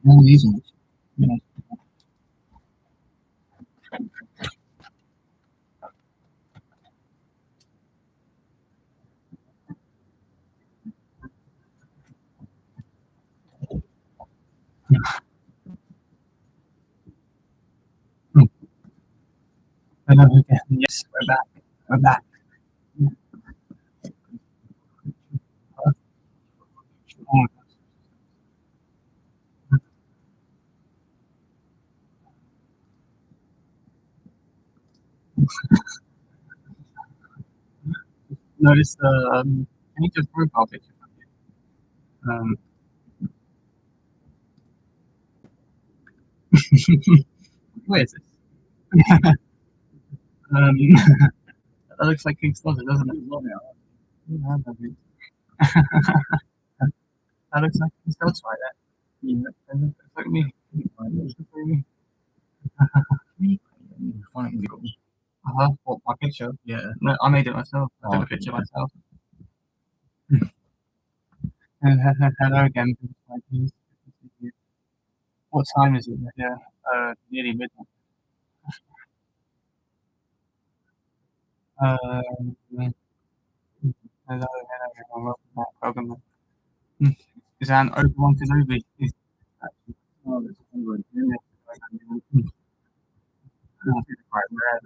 All these ones. Yeah. Hello again. Yes, we're back. We're back. Yeah. Oh, notice the can you just profile picture from you? Where is this? That looks like King's Closet, doesn't it? Yeah, that looks like King's Closet right there. Yeah, that looks like me. That looks like me. What, my picture? Yeah. No, I made it myself. I took a picture myself. Hello again. What time is it? Yeah, nearly midnight. Hello, hello, everyone. Welcome back. Welcome back. Is that an Obi-Wan Kenobi? Oh, that's good. Yeah. Quite rare.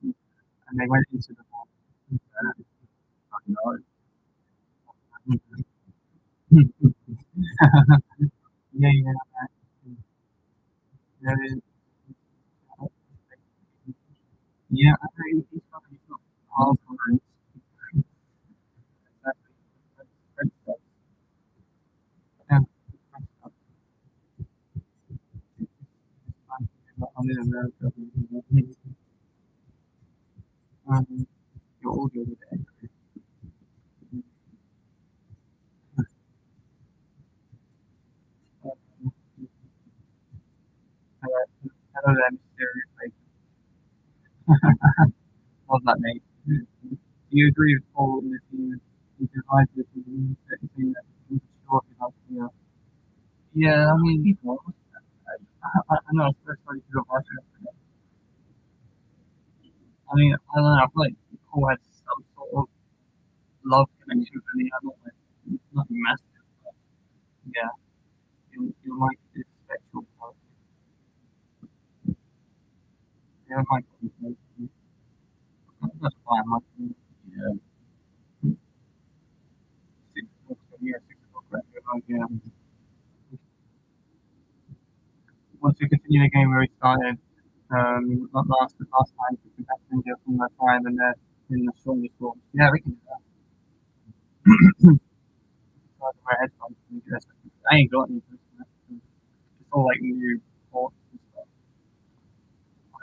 And they went into the yeah, yeah, yeah, yeah. I think he's probably got half of it. Yeah, I'm in America. Um, your audio with it. Hello, hello there, mysterious lady. Love that name. Do you agree with Paul in the team? He divides the team that he's short enough here. Yeah, I mean, I know it's first time to go watch it. I mean, I don't know, I feel like Paul had some sort of love connection with me. I don't like, nothing massive, but yeah, you like this sexual part. Yeah, I like it. That's why I like it. Yeah, 6 o'clock, so yeah, 6 o'clock, right? Yeah. Once we continue the game where we started, not last time, we got Ninja from the tribe and they're in the strongest form. Yeah, we can do that. So I can wear headphones and dress. I ain't got any Christmas. It's all like new ports and stuff.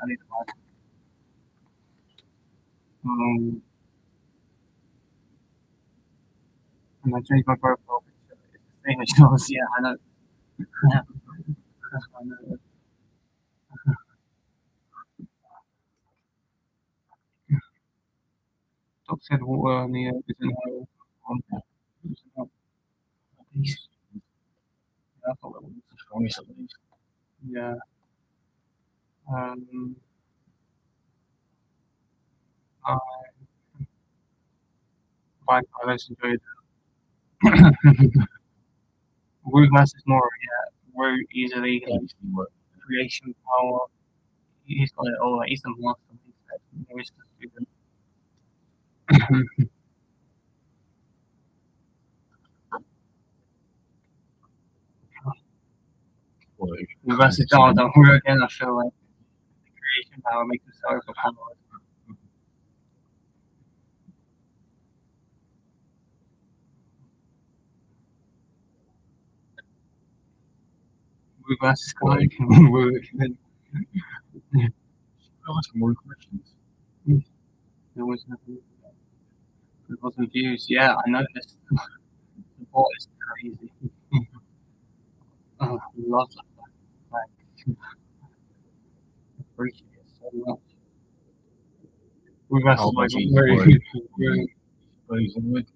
I need to buy. Um, and I changed my profile picture. It's the same as yours. Yeah, I know. Yeah, I know. Top said water on the isn't how I thought it was the strongest at least. Yeah. Um, I find I less enjoyed Woo versus Moro, yeah. Woo easily like creation power. He's got it all. Like, he's the master. He's just stupid. Woo versus Dardo. Woo again. I feel like creation power makes him so overpowered. Woo versus Kai. Woo again. Ask more questions. There was nothing. There wasn't views. Yeah, I noticed. The bot is crazy. Oh, I love that. Like, appreciate it so much. Woo versus like very, very easily.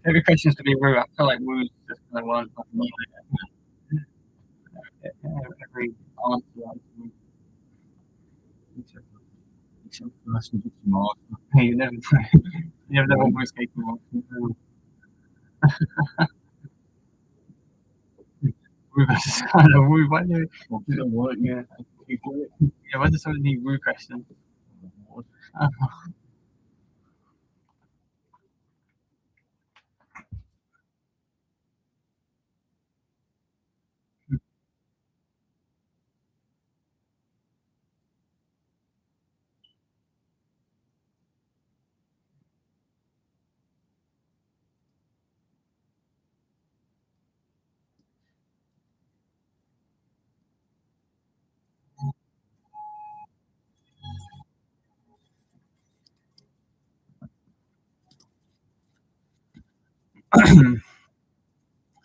Every question's to be Wu. I feel like Wu's just gonna want fucking every answer. Except first and just more. Hey, you never know what Wu's capable of. Wu versus kind of Wu. Why do yeah. Yeah, why does someone need Wu questions?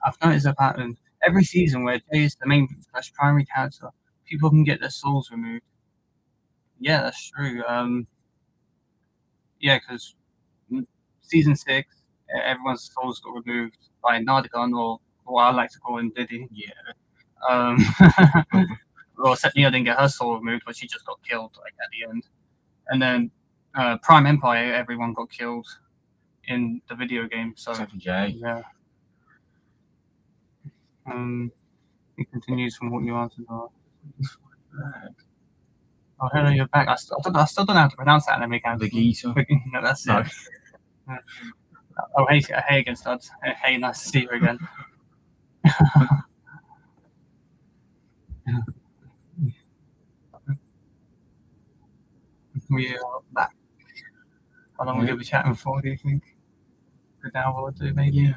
I've noticed a pattern every season where Jay is the main slash primary character. People can get their souls removed. Yeah, that's true. Yeah, because season 6, everyone's souls got removed by Nardigan, or what I like to call him Diddy. Yeah. Well, Sepnia didn't get her soul removed, but she just got killed like at the end. And then Prime Empire, everyone got killed in the video game. So except for Jay. Yeah. It continues from what you answered. Oh, hello, you're back. I still don't know how to pronounce that anime character. Vegeta. No, that's it. Oh, hey again, studs. Hey, nice to see you again. We are back. How long are we going to be chatting for, do you think? Good hour or two, maybe? Yeah.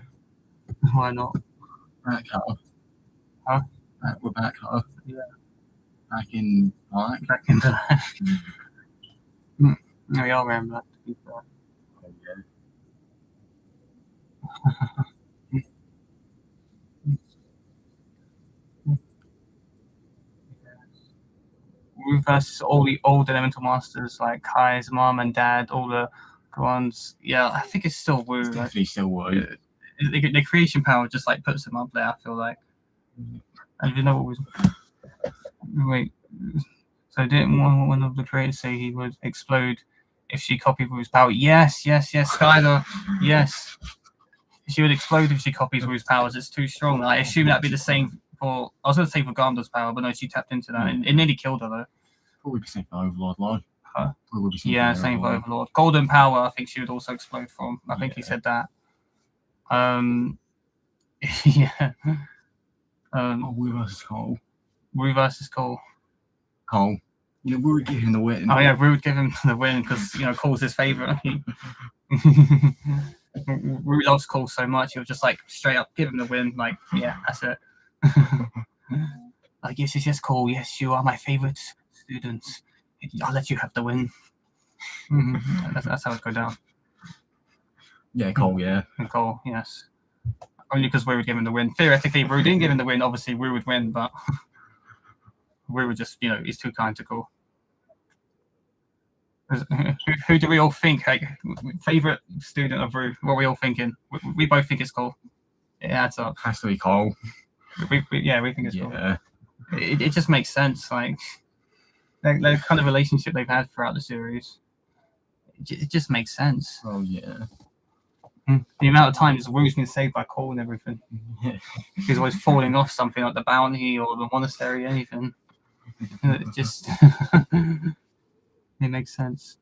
Why not? Back up. Huh? We're back up. Yeah. Back in black. Back in black. No, we are wearing black, to be fair. Oh, yeah. Wu versus all the old elemental masters like Kai's mom and dad, all the ones. Yeah, I think it's still Wu. It's definitely still Wu. The creation power just like puts him up there, I feel like. And you know what was. Wait. So didn't one of the creators say he would explode if she copied Wu's power? Yes, Skylar. Yes. She would explode if she copies Wu's powers. It's too strong. I assume that'd be the same for. I was going to say for Ganda's power, but no, she tapped into that. It nearly killed her though. Probably the same for Overlord line. Huh? Yeah, same for Overlord. Golden power, I think she would also explode from. I think he said that. Yeah. Wu versus Cole. Wu versus Cole. Cole. You know, we would give him the win. Oh yeah, we would give him the win because Cole's his favorite. Wu loves Cole so much, he was just like straight up give him the win. Like, yeah, that's it. Like, yes, Cole. Yes, you are my favorite student. I'll let you have the win. That's how it go down. Yeah, Cole. Yeah. And Cole, yes. Only because we would give him the win. Theoretically, Wu didn't give him the win. Obviously, we would win, but we would just, he's too kind to Cole. Who do we all think? Like, favorite student of Wu? What are we all thinking? We both think it's Cole. It adds up. Has to be Cole. We think it's Cole. Yeah. It just makes sense. Like, the kind of relationship they've had throughout the series. It just makes sense. Oh, yeah. The amount of times Wu's been saved by Cole and everything. Yeah. He's always falling off something like the bounty or the monastery, anything. It just it makes sense.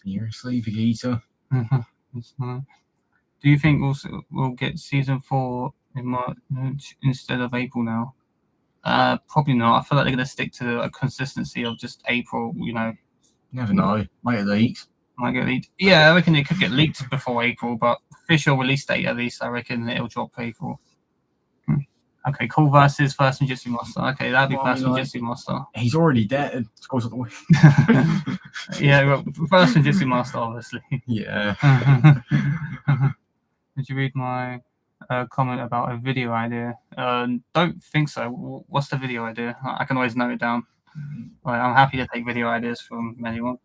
Seriously, Vegeta? Do you think we'll get season 4 in March instead of April now? Probably not. I feel like they're going to stick to a consistency of just April, Never know. Might get leaked. Yeah, I reckon it could get leaked before April, but official release date at least, I reckon it'll drop April. Okay, Cole versus First Ninjutsu Master. Okay, that'd be First Ninjutsu Master. He's already dead. Scores of the win. Yeah, well, First Ninjutsu Master, obviously. Yeah. Did you read my comment about a video idea? Don't think so. What's the video idea? I can always note it down. I'm happy to take video ideas from anyone.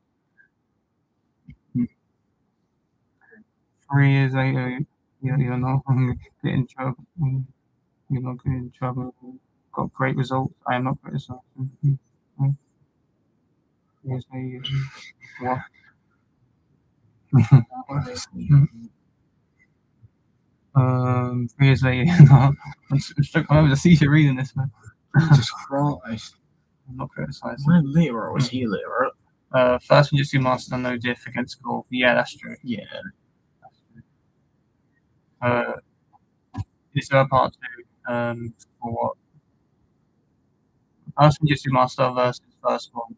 3 years later, you're not getting in trouble. You're not getting in trouble. Got great results. I am not criticizing. 3 years later, what? Honestly, 3 years later, I'm struck by the seizure reading this, man. Jesus Christ. I'm not criticizing. We're literate, was he literate? First Ninjutsu Master, no diff against Golf. Yeah, that's true. Yeah. That's true. Is there a part 2? For what? First Ninjutsu Master versus first one.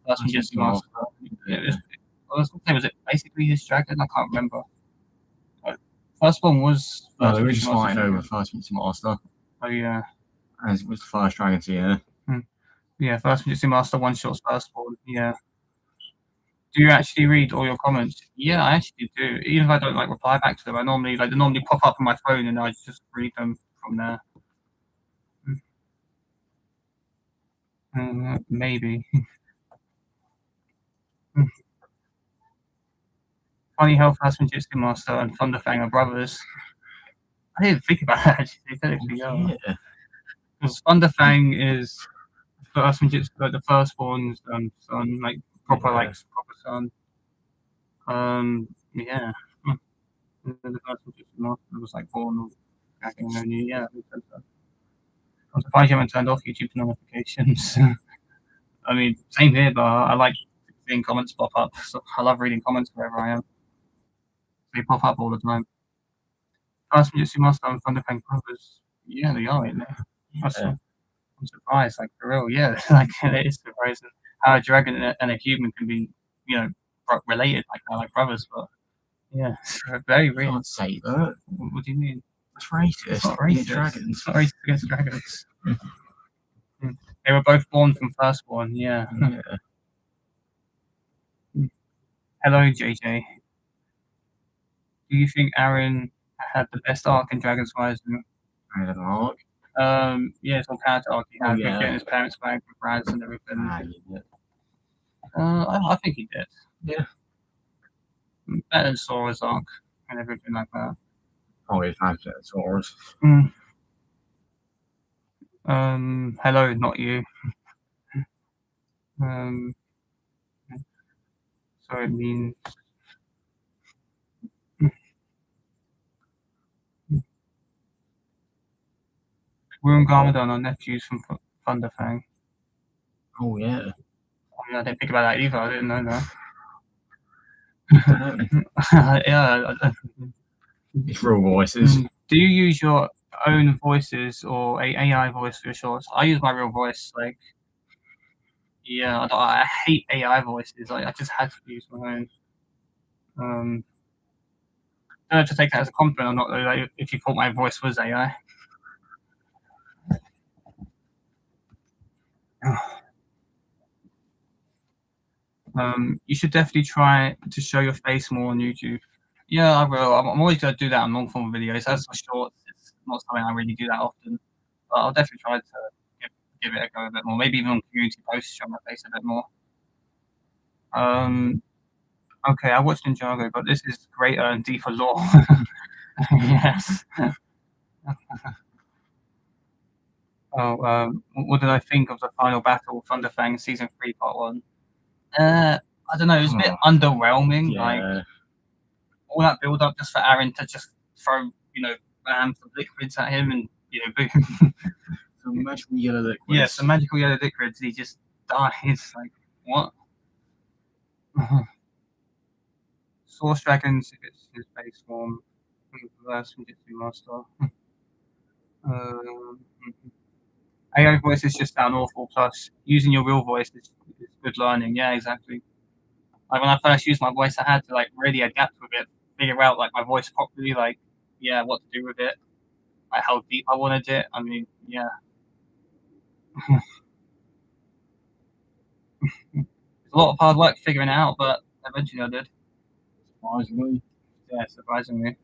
First Ninjutsu Master. Was it basically his dragon? I can't remember. First one was. No, they were just fighting over First Ninjutsu Master. Oh yeah. As it was the first dragon, so yeah. Yeah, First Ninjutsu Master one shots first one. Yeah. Do you actually read all your comments? Yeah, I actually do. Even if I don't like reply back to them, I normally they normally pop up on my phone and I just read them from there. Maybe. Funny how Fast Ninjutsu Master and Thunderfang are brothers. I didn't think about that actually. Technically, Yeah. because Thunderfang is First Ninjutsu, like the first one's son, like proper proper son. Yeah. The First Ninjutsu Master was like born of dragon only. Yeah. I'm surprised you haven't turned off YouTube notifications. I mean, same here, but I like seeing comments pop up. So I love reading comments wherever I am. They pop up all the time. First Ninjutsu Master and Thunderfang brothers. Yeah, they are, isn't they? I'm surprised, like for real. Yeah, like it is surprising how a dragon and a human can be, related like brothers. But yeah, it's very weird. Can't say that. What do you mean? It's racist. It's not racist. Dragons. It's not racist against dragons. They were both born from first one. Yeah. Hello, JJ. Do you think Aaron had the best arc in Dragon's Rising? An arc? Yeah, it's all character arc he had with getting his parents back with Raz and everything. I think he did. Yeah. Better than Sora's arc and everything like that. Oh, he's had better Sora's. Hello, not you. So it means. Ruin Garmadon are nephews from Thunderfang. Oh, yeah. I didn't think about that either. I didn't know that. Yeah. It's real voices. Do you use your own voices or a AI voice for your shorts? I use my real voice. Like, yeah, I hate AI voices. I just had to use my own. I don't know if to take that as a compliment or not, though. Like, if you thought my voice was AI. You should definitely try to show your face more on YouTube. Yeah, I will. I'm always going to do that on long form videos. As for shorts, it's not something I really do that often. But I'll definitely try to give it a go a bit more. Maybe even on community posts, show my face a bit more. Okay, I watched Ninjago, but this is greater and deeper lore. Yes. What did I think of the final battle, Thunderfang Season 3, Part 1? I don't know, it was a bit underwhelming. Yeah. Like, all that build up just for Aaron to just throw, some liquids at him and, boom. Some magical yellow liquids. Yeah, some magical yellow liquids, he just dies. Like, what? Source Dragons, it's his base form. Reverse Ninjutsu Master. AI voices just sound awful. Plus, using your real voice is good learning. Yeah, exactly. Like when I first used my voice, I had to really adapt with it, figure out my voice properly, what to do with it, like how deep I wanted it. I mean, yeah. It's a lot of hard work figuring it out, but eventually I did. Surprisingly. Yeah, surprisingly.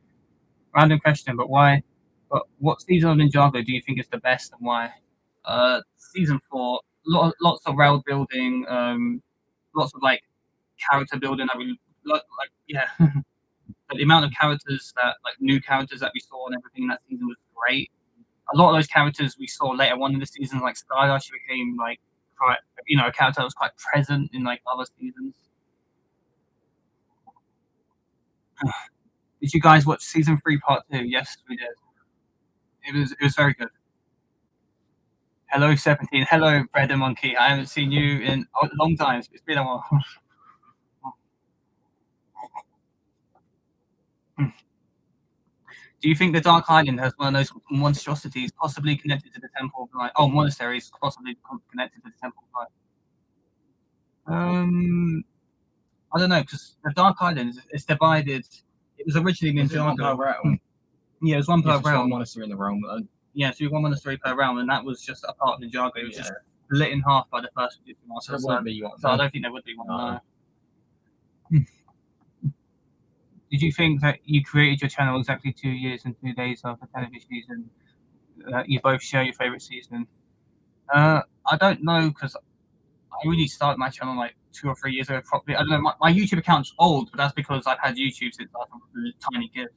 Random question, but why? But what season of Ninjago do you think is the best and why? Season 4, lots of world building, lots of character building. I really yeah. But the amount of characters that, like, new characters that we saw and everything in that season was great. A lot of those characters we saw later on in the season, like Skylar, she became like quite, a character that was quite present in like other seasons. Did you guys watch season 3, part 2? Yes, we did. It was very good. Hello, 17. Hello, Bread and Monkey. I haven't seen you in a long time. It's been a while. Do you think the Dark Island has one of those monstrosities possibly connected to the Temple of Light? Oh, monasteries possibly connected to the Temple of Light. I don't know, because the Dark Island is divided. It was originally Ninjago. Yeah, it was one per realm. One monastery in the realm. Yeah, so one monastery per realm, and that was just a part of Ninjago. It was just split in half by the first Egyptian master. So I don't think there would be one. No. Did you think that you created your channel exactly 2 years and 2 days after television season? You both share your favorite season. I don't know, because I really started my channel like 2 or 3 years ago properly. I don't know, my YouTube account's old, but that's because I've had YouTube since I was a tiny kid.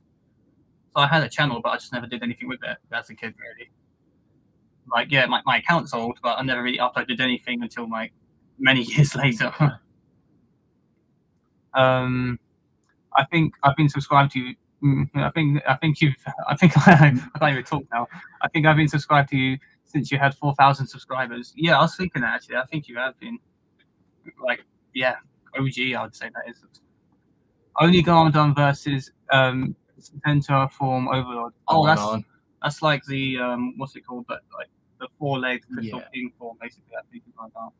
So I had a channel, but I just never did anything with it as a kid, really. Like, yeah, my account's old, but I never really uploaded anything until like many years later. I think I've been subscribed to you. I think you've. I can't even talk now. I think I've been subscribed to you since you had 4,000 subscribers. Yeah, I was thinking that actually. I think you have been. Like, yeah, OG. I would say that is. Only Garmadon versus Centaur form Overlord. Oh, that's like the what's it called? But like the 4-legged crystal king form, basically. I think like that.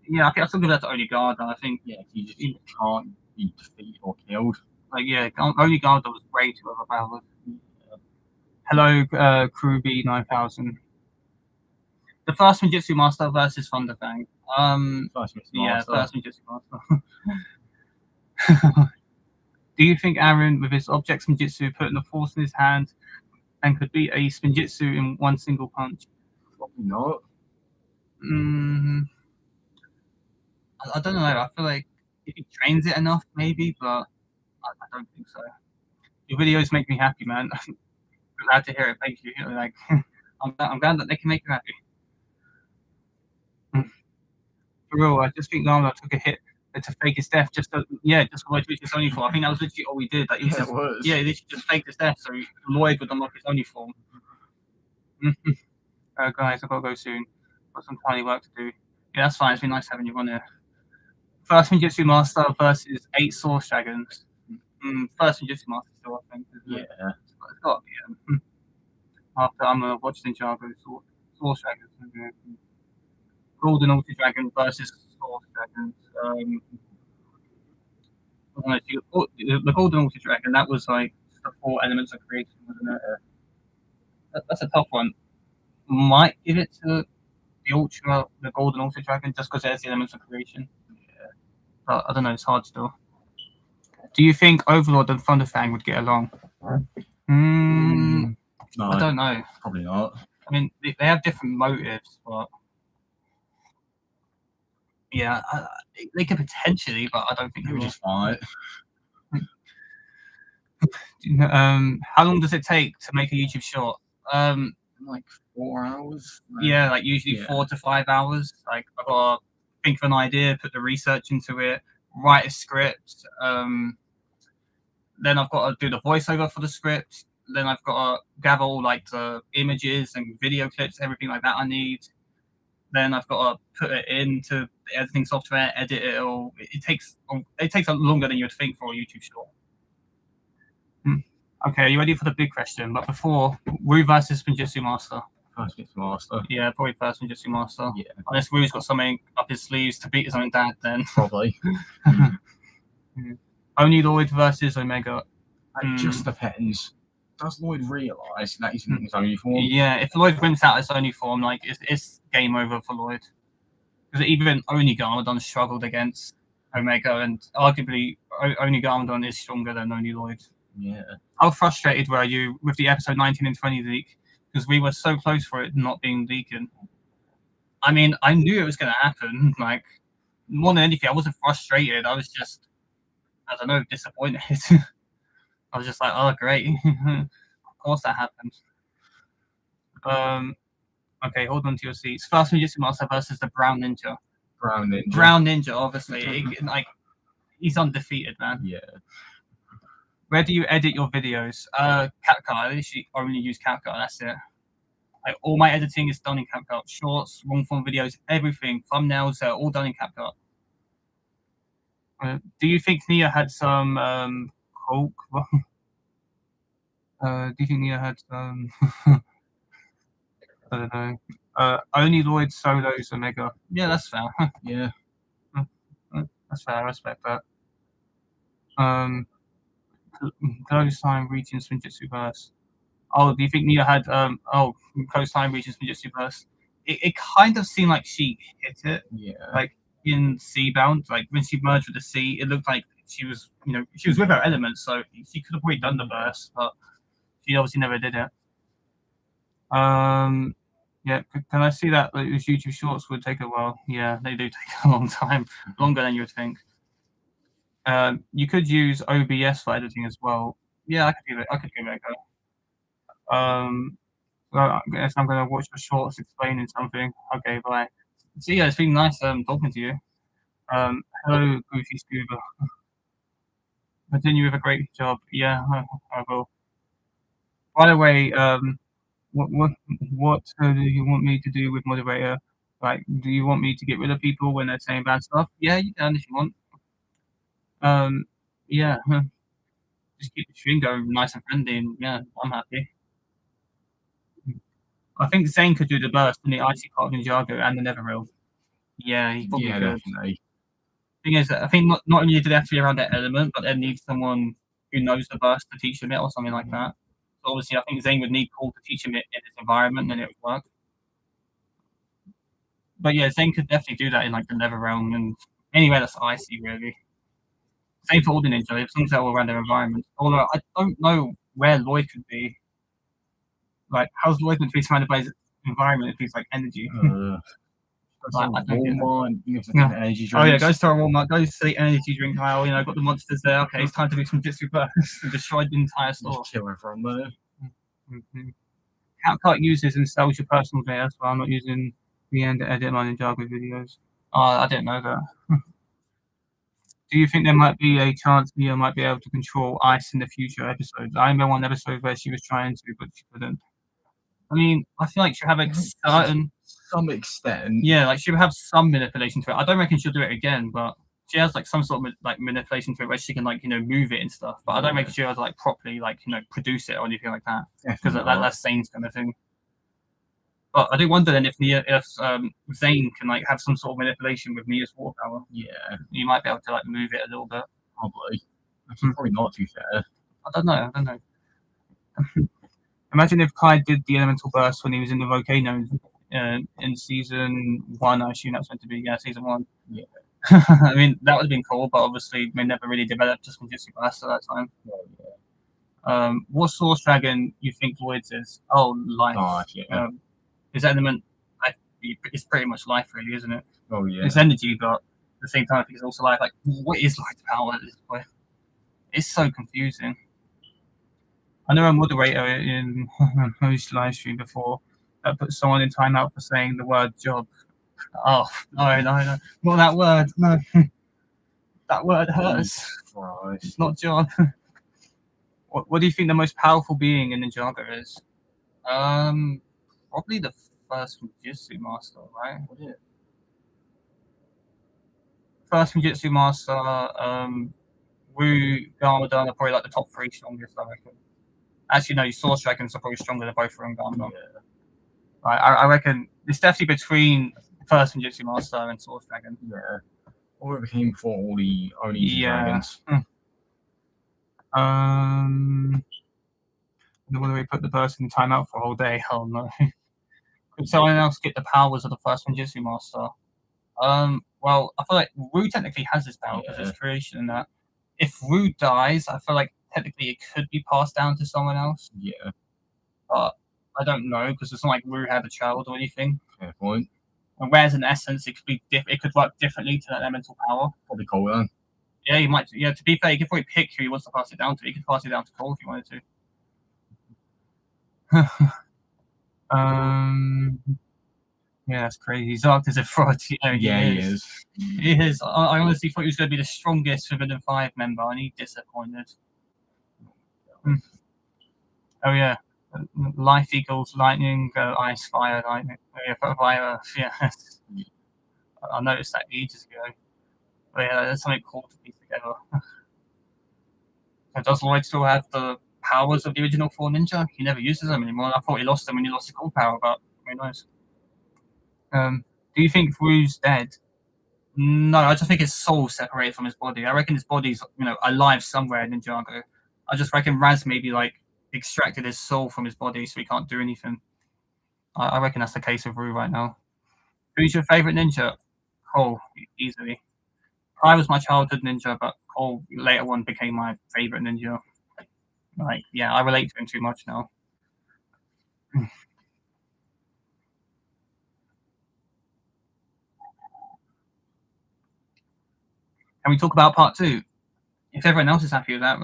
Yeah, I still give that to Only Garmadon. I think you just can't be defeated or killed. Like, yeah, Only Garmadon was way too overpowered. Hello, Kruby 9000. The first Ninjitsu Master versus Thunderfang. First Ninjitsu Master. Do you think Aaron, with his objects Ninjitsu, putting the force in his hand and could beat a Spinjitzu in one single punch? Probably not. I don't know. I feel like if he trains it enough, maybe, but I don't think so. Your videos make me happy, man. I'm glad to hear it. Thank you. Like, I'm glad that they can make you happy. For real, I just think Garmadon took a hit to fake his death. Just for Lloyd to reach his Oni form. I think that was literally all we did. Like, he literally just faked his death so Lloyd would unlock his Oni form. Guys, I've got to go soon. Got some tiny work to do. Yeah, that's fine. It's been nice having you on here. First Ninjitsu Master versus 8 Source Dragons. First Ninjitsu Master still, I think. It's got to be. After I'm going to watch Ninjago Source Dragons. Golden Ultra Dragon versus Source Dragons. The Golden Ultra Dragon, that was like the 4 elements of creation, wasn't it? That's a tough one. Might give it to the Golden Ultra Dragon, just because it has the elements of creation. But I don't know, it's hard still. Do you think Overlord and Thunderfang would get along? No, I don't know. Probably not. I mean, they have different motives, but yeah, they could potentially, but I don't think they would just fight. How long does it take to make a YouTube short? Like 4 hours. Yeah, like usually 4 to 5 hours. Like, I've got to think of an idea, put the research into it, write a script. Then I've got to do the voiceover for the script. Then I've got to gather all like the images and video clips, everything like that I need. Then I've got to put it into the editing software, edit it all. It takes longer than you'd think for a YouTube short. Okay, are you ready for the big question? But before, Wu versus Ninjitsu Master. First Ninjitsu Master. Yeah, probably first Ninjitsu Master. Yeah. Unless Wu's got something up his sleeves to beat his own dad, then. Probably. Only Lloyd versus Omega. It just depends. Does Lloyd realise that he's in his Oni form? Yeah, if Lloyd wins out his Oni form, like, it's game over for Lloyd. Because even Oni Garmadon struggled against Omega, and arguably Oni Garmadon is stronger than Oni Lloyd. Yeah. How frustrated were you with the episode 19 and 20 leak? Because we were so close for it not being leaked. I mean, I knew it was going to happen. Like, more than anything, I wasn't frustrated. I was just, I don't know, disappointed. I was just like, oh, great. Of course that happened. Okay, hold on to your seats. First Ninjutsu Master versus the Brown Ninja. Brown Ninja. Brown Ninja, obviously. Like, he's undefeated, man. Yeah. Where do you edit your videos? CapCut. I literally only use CapCut. That's it. Like, all my editing is done in CapCut. Shorts, long form videos, everything. Thumbnails are all done in CapCut. Do you think Nia had some coke? Do you think Nia had some? I don't know. Only Lloyd solos Omega. Yeah, that's fair. Yeah. That's fair. I respect that. Close time reaching Spinjitzu burst. Oh, do you think Nia had close time reaching Spinjitzu burst? It kind of seemed like she hit it. Yeah. Like in Seabound, like when she merged with the sea, it looked like she was, she was with her element, so she could have probably done the burst, but she obviously never did it. Yeah, can I see that? Like, those YouTube shorts would take a while. Yeah, they do take a long time, longer than you would think. You could use OBS for editing as well. Yeah, I could give it a go. Well, I guess I'm gonna watch the shorts explaining something. Okay, bye. So yeah, it's been nice talking to you. Hello, Goofy Scuba. Continue with a great job. Yeah, I will. By the way, what do you want me to do with moderator? Like, do you want me to get rid of people when they're saying bad stuff? Yeah, you can if you want. Yeah, just keep the stream going nice and friendly, and yeah, I'm happy. I think Zane could do the burst in the icy part of Ninjago and the Netherrealm. Yeah, he probably could. Definitely. Thing is, I think not only do they have to be around that element, but they need someone who knows the burst to teach him it or something like that. So obviously, I think Zane would need Paul to teach him it in his environment, and it would work. But yeah, Zane could definitely do that in like the Netherrealm and anywhere that's icy, really. Same for all the ninja, as long as they're all around their environment. Although I don't know where Lloyd could be. Like, how's Lloyd going to be surrounded by his environment if he's like energy? Like, I don't get energy drinks. Oh yeah, go to a Walmart, go to the energy drink aisle. Got the monsters there. Okay, it's time to do some Jitsu burst and destroy the entire store. Just kill everyone there. CapCut uses installs your personal data, so I'm not using the end to edit my Ninjago videos. Oh, I didn't know that. Do you think there might be a chance Mia might be able to control ice in the future episodes? I remember one episode where she was trying to, but she couldn't. I mean, I feel like she'll have a certain some extent. Yeah, like she'll have some manipulation to it. I don't reckon she'll do it again, but she has like some sort of like manipulation to it where she can like move it and stuff. But I don't reckon she'll have to like properly like produce it or anything like that because that's Zane's kind of thing. But I do wonder then if Zane can like have some sort of manipulation with Mia's water power. Yeah, you might be able to like move it a little bit. Probably. Probably not, to be fair. I don't know. Imagine if Kai did the elemental burst when he was in the volcano in season 1. I assume that's meant to be season 1. Yeah. I mean, that would have been cool, but obviously they never really developed just Jitsu burst at that time. Oh, yeah. What source dragon you think Lloyd's is? Oh, life. Oh, yeah. His element, it's pretty much life, really, isn't it? Oh, yeah. It's energy, but at the same time, I think it's also life. Like, what is life power at this point? It's so confusing. I know a moderator in most live stream before that put someone in timeout for saying the word job. Oh, no, not that word. No, that word hurts. Christ. It's not job. What do you think the most powerful being in Ninjago is? Probably the first Jitsu master, right? What is it? First Jitsu master, Wu, Garmadon are probably like the top 3 strongest, I reckon. Actually, no, Source Dragons are probably stronger than both Wu and Garmadon. Yeah. I reckon it's definitely between first Jitsu master and Source Dragon. Yeah. Or it became before all the only dragons. Whether we put the person in timeout for a whole day? Hell no. Could someone else get the powers of the first Jitsu master? Well, I feel like Wu technically has this power because it's creation and that. If Wu dies, I feel like technically it could be passed down to someone else. Yeah. But I don't know because it's not like Wu had a child or anything. Fair point. And whereas in essence, it could be it could work differently to that elemental power. Probably cool then. Yeah, he might. Yeah, to be fair, he could probably pick who he wants to pass it down to. He could pass it down to Cole if he wanted to. Yeah, that's crazy. Zark is a fraud. Yeah, Yeah, he is. He is. I honestly thought he was going to be the strongest Forbidden Five member, and he disappointed. Oh yeah, life equals lightning, ice, fire, lightning, fire. Yeah, I noticed that ages ago. But yeah, there's something cool to piece together. So does Lloyd still have the powers of the original four ninja? He never uses them anymore. I thought he lost them when he lost the cool power, but who knows? Do you think Rue's dead? No, I just think his soul's separated from his body. I reckon his body's alive somewhere in Ninjago. I just reckon Raz maybe like extracted his soul from his body so he can't do anything. I reckon that's the case with Rue right now. Who's your favorite ninja? Cole, easily. I was my childhood ninja, but Cole later on became my favorite ninja. Like, yeah, I relate to him too much now. Can we talk about part two? If everyone else is happy with that,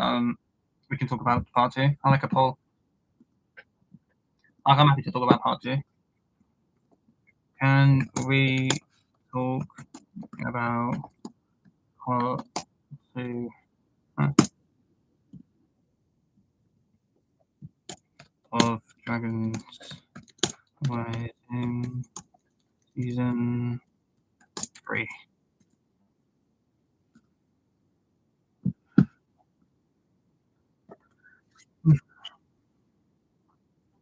we can talk about part two. I like a poll. I'm happy to talk about part two. Can we talk about part two of Dragon's Rising season 3?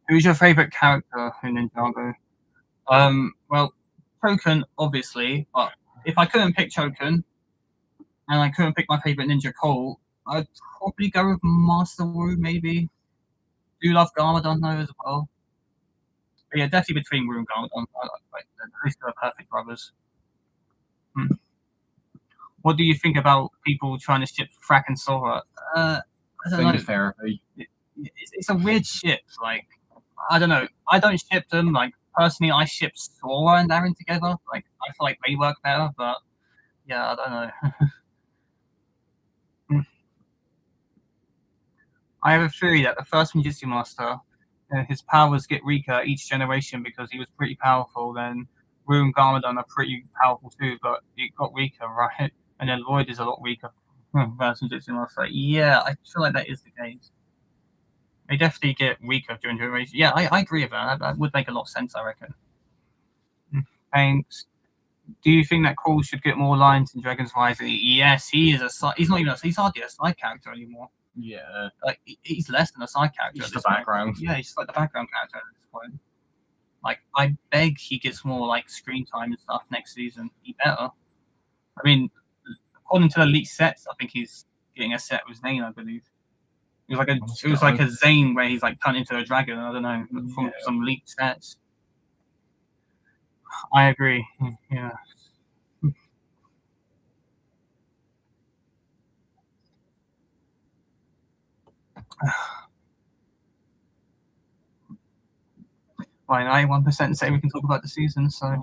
Who's your favorite character in Ninjago? Well, Choken, obviously, but if I couldn't pick Choken and I couldn't pick my favorite ninja Cole, I'd probably go with Master Wu, maybe. Do love Garmadon though as well. But yeah, definitely between Wu and Garmadon. Like, those two are perfect brothers. Hmm. What do you think about people trying to ship Frack and Sora? I don't know. Therapy. It's a weird ship. Like, I don't know. I don't ship them. Like, personally, I ship Sora and Aaron together. Like, I feel like they work better. But yeah, I don't know. I have a theory that the first Ninjutsu Master, his powers get weaker each generation because he was pretty powerful. Then Wu and Garmadon are pretty powerful too, but it got weaker, right? And then Lloyd is a lot weaker versus Ninjutsu Master. Yeah, I feel like that is the case. They definitely get weaker during generation. Yeah, I agree with that. That would make a lot of sense, I reckon. Thanks. Do you think that Cole should get more lines in Dragon's Rising? Yes, he is he's not even he's hardly a side character anymore. Yeah. Like, he's less than a side character. He's the background. Yeah, he's like the background character at this point. Like, I beg he gets more like screen time and stuff next season. He better. I mean, according to the leaked sets, I think he's getting a set with Zane, I believe. It was like a Zane where he's like turned into a dragon. I don't know, from some leaked sets. I agree. Yeah. Fine, 91% say we can talk about the season, so I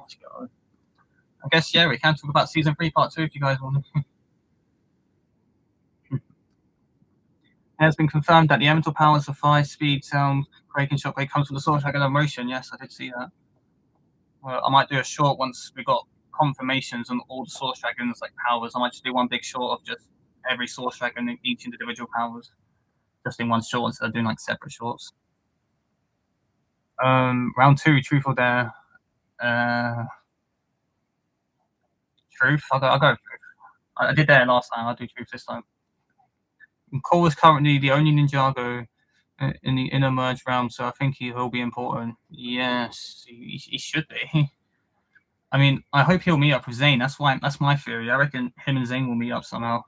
guess yeah, we can talk about season 3, part 2 if you guys want. It has been confirmed that the elemental powers of fire, speed, sound, quake, and shockwave comes from the source dragon of motion. Yes, I did see that. Well, I might do a short once we got confirmations on all the source dragons like powers. I might just do one big short of just every source dragon in each individual powers, just in one short instead of doing like separate shorts. Round 2, truth or dare. Truth. I'll go truth. I did dare last time. I'll do truth this time. And Cole is currently the only Ninjago in the inner merge realm, so I think he will be important. Yes, he should be. I mean, I hope he'll meet up with Zane. That's my theory. I reckon him and Zane will meet up somehow.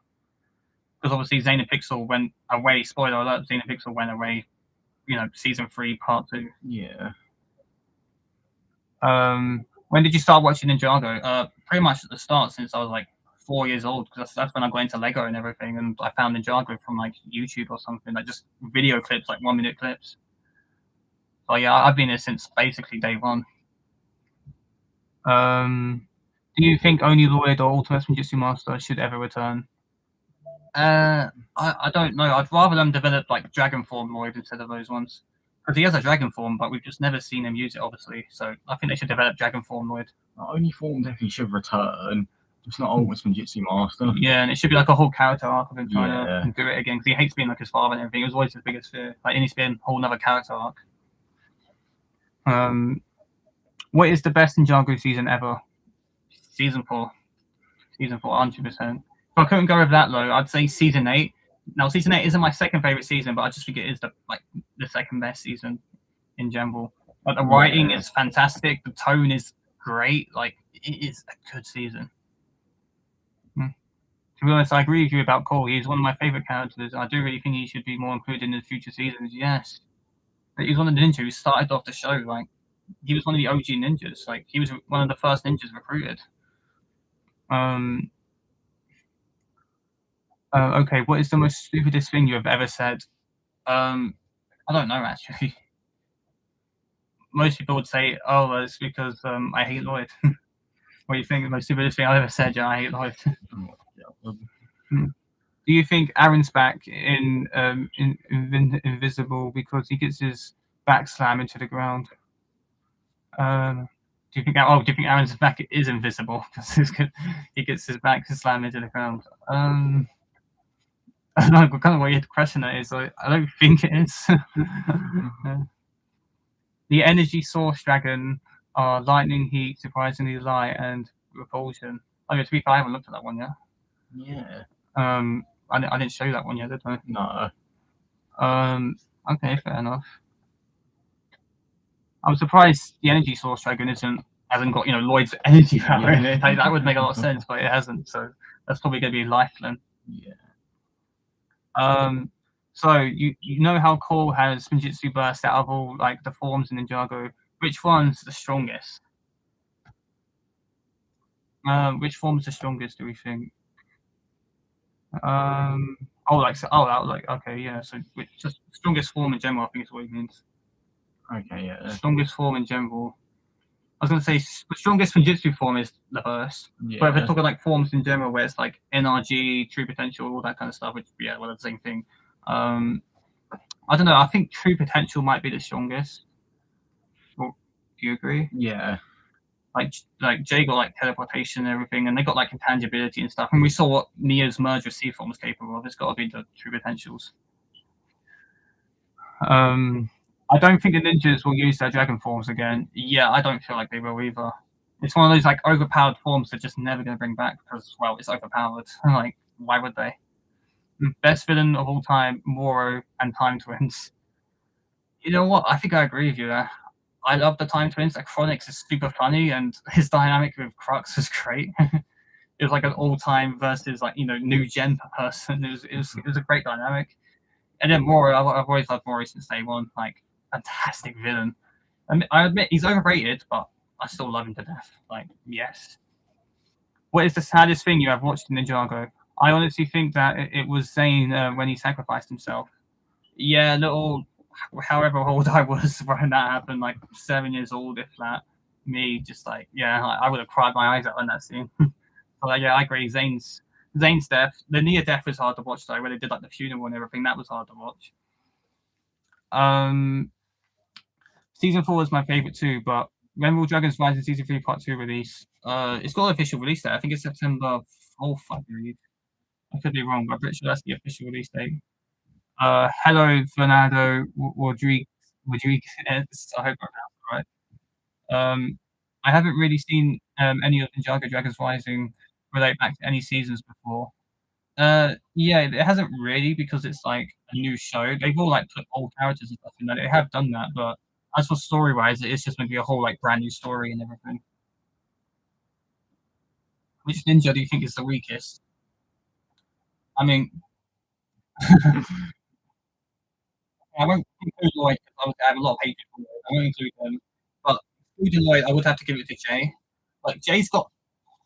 Because obviously Zane and Pixel went away. Spoiler alert: Zane and Pixel went away. Season 3, part 2. Yeah. When did you start watching Ninjago? Pretty much at the start, since I was like 4 years old, because that's when I got into Lego and everything, and I found Ninjago from like YouTube or something, like just video clips, like 1-minute clips. So yeah, I've been here since basically day one. Do you think only Lloyd or Ultimate Ninjutsu Master should ever return? I don't know. I'd rather them develop like dragon form Lloyd instead of those ones. Because he has a dragon form, but we've just never seen him use it, obviously. So I think they should develop dragon form Lloyd. The only form definitely should return. Just not Ultimate Spinjitzu Master. Yeah, and it should be like a whole character arc of him trying Yeah. to do it again. Because he hates being like his father and everything. It was always his biggest fear. Like it needs to be a whole another character arc. What is the best Ninjago season ever? Season 4. Season 4, 100%. If I couldn't go with that low, I'd say season 8. Now, season 8 isn't my second favorite season, but I just think it is the second best season in general. Like the writing is fantastic, the tone is great. Like it is a good season. To be honest, I agree with you about Cole. He's one of my favorite characters. I do really think he should be more included in the future seasons. Yes, but he's one of the ninjas who started off the show. Like he was one of the OG ninjas. Like he was one of the first ninjas recruited. Okay, what is the most stupidest thing you have ever said? I don't know actually. Most people would say, "Oh, it's because I hate Lloyd." What do you think the most stupidest thing I've ever said? Yeah, I hate Lloyd. Do you think Aaron's back in Invisible because he gets his back slam into the ground? Do you think? Oh, do you think Aaron's back is invisible because he gets his back slammed into the ground? I don't know what kind of weird question that is. I don't think it is. The energy source dragon are lightning, heat, surprisingly light, and repulsion. Oh, to be fair, I haven't looked at that one yet. Yeah. I didn't show you that one yet, did I? No. Okay, fair enough. I'm surprised the energy source dragon hasn't got Lloyd's energy power in it. Like, that would make a lot of sense, but it hasn't. So that's probably going to be lifeline. Yeah. So you know how Cole has Spinjitzu burst out of all like the forms in Ninjago. Which one's the strongest? Which form's the strongest? Do we think? Okay, yeah. So just strongest form in general, I think is what it means. Okay, yeah. Strongest form in general. I was going to say the strongest Spinjitzu form is the burst. Yeah. But if we're talking like forms in general, where it's like NRG, true potential, all that kind of stuff, which well, the same thing. I don't know. I think true potential might be the strongest. Well, do you agree? Yeah. Like Jay got like teleportation and everything, and they got like intangibility and stuff. And we saw what Neo's merge with C form was capable of. It's got to be the true potentials. I don't think the ninjas will use their dragon forms again. Yeah, I don't feel like they will either. It's one of those like overpowered forms they're just never going to bring back because, well, it's overpowered. Like, why would they? Best villain of all time, Moro and Time Twins. You know what? I think I agree with you there. I love the Time Twins. Like, Chronix is super funny, and his dynamic with Crux was great. It was like an all-time versus like new gen person. It was a great dynamic. And then Moro, I've always loved Moro since day one. Like, fantastic villain. I admit he's overrated, but I still love him to death. Like, yes. What is the saddest thing you have watched in Ninjago? I honestly think that it was Zane when he sacrificed himself. Yeah, however old I was when that happened, like 7 years old, if that. Me, just like, I would have cried my eyes out in that scene. But yeah, I agree. Zane's death, the near death was hard to watch though, where they did like the funeral and everything. That was hard to watch. Season 4 is my favorite too, but when will Dragon's Rising Season 3 Part 2 release? It's got an official release date. I think it's September 4th, I believe. I could be wrong, but I'm pretty sure that's the official release date. Hello, Fernando Rodriguez. I hope I pronounced it right. I haven't really seen any of Ninjago Dragon's Rising relate back to any seasons before. Yeah, it hasn't really because it's like a new show. They've all like put old characters and stuff in there. They have done that, but as for story wise, it's just going to be a whole like brand new story and everything. Which ninja do you think is the weakest? I mean, I won't include Lloyd because I have a lot of hatred for Lloyd. I won't include him, but including Lloyd, I would have to give it to Jay. Like Jay's got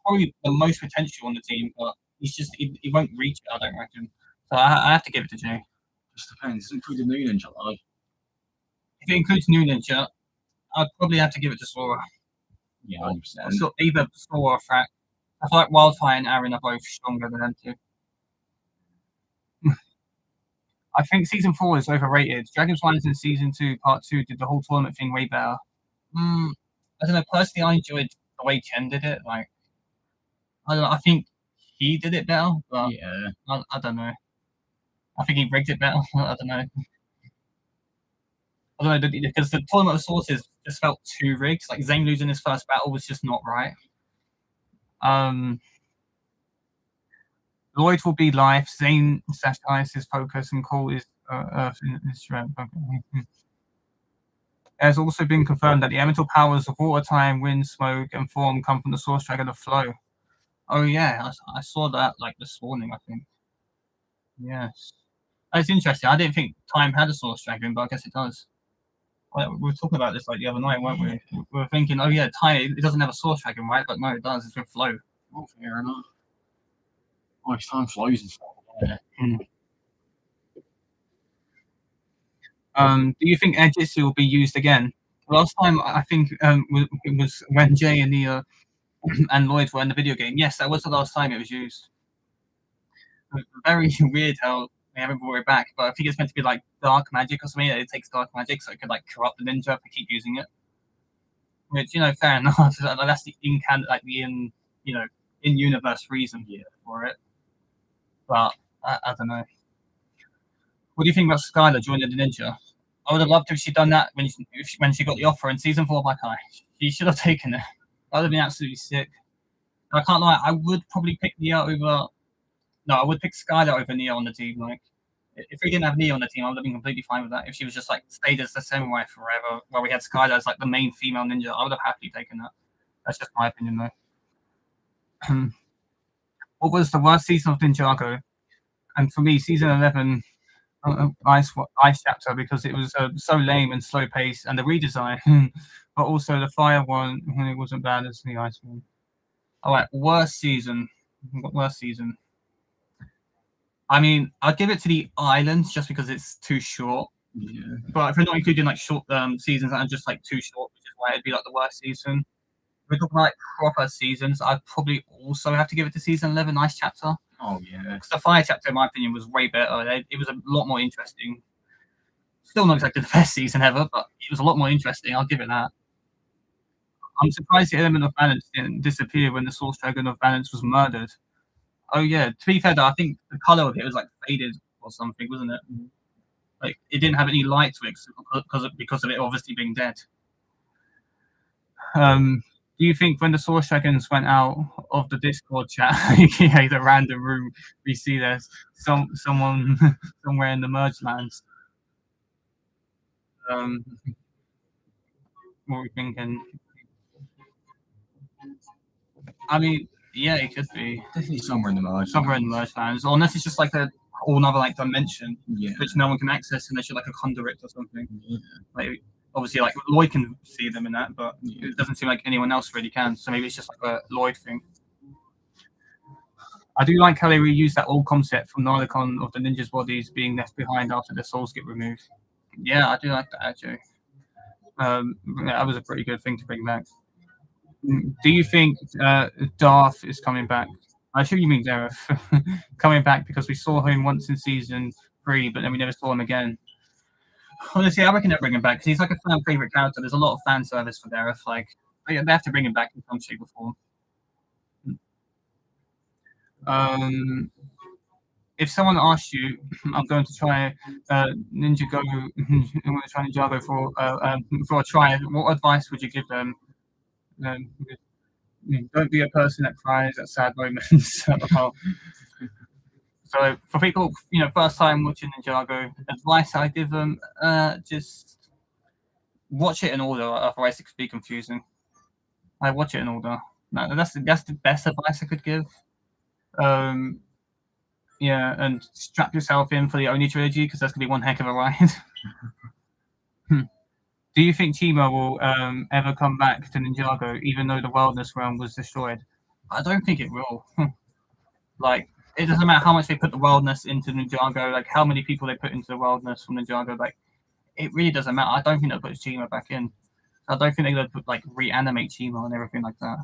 probably the most potential on the team, but he won't reach it. I don't reckon. So I have to give it to Jay. Just depends. It's including new ninja, like. If it includes new ninja, I'd probably have to give it to Sora. Yeah, 100%. So either Sora or Frack. I feel like Wildfire and Aaron are both stronger than them two. I think season 4 is overrated. Dragon's Rise in season 2, part 2 did the whole tournament thing way better. I don't know. Personally, I enjoyed the way Ken did it. Like, I don't know. I think he did it better, but Yeah. I don't know. I think he rigged it better. I don't know. I don't know because the tournament of sources just felt too rigged. Like Zayn losing his first battle was just not right. Lloyd will be life. Zayn sacrifices focus and call is Earth in his strength. It has also been confirmed that the elemental powers of water, time, wind, smoke, and form come from the source dragon of flow. Oh yeah, I saw that like this morning, I think. Yes. It's interesting. I didn't think time had a source dragon, but I guess it does. Well, we were talking about this like the other night, weren't we? We were thinking, oh yeah, time it doesn't have a source dragon, right? But no, it does. It's with flow. Oh, fair enough. Oh, it's time flies and stuff. Yeah. Do you think Aegis will be used again? Last time, I think it was when Jay and Nia and Lloyd were in the video game. Yes, that was the last time it was used. Very weird how they haven't brought it back, but I think it's meant to be like dark magic or something. It takes dark magic, so it could like corrupt the ninja if they keep using it. Which, you know, fair enough. That's the in universe reason for it. But I don't know. What do you think about Skylar joining the ninja? I would have loved if she'd done that when she got the offer in season 4 by Kai. She should have taken it. That would have been absolutely sick. I can't lie. I would probably pick Nia over. No, I would pick Skylar over Nia on the team. Like, if we didn't have Nia on the team, I would have been completely fine with that. If she was just like stayed as the samurai forever, while we had Skylar as like the main female ninja, I would have happily taken that. That's just my opinion, though. What was the worst season of Ninjago? And for me, season 11, Ice chapter, because it was so lame and slow paced, and the redesign, but also the fire one when it wasn't bad as the ice one. All right, worst season. Worst season. I mean, I'd give it to the islands just because it's too short. Yeah. But if we're not including like short seasons that are just like too short, which is why it'd be like the worst season. If we're talking about like proper seasons, I'd probably also have to give it to season 11, Ice chapter. Oh yeah. Because the fire chapter, in my opinion, was way better. It was a lot more interesting. Still not exactly the best season ever, but it was a lot more interesting. I'll give it that. I'm surprised the element of balance didn't disappear when the source dragon of balance was murdered. Oh yeah, to be fair though, I think the color of it was like faded or something, wasn't it? Like it didn't have any light to it because of it obviously being dead. Do you think when the source dragons went out of the Discord chat, aka the random room, we see there's someone somewhere in the merge lands? What are we thinking? I mean, yeah, it could be definitely somewhere in the merge. Somewhere in the merge lands, or unless it's just like a whole another like dimension, Yeah. which no one can access, and they should like a conduit or something. Yeah. Like obviously, like Lloyd can see them in that, but it doesn't seem like anyone else really can. So maybe it's just like a Lloyd thing. I do like how they reuse that old concept from Narlicon of the ninjas' bodies being left behind after their souls get removed. Yeah, I do like that actually. That was a pretty good thing to bring back. Do you think Darth is coming back? I assume you mean Dareth coming back because we saw him once in season 3, but then we never saw him again. Honestly, I reckon they'll bring him back because he's like a fan favorite character. There's a lot of fan service for Dareth. Like they have to bring him back in some shape or form. If someone asked you, I'm going to try Ninjago, I'm going to try Ninjago for a try. What advice would you give them? Don't be a person that cries at sad moments. So for people, first time watching Ninjago, advice I give them, just watch it in order, otherwise it could be confusing. I watch it in order. No, that's the best advice I could give. Yeah, and strap yourself in for the Oni trilogy because that's gonna be one heck of a ride. Do you think Chima will ever come back to Ninjago, even though the wildness realm was destroyed? I don't think it will. Like, it doesn't matter how much they put the wildness into Ninjago, like how many people they put into the wildness from Ninjago, like it really doesn't matter. I don't think they'll put Chima back in. I don't think they'll put like reanimate Chima and everything like that.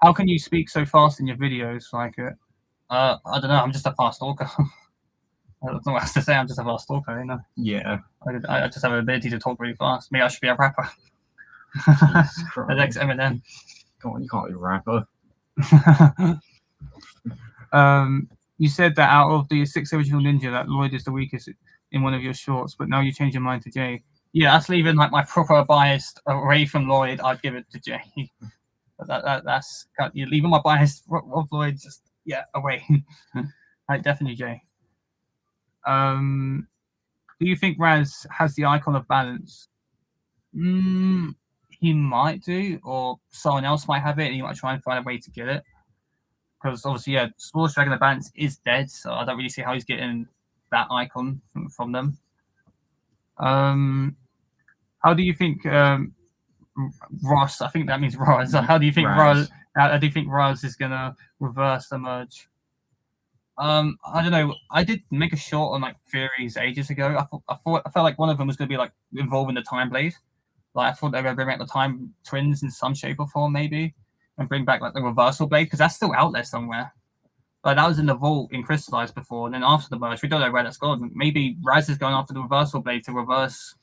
How can you speak so fast in your videos like it? I don't know. I'm just a fast talker. I don't know what else to say. I'm just a fast talker, you know. Yeah. I just have an ability to talk really fast. Maybe I should be a rapper. Jesus The Christ. next Eminem. Come on, you can't be a rapper. You said that out of the 6 original Ninja, that Lloyd is the weakest in one of your shorts, but now you change your mind to Jay. Yeah, that's leaving like my proper bias away from Lloyd. I'd give it to Jay. But that's you're leaving my bias of Lloyd just away. Like, definitely Jay. Do you think Raz has the icon of balance? He might do, or someone else might have it, and he might try and find a way to get it. Because obviously, Sports Dragon of Balance is dead, so I don't really see how he's getting that icon from them. How do you think Ross? I think that means Ross. How do you think Ross? How do you think Ross is gonna reverse the merge? I don't know. I did make a short on like theories ages ago. I felt like one of them was gonna be like involving the Time Blade. Like I thought they were gonna bring back the Time Twins in some shape or form, maybe, and bring back like the Reversal Blade because that's still out there somewhere. But that was in the vault in Crystallized before, and then after the merge, we don't know where that's gone. Maybe Raz is going after the Reversal Blade to reverse,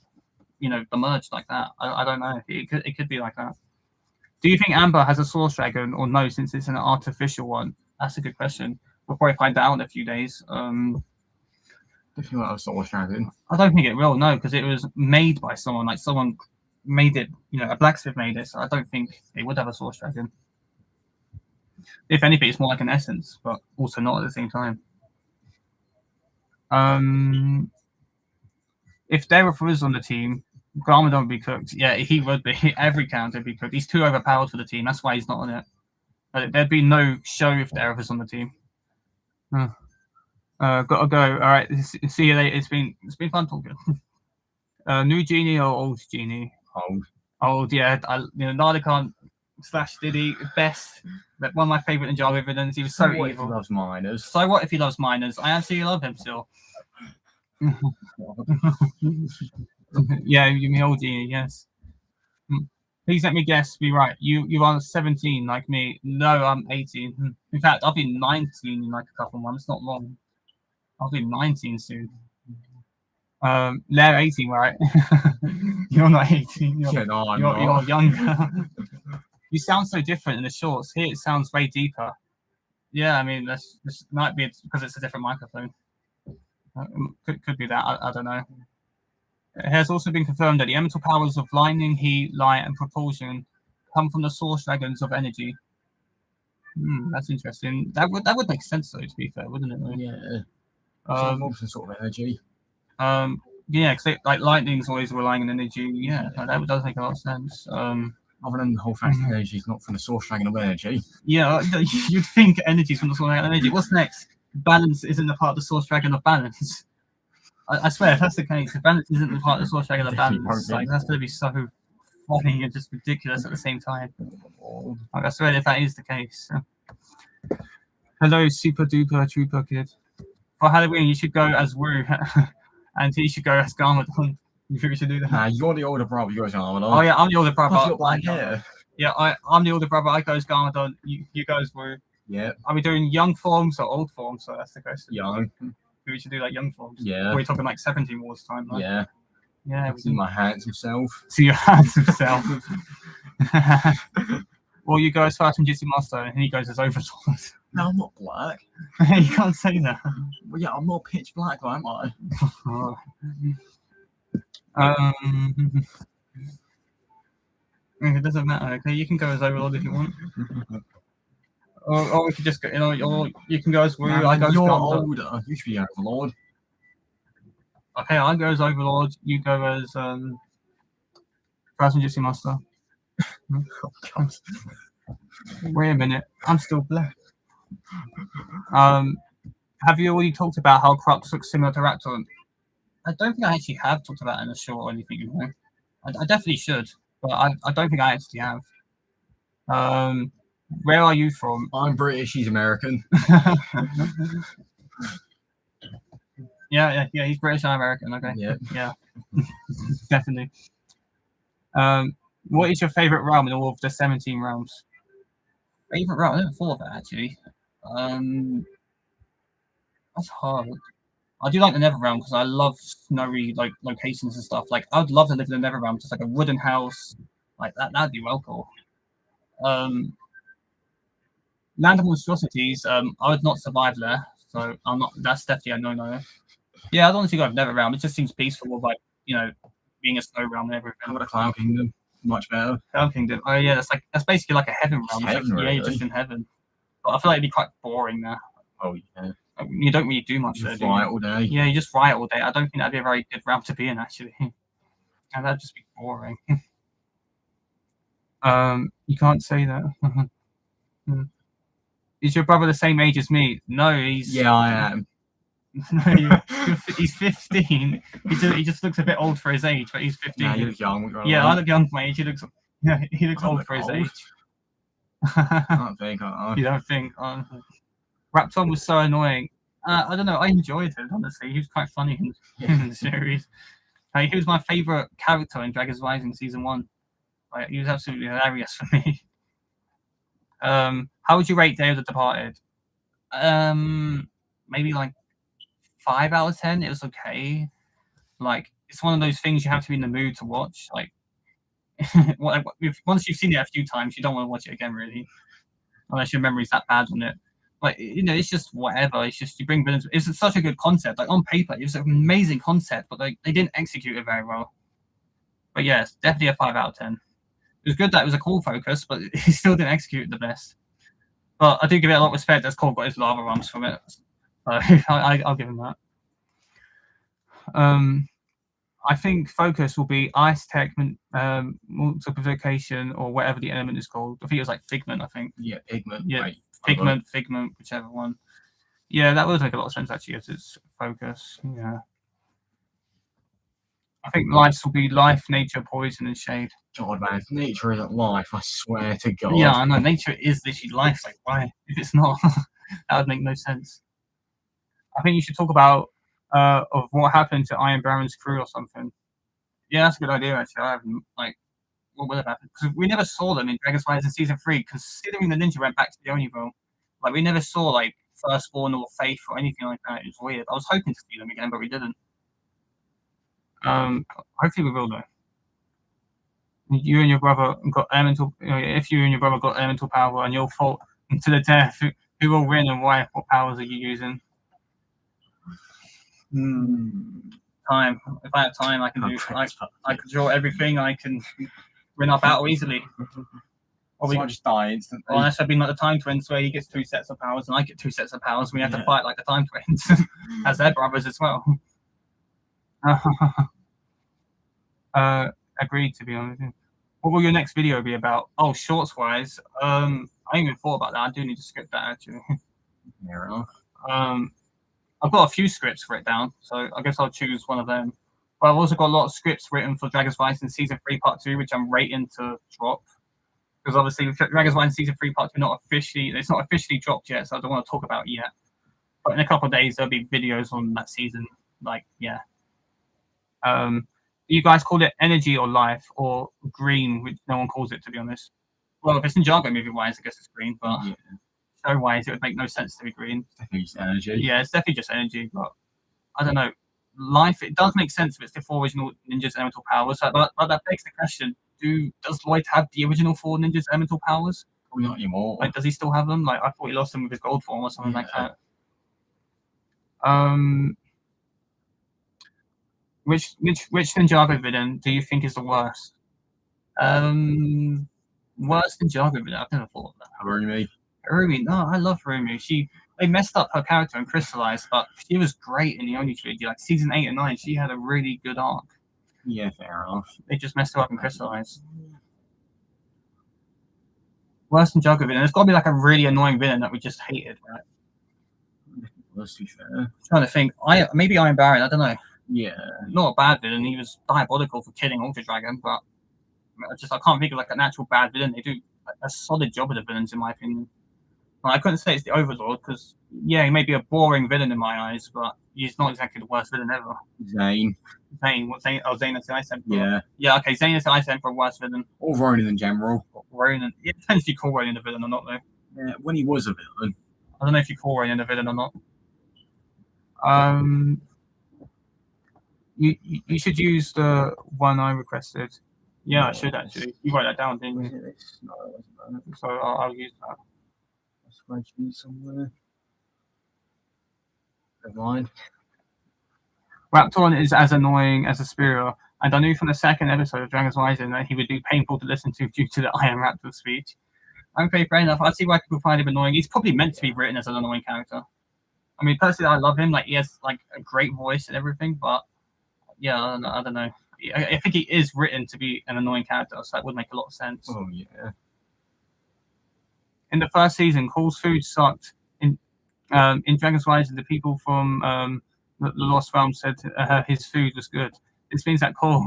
the merge like that. I don't know. It could be like that. Do you think Amber has a Source Dragon or no, since it's an artificial one? That's a good question. We'll probably find out in a few days. If you want a Source Dragon, I don't think it will. No, because it was made by someone. Like someone made it. A blacksmith made it. So I don't think it would have a Source Dragon. If anything, it's more like an essence, but also not at the same time. If Derek was on the team, Garmadon would be cooked. Yeah, he would be. Every character would be cooked. He's too overpowered for the team. That's why he's not on it. But there'd be no show if Derek was on the team. Gotta go. All right. See you later. It's been fun talking. New Genie or old Genie? Old. Yeah. Nardakan / Diddy best. One of my favorite Ninjago villains. He was so evil. If he loves miners? So what if he loves miners? I absolutely love him still. Yeah, you mean old Genie? Yes. Please let me guess. Be right. You are 17 like me. No, I'm 18. In fact, I'll be 19 in like a couple months. Not long. I'll be 19 soon. They're 18, right? You're not 18. You're younger. You sound so different in the shorts. Here it sounds way deeper. Yeah, I mean, this might be because it's a different microphone. Could be that. I don't know. It has also been confirmed that the elemental powers of lightning, heat, light, and propulsion come from the source dragons of energy. That's interesting. That would make sense, though, to be fair, wouldn't it? Yeah. Some sort of energy. Yeah, because like lightning's always relying on energy. Yeah, that does make a lot of sense. Other than the whole fact that energy is not from the source dragon of energy. Yeah, you'd think energy's from the source dragon of energy. What's next? Balance isn't a part of the source dragon of balance. I swear, if that's the case, if balance isn't the part of the source dragon of balance, like that's going to be so funny and just ridiculous at the same time. Like, I swear, if that is the case. Hello, super duper trooper kid. For Halloween, you should go as Wu, and he should go as Garmadon. You think we should do that? Nah, you're the older brother. You're as Garmadon. Oh yeah, I'm the older brother. Plus, you got black hair. Yeah, I'm the older brother. I go as Garmadon. You go as Wu. Yeah. Are we doing young forms or old forms? So that's the question. Young. We should do like young forms. Yeah. We're talking like 17 Wars time. Right? Yeah. Yeah. See my handsome self. See your handsome self. Or you go as Fast and Jitsu Master, and he goes as Overlord. No, I'm not black. You can't say that. Well, yeah, I'm not pitch black, though, am I? It doesn't matter. Okay, you can go as Overlord if you want. Or we could just go, or you can go as Wu. I go as You're older. You should be Overlord. Okay, I go as Overlord. You go as Fast and Jitsu Master. Wait a minute. I'm still black. Have you already talked about how Crux looks similar to Raptor? I don't think I actually have talked about it in a short or anything. I definitely should, but I don't think I actually have. Where are you from? I'm British. He's American. Yeah. He's British. I'm American. Okay. Yeah. Definitely. What is your favorite realm in all of the 17 realms? Favorite realm? I never thought of that actually. That's hard. I do like the Netherrealm because I love snowy like locations and stuff. Like I would love to live in the Netherrealm, just like a wooden house, like that. That'd be well cool. Land of Monstrosities. I would not survive there, so I'm not. That's definitely a no. Yeah, I'd honestly go with Netherrealm. It just seems peaceful, like being a snow realm and everything. How about the Cloud Kingdom? Much better. Cloud Kingdom. Oh yeah, that's basically like a heaven realm. It's Heaven, like, yeah, you're really? just in heaven. But I feel like it'd be quite boring there. Oh yeah. You don't really do much there, Just riot all day. Yeah, you just riot all day. I don't think that'd be a very good realm to be in, actually. And that'd just be boring. You can't say that. Is your brother the same age as me? No, he's. Yeah, I am. No, he's 15. He just looks a bit old for his age, but he's 15. Nah, you look young. Yeah, I look young for my age. He looks old for his age. I don't think. You don't think? Raptor was so annoying. I don't know. I enjoyed him, honestly. He was quite funny in the series. Like, he was my favorite character in Dragon's Rising Season 1. Like, he was absolutely hilarious for me. How would you rate Day of the Departed? Maybe like 5 out of 10. It was okay. Like, it's one of those things you have to be in the mood to watch. Like, once you've seen it a few times, you don't want to watch it again, really, unless your memory's that bad on it. Like, it's just whatever. It's just you bring villains. It's such a good concept. Like on paper, it was an amazing concept, but they didn't execute it very well. But yes, definitely a 5 out of 10. It was good that it was a core focus, but he still didn't execute it the best. But I do give it a lot of respect as Cole got his lava rumps from it. So I'll give him that. I think focus will be ice tech, multiplication, or whatever the element is called. I think it was like figment. I think. Yeah, pigment. Yeah, right. figment, whichever one. Yeah, that would make a lot of sense actually as its focus. Yeah. I think life will be life, nature, poison, and shade. God, man, if nature isn't life, I swear to God. Yeah, I know. Nature is literally life. Like, why? If it's not, that would make no sense. I think you should talk about of what happened to Iron Baron's crew or something. Yeah, that's a good idea, actually. I haven't, like, what would have happened? Because we never saw them in Dragon's Rise in Season 3, considering the ninja went back to the Oni realm. Like, we never saw, like, Firstborn or Faith or anything like that. It was weird. I was hoping to see them again, but we didn't. Hopefully we will, though. You and your brother got elemental. If you and your brother got elemental power and you'll fall to the death, who will win and why? What powers are you using? Time. If I have time, I can do. I can draw everything. I can win our battle easily. Or we just die instantly. Or unless I've been like the Time Twins, where he gets 2 sets of powers and I get 2 sets of powers. We have to fight like the Time Twins as their brothers as well. Agreed, to be honest. What will your next video be about? Oh, shorts wise, I ain't even thought about that. I do need to script that actually. Fair enough. I've got a few scripts written down, so I guess I'll choose one of them. But I've also got a lot of scripts written for Dragon's Rising Season 3 Part 2, which I'm waiting to drop. Because obviously Dragon's Rising Season 3 Part 2 it's not officially dropped yet, so I don't want to talk about it yet. But in a couple of days there'll be videos on that season. Like, yeah. You guys call it energy or life or green, which no one calls it, to be honest. Well, if it's Ninjago movie wise, I guess it's green, but show wise, it would make no sense to be green. It's definitely just energy. Yeah, it's definitely just energy, but I don't know. Life, it does make sense if it's the 4 original ninjas' elemental powers. But that begs the question: does Lloyd have the original 4 ninjas' elemental powers? Probably not anymore. Like, does he still have them? Like, I thought he lost them with his gold form or something like that. Which Ninjago villain do you think is the worst? Worst Ninjago villain? I've never thought of that. Harumi, no, I love Harumi. They messed up her character and crystallized, but she was great in the Oni trilogy. Like season 8 and 9, she had a really good arc. Yeah, fair enough. They just messed her up and crystallized. Worst Ninjago villain. There's got to be like a really annoying villain that we just hated, right? Let's be fair. I'm trying to think. Maybe Iron Baron. I don't know. Yeah. Not a bad villain. He was diabolical for killing Ultra Dragon, but I can't think of like an actual bad villain. They do a solid job of the villains, in my opinion. I couldn't say it's the Overlord because, yeah, he may be a boring villain in my eyes, but he's not exactly the worst villain ever. Zane. What Zane? Oh, Zane is the Ice Emperor. Yeah. Yeah, okay, Zane is the Ice Emperor, worst villain. Or Ronan in general. Ronan. It depends if you call Ronan a villain or not, though. Yeah, when he was a villain. I don't know if you call Ronan a villain or not. You should use the one I requested. Yeah, I should actually. You write that down, didn't Was you? it this? No, it wasn't that. So I'll use that. A spreadsheet somewhere. Never mind. Raptoron is as annoying as a Spearow, and I knew from the second episode of Dragon's Rising that he would be painful to listen to due to the I am Raptor speech. Okay, fair enough. I see why people find him annoying. He's probably meant to be written as an annoying character. I mean, personally, I love him. Like, he has like a great voice and everything, but yeah, I don't know. I think he is written to be an annoying character, so that would make a lot of sense. Oh yeah. In the first season, Cole's food sucked. In Dragon's Rising, the people from the Lost Realm said his food was good. This means that Cole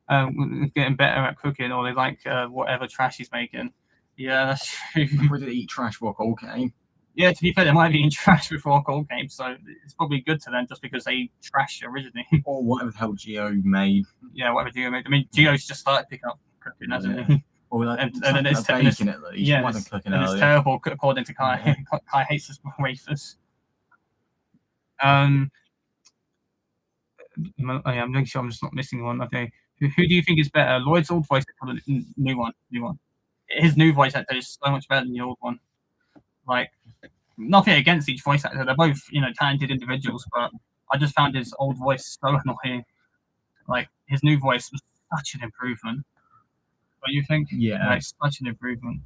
was getting better at cooking, or they like whatever trash he's making. Yeah, that's true. We did eat trash before Cole came. Yeah, to be fair, they might be eating trash before Cole came, so it's probably good to them just because they trash originally. Or whatever the hell Geo made. Yeah, whatever Geo made. I mean, Geo's just started picking up cooking, hasn't he? Or like, and then it's bacon at least. Yeah, Wasn't cooking and it's terrible according to Kai. Yeah. Kai hates his wafers. I'm making sure I'm just not missing one. Okay, who do you think is better, Lloyd's old voice or the new one? His new voice actor is so much better than the old one. Like, nothing against each voice actor; they're both talented individuals, but I just found his old voice so annoying. Like, his new voice was such an improvement. What do you think? Yeah, like, such an improvement.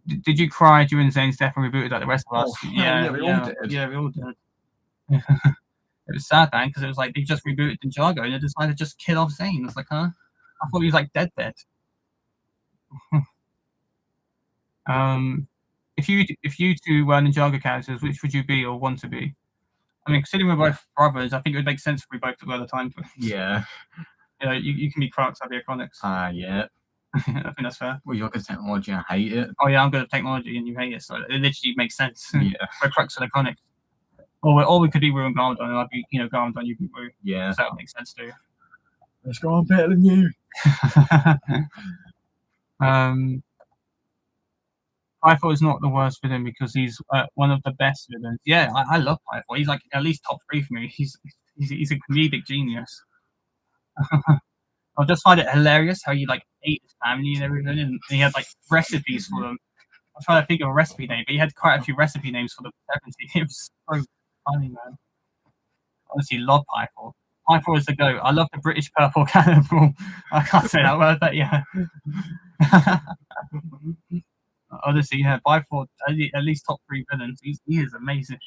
Did you cry during Zane's death and rebooted like the rest of us? Oh, yeah, we all did. Yeah, we all did. It was sad, man, because it was like they just rebooted Ninjago and they decided to just kill off Zane. It's like, huh? I thought he was like dead. If you two were Ninjago characters, which would you be or want to be? I mean, considering we're both brothers, I think it would make sense if we both took the time to. Yeah. You can be Crux, I'll be Chronix. Yeah. I think that's fair. Well, you're good at technology, I hate it. Oh yeah, I'm good at technology and you hate it, so it literally makes sense. Yeah. We're Crux and Chronix. Or we could be Wu and Garmadon, and I'd be, Garmadon, you'd be Wu. Yeah. So that would make sense too. Let's go, I'm better than you. Pythor is not the worst villain because he's one of the best villains. Yeah, I love Pythor. He's like at least top 3 for me. He's a comedic genius. I just find it hilarious how he like ate his family and everything, and he had like recipes for them. I'm trying to think of a recipe name, but he had quite a few recipe names for the 70s. It was so funny, man. Honestly, love Pythor. Pythor is the GOAT. I love the British purple cannibal. I can't say that word, but yeah. Honestly, yeah, Pythor, at least top 3 villains. He is amazing.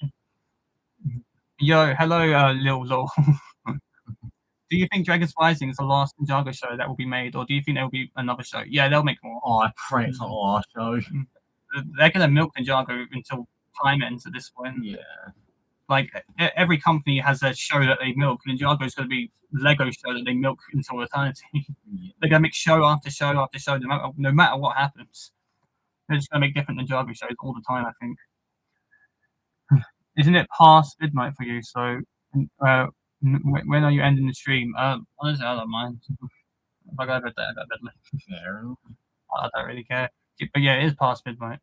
Yo, hello, Lil Lol. Do you think Dragon's Rising is the last Ninjago show that will be made, or do you think there will be another show? Yeah, they'll make more. Oh, I pray it's not the last show. They're going to milk Ninjago until time ends at this point. Yeah. Like, every company has a show that they milk. Ninjago's going to be Lego show that they milk until eternity. Yeah. They're going to make show after show after show, no matter what happens. They're just going to make different Ninjago shows all the time, I think. Isn't it past midnight for you? So, when are you ending the stream? Honestly, I don't mind. If I go to bed, I go to bed late. I don't really care. But yeah, it is past midnight.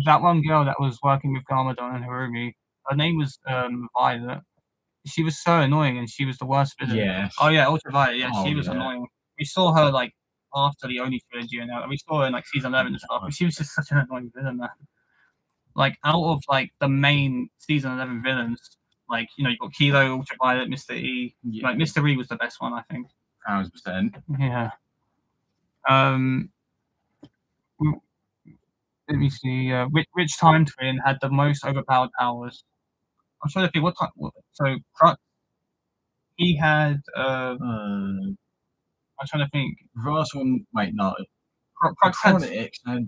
That one girl that was working with Garmadon and Harumi, her name was Violet. She was so annoying, and she was the worst villain. Yeah. Oh yeah, Ultraviolet. Yeah, she was annoying. We saw her like after the Oni trilogy, and we saw her in like season 11 and stuff. But she was just such an annoying villain, man. Like, out of like the main season 11 villains, like, you got Kilo, Ultraviolet, Mr. E. Yeah. Like, Mr. E was the best one, I think. 100%. Yeah. Let me see. Which time twin had the most overpowered powers? I'm trying to think what time. So Crux, he had. I'm trying to think. Reverse one. Wait, no. Crux had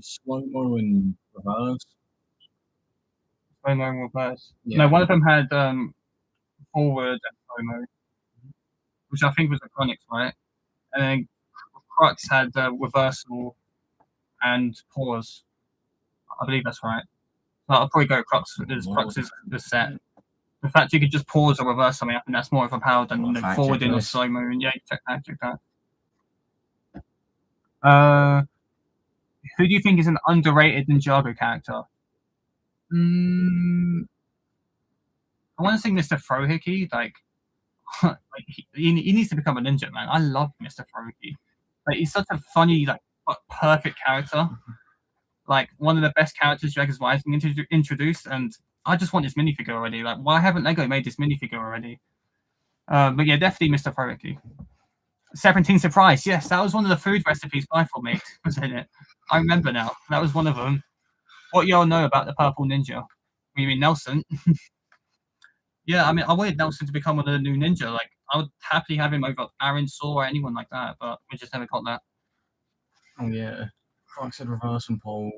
slow-mo and reverse. Slow-mo and reverse. Yeah. No, one of them had forward and slow-mo, which I think was the Chronix, right? And then Crux had reversal and pause. I believe that's right. I'll probably go Crux is the set. In fact, you could just pause or reverse something. I think that's more of a power than forwarding or slow-mo. And yeah, check that. Who do you think is an underrated Ninjago character? Mm, I want to say Mr. Frohickey. Like he needs to become a ninja, man. I love Mr. Frohickey. Like he's such a funny, like perfect character. Like one of the best characters Dragon's Rising introduced, and I just want this minifigure already. Like, why haven't Lego made this minifigure already? But yeah, definitely Mr. Frohickey. 17 Surprise, yes, that was one of the food recipes Bifle made, wasn't it? I remember now. That was one of them. What y'all know about the Purple Ninja? You mean Nelson? Yeah, I mean, I wanted Nelson to become one of the new ninja. Like, I would happily have him over Aaron Saw or anyone like that, but we just never got that. Oh yeah, Crux said reverse and poles.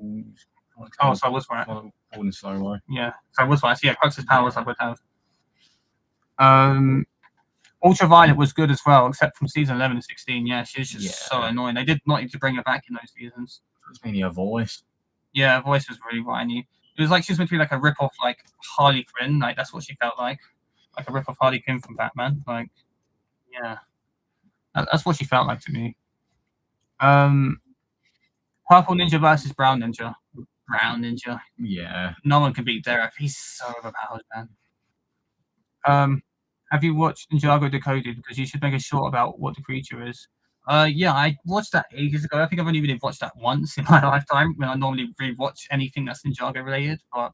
Oh, so I was right. Holding slow. Yeah, so I was right. So yeah, Crux's powers I would have. Ultraviolet was good as well, except from season 11 and 16. Yeah, she was just so annoying. They did not need to bring her back in those seasons. It's mainly her voice. Yeah, her voice was really whiny. It was like she was meant to be like a rip-off, like Harley Quinn. Like that's what she felt like a rip-off Harley Quinn from Batman. Like, yeah, that's what she felt like to me. Purple Ninja versus Brown Ninja. Brown Ninja. Yeah. No one can beat Derek. He's so overpowered, man. Have you watched Ninjago Decoded? Because you should make a short about what the creature is. Yeah, I watched that ages ago. I think I've only really watched that once in my lifetime when I normally rewatch anything that's Ninjago related. But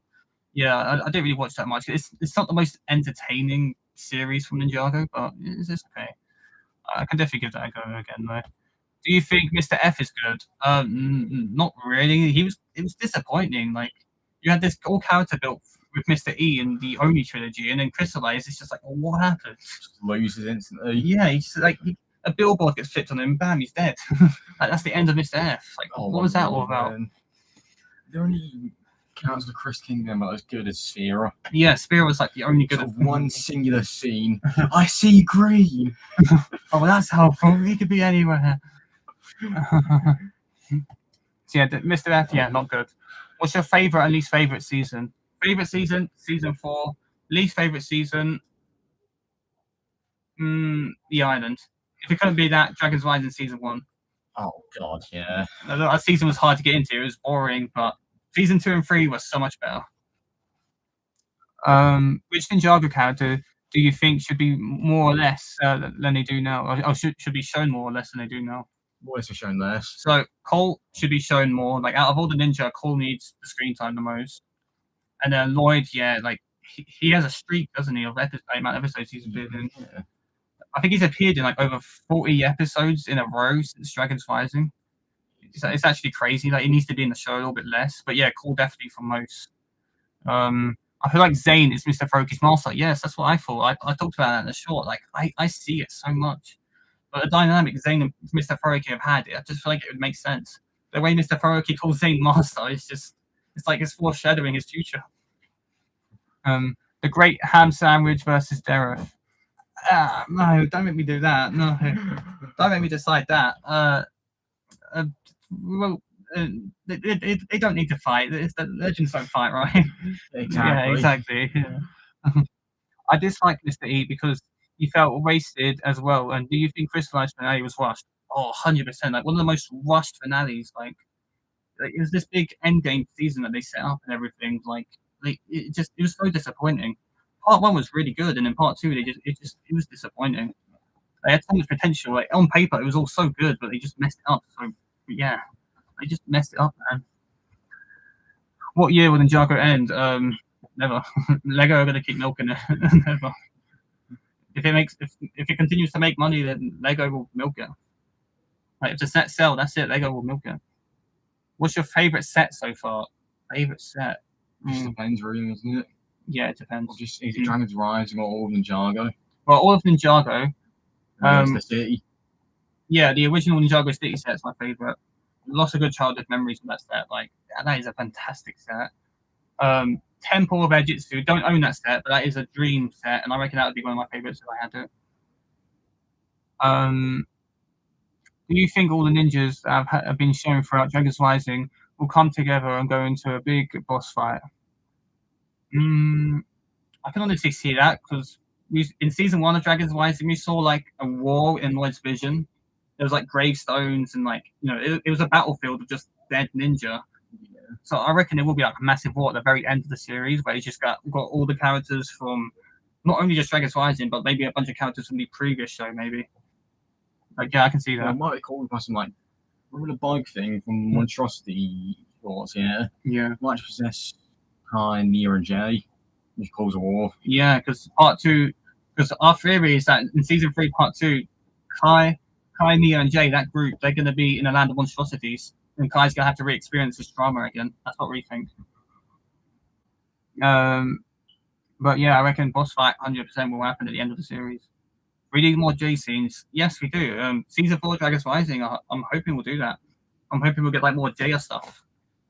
yeah, I didn't really watch that much. It's not the most entertaining series from Ninjago, but it's okay. I can definitely give that a go again though. Do you think Mr. F is good? Not really. It was disappointing. Like you had this whole character built with Mr. E in the Oni trilogy, and then Crystallize. It's just like, well, what happened? Just loses instantly. Yeah, he's just like a billboard gets flipped on him, bam, he's dead. Like that's the end of Mr. F. Like, what was that all about? The only characters of Chris Kingdom that was good as Sphera. Yeah, Sphera was like the only good. One singular scene. I see green. Oh, well, that's helpful. He could be anywhere. So yeah, Mr. F, yeah, not good. What's your favorite and least favorite season? Favorite season, season 4. Least favorite season, The Island. If it couldn't be that, Dragon's Rising season 1. Oh god, yeah. That season was hard to get into. It was boring, but season 2 and 3 was so much better. Which Ninjago character do you think should be more or less than they do now, or should be shown more or less than they do now? Voice was shown less. So Cole should be shown more. Like out of all the ninja, Cole needs the screen time the most. And then Lloyd, yeah, like he has a streak, doesn't he, of amount of episodes he's appeared in. Yeah. I think he's appeared in like over 40 episodes in a row since Dragon's Rising. It's actually crazy. Like he needs to be in the show a little bit less. But yeah, Cole definitely for most. I feel like Zane is Mr. Froki's master. Yes, that's what I thought. I talked about that in the short. Like I see it so much. But the dynamic Zane and Mr. Froki have had, I just feel like it would make sense. The way Mr. Froki calls Zane master is just, it's like it's foreshadowing his future. The Great Ham Sandwich versus Derek. No, don't make me do that. No, don't make me decide that. Well, they don't need to fight. The legends don't fight, right? Exactly. Yeah, exactly. Yeah. I dislike Mr. E because he felt wasted as well. And do you think Crystallized finale was rushed? Oh, 100%. Like one of the most rushed finales. Like it was this big endgame season that they set up and everything. Like it was so disappointing. Part 1 was really good, and then part 2 it was disappointing. They had so much potential. Like on paper, it was all so good, but they just messed it up. So yeah, they just messed it up, man. What year will Ninjago end? Never. Lego are gonna keep milking it. Never. If it continues to make money, then Lego will milk it. Like if the set sell, that's it. Lego will milk it. What's your favorite set so far? Favorite set? Just depends, really, doesn't it? Yeah, it depends. Or just is it Dragon's Rising or all of Ninjago? Well, all of Ninjago. The city. Yeah, the original Ninjago City set's my favorite. Lots of good childhood memories of that set. Like that is a fantastic set. Temple of Ejitsu, don't own that set, but that is a dream set, and I reckon that would be one of my favorites if I had it. Do you think all the ninjas that have been shown throughout Dragon's Rising will come together and go into a big boss fight? I can honestly see that because in season 1 of Dragon's Rising, we saw like a war in Lloyd's vision. There was like gravestones and like it was a battlefield of just dead ninja. Yeah. So I reckon it will be like a massive war at the very end of the series where he's just got all the characters from not only just Dragon's Rising, but maybe a bunch of characters from the previous show, maybe. Like, yeah, I can see Well, that. it might be called some like remember the bike thing from Monstrosity Shorts, yeah. Yeah. Might possess Kai, Nia, and Jay, which cause a war. Yeah, because part two, because our theory is that in season 3, part 2, Kai, Nia, and Jay, that group, they're going to be in a land of monstrosities, and Kai's going to have to re-experience this drama again. That's what we think. But yeah, I reckon boss fight 100% will happen at the end of the series. We need more J scenes. Yes, we do. Season 4 Dragon's Rising, I'm hoping we'll do that. I'm hoping we'll get like more Jaya stuff.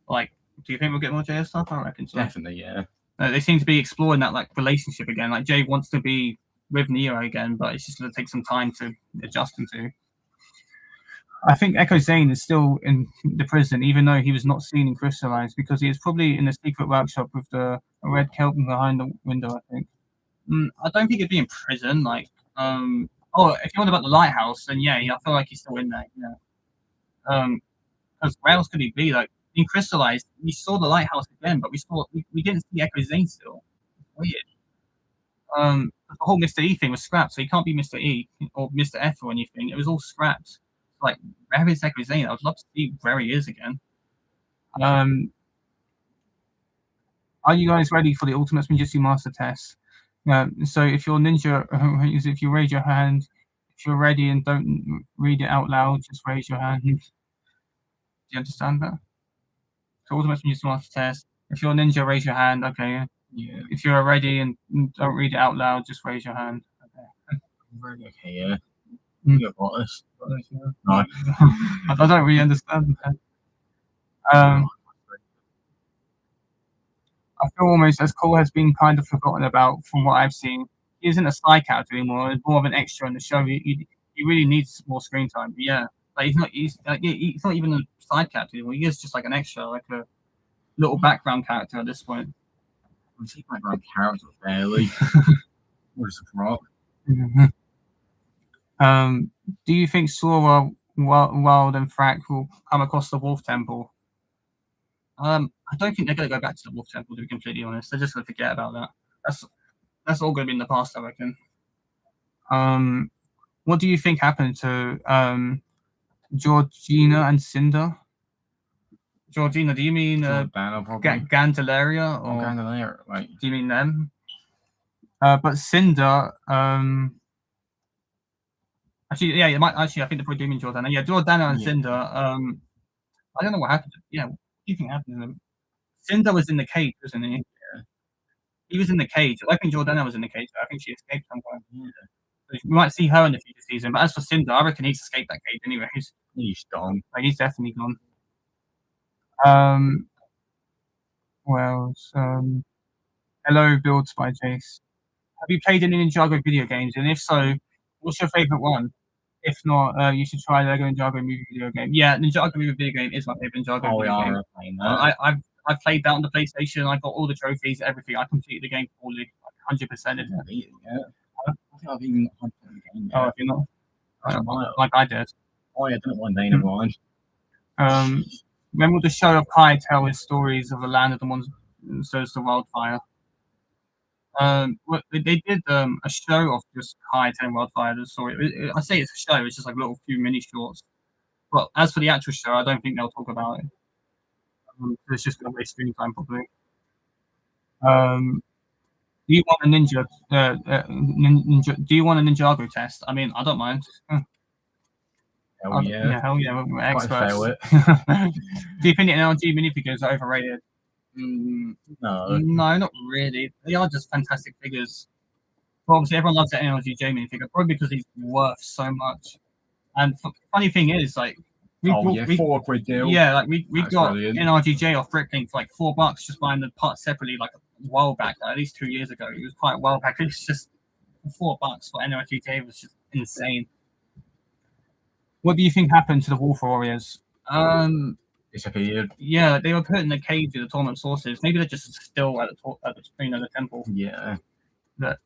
Like, do you think we'll get more Jaya stuff? I reckon so. Definitely, yeah. They seem to be exploring that like relationship again. Like Jay wants to be with Neo again, but it's just going to take some time to adjust into. I think Echo Zane is still in the prison, even though he was not seen in Crystallized, because he is probably in the secret workshop with the red kelpie behind the window, I think. I don't think he'd be in prison. Like, if you're on about the lighthouse, then yeah, I feel like he's still in there. Yeah. Because where else could he be? Like in Crystallized, we saw the lighthouse again, but we didn't see Echo Zane still. It's weird. The whole Mr. E thing was scrapped, so he can't be Mr. E or Mr. F or anything. It was all scrapped. Like, where is Echo Zane? I would love to see where he is again. Are you guys ready for the Ultimate Ninjutsu Master Test? So if you're ninja, if you raise your hand, if you're ready and don't read it out loud, just raise your hand. Do you understand that? So Ultimate Ninjutsu Master Test. If you're a ninja, raise your hand. Okay. Yeah. If you're ready and don't read it out loud, just raise your hand. Okay, yeah. You got this. No. I don't really understand that. I feel almost as Cole has been kind of forgotten about from what I've seen. He isn't a side character anymore. He's more of an extra in the show. He really needs more screen time. But yeah, like he's not even a side character anymore. He is just like an extra, like a little background character at this point. I see background character barely. Where's the rock? Do you think Sora, Wild, and Frack will come across the Wolf Temple? I don't think they're going to go back to the Wolf Temple, to be completely honest. They're just going to forget about that. That's all going to be in the past, I reckon. What do you think happened to Georgina and Cinder? Georgina, do you mean Gandalaria or Gandalaria? Like, do you mean them? But Cinder, actually, yeah, I think they probably do mean Jordana. Yeah, Jordana and Cinder. I don't know what happened. Yeah, what do you think happened to them? Cinder was in the cage, wasn't he? Yeah. He was in the cage. I think Jordana was in the cage. I think she escaped sometime. Yeah. So we might see her in the future season. But as for Cinder, I reckon he's escaped that cage anyway. He's gone. Like, he's definitely gone. Well, hello, Builds by Jace. Have you played any Ninjago video games? And if so, what's your favorite one? If not, you should try Lego Ninjago movie video game. Yeah, Ninjago movie video game is my favorite Ninjago video game. Playing that. I've played that on the PlayStation. I got all the trophies, everything. I completed the game fully, like 100%. Yeah. I think I've even played the game. Oh, if you're not, like I did. Oh yeah, I didn't want Dana mind. When will the show of Kai tell his stories of the land of the monsters, the wildfire? They did a show of just Kai telling wildfire the story. I say it's a show. It's just like little few mini shorts. But as for the actual show, I don't think they'll talk about it. It's just going to waste screen time, probably. Do you want a ninja? Do you want a Ninjago test? I mean, I don't mind. Hell yeah! Hell yeah! We're experts. Do you think the NRG minifigures are overrated? No, not really. They are just fantastic figures. Well, obviously, everyone loves the NRG minifigure, probably because he's worth so much. And funny thing is, like, £4 deal. Yeah, like we got NRGJ off Bricklink for like $4 just buying the parts separately, like a while back, like at least 2 years ago. It was quite a while back. It was just $4 for NRGJ was just insane. What do you think happened to the Wolf Warriors? Disappeared. Yeah, they were put in the cage with the Torment Sources. Maybe they're just still at the temple. Yeah. But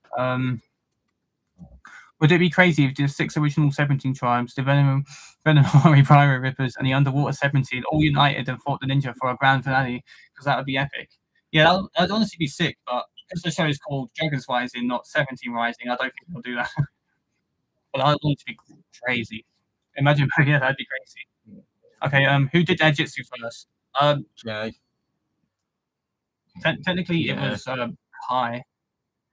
Would it be crazy if the 6 original 17 tribes, the Venomary Pyro Rippers, and the Underwater 17 all united and fought the ninja for a grand finale? Because that would be epic. Yeah, that'd honestly be sick, but because the show is called Dragons Rising, not 17 Rising, I don't think they'll do that. But I want it to be crazy. Imagine, yeah, that'd be crazy. Okay, who did Ajitsu first? Jay. Technically, it was Kai.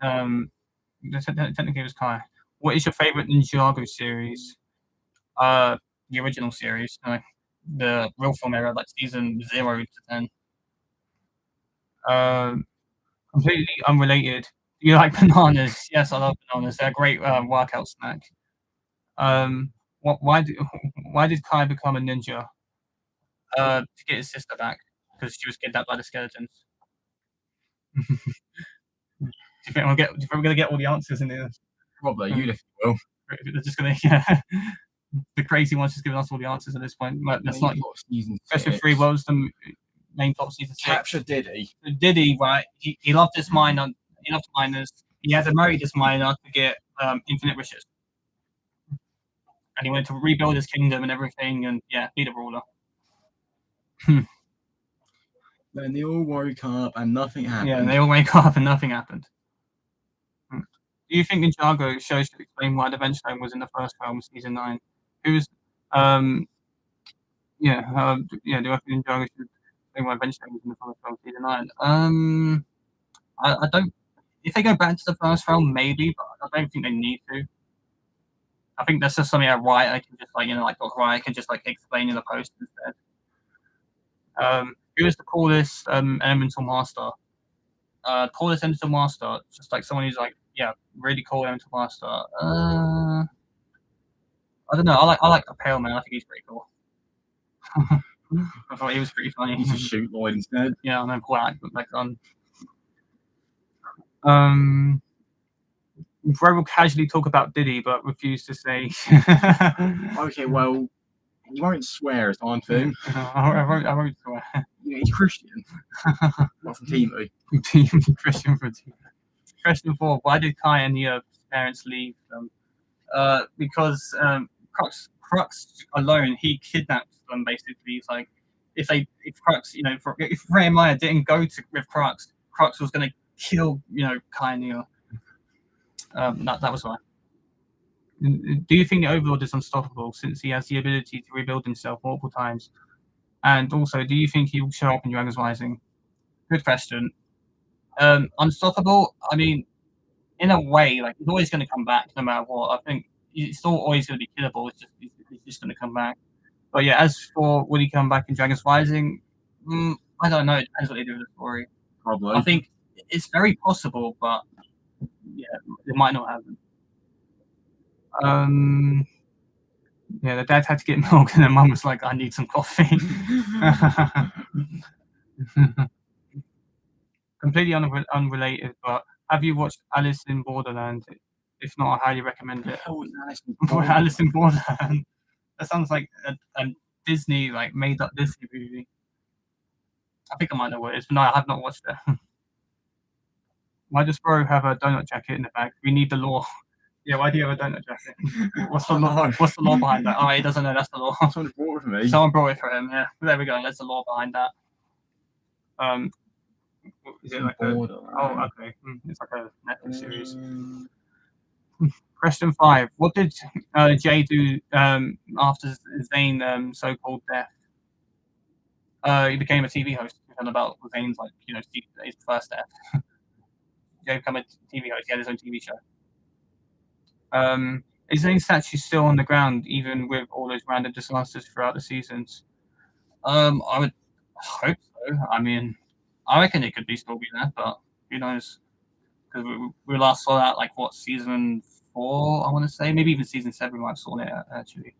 Technically, it was Kai. What is your favorite Ninjago series? The original series, no, the real film era, like season 0 to 10. Completely unrelated. Do you like bananas? Yes, I love bananas. They're a great workout snack. Why did why did Kai become a ninja? To get his sister back because she was kidnapped by the skeletons. Do you think we're gonna get all the answers in there? Probably, you definitely will. They're just gonna, yeah. The crazy one's just giving us all the answers at this point. But that's not season question 6. 3. What was the main plot of season 6? Capture Diddy. So Diddy, right? He loved this miner. He loved miners. He had to marry this miner to get infinite wishes, and he wanted to rebuild his kingdom and everything, and yeah, be the ruler. Then they all woke up and nothing happened. Yeah, they all wake up and nothing happened. Do you think Ninjago shows should explain why the Benchstone was in the first film, season 9? Who's yeah, do I think Ninjago should explain why Benchstone was in the first film, season 9? I don't. If they go back to the first film, maybe, but I don't think they need to. I think that's just something that Riot can just Riot can just explain in the post instead. Who is the coolest elemental master? Coolest elemental master, just like someone who's really cool elemental master. I don't know. I like a pale man. I think he's pretty cool. I thought he was pretty funny. He's a shoot Lloyd instead. Yeah, I know. Black, but like Bro will casually talk about Diddy, but refuse to say. Okay, well, you won't swear is one thing. I won't swear. Yeah, he's Christian. Not from Timu. Christian from Timu. Question 4: Why did Kai and Neo's parents leave them? Because Crux alone, he kidnapped them. Basically, it's like if Crux, if Ray and Maya didn't go with Crux was going to kill Kai and Neo. That was why. Do you think the Overlord is unstoppable since he has the ability to rebuild himself multiple times? And also, do you think he will show up in Dragons Rising? Good question. Unstoppable. I mean, in a way, like he's always going to come back no matter what. I think he's still always going to be killable. He's just going to come back. But yeah, as for will he come back in Dragons Rising? I don't know. It depends what they do with the story. Probably. I think it's very possible, but yeah, it might not happen. Yeah, the dad had to get milk, and the mum was like, "I need some coffee." Completely unrelated, but have you watched Alice in Borderland? If not, I highly recommend it. Alice in Borderland. That sounds like a Disney, made up Disney movie. I think I might know what it is, but no, I have not watched it. Why does Bro have a donut jacket in the bag? We need the law. Yeah, why do you have a donut jacket? What's the law behind that? Oh, he doesn't know that's the law. Someone brought it for me. Someone brought it for him, yeah. There we go, that's the law behind that. Is it like oh, okay. It's like a Netflix series. Question 5. What did Jay do after Zayn so-called death? He became a TV host and about Zayn's his first death. Jay became a TV host. He had his own TV show. Is Zayn's statue still on the ground even with all those random disasters throughout the seasons? I would hope so. I mean, I reckon it could still be there, but who knows? Because we last saw that season 4, I want to say, maybe even season 7 we might have saw it actually.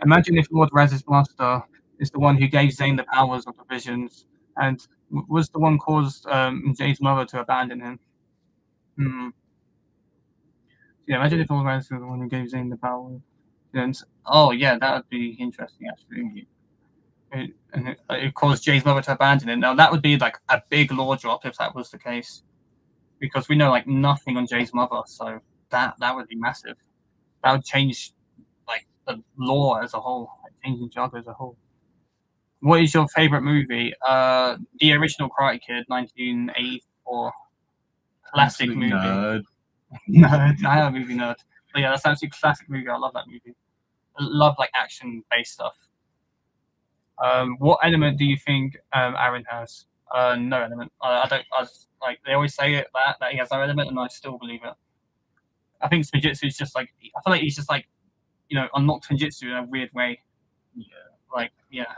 Imagine if Lord Raz's master is the one who gave Zayn the powers of the visions, and was the one caused Jay's mother to abandon him. Yeah, imagine if Lord Raz was the one who gave Zayn the powers. Oh yeah, that would be interesting actually. It caused Jay's mother to abandon him. Now that would be like a big lore drop if that was the case. because we know like nothing on Jay's mother, so that would be massive. That would change like the law as a whole, like changing Ninjago as a whole. What is your favorite movie? The original Karate Kid, 1984, classic Absolute movie. nerd. Nerd, I am a movie nerd. But yeah, that's actually a classic movie. I love that movie. I love like action based stuff. What element do you think Aaron has? No element. I don't. Like they always say it that he has no element, and I still believe it. I think Spinjitzu is just like I feel like he's just like unlocked Spinjitzu in a weird way. Yeah. Like yeah.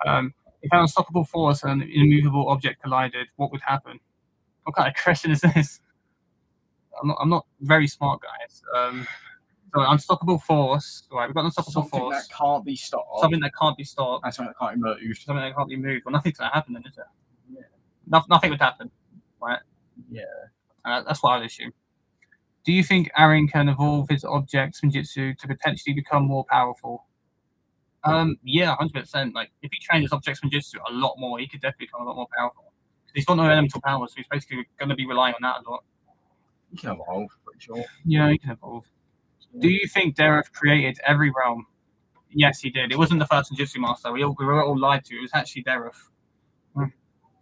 If an unstoppable force and an immovable object collided, what would happen? What kind of question is this? I'm not very smart, guys. So unstoppable force. Right, we've got unstoppable Something force. that can't be stopped. Something that can't be stopped. And something that can't be moved. Something that can't be moved. Well, nothing's gonna happen then, is it? Yeah. Nothing would happen, right? Yeah. That's what I'd assume. Do you think Aaron can evolve his object Spinjitzu to potentially become more powerful? Yeah, 100%. Like, if he trained his object Spinjitzu a lot more, he could definitely become a lot more powerful. He's got no elemental power, so he's basically going to be relying on that a lot. He can evolve, pretty sure. Yeah, he can evolve. Do you think Derek created every realm? Yes, he did. It wasn't the first Ninjutsu Master. We were all lied to. It was actually Derek.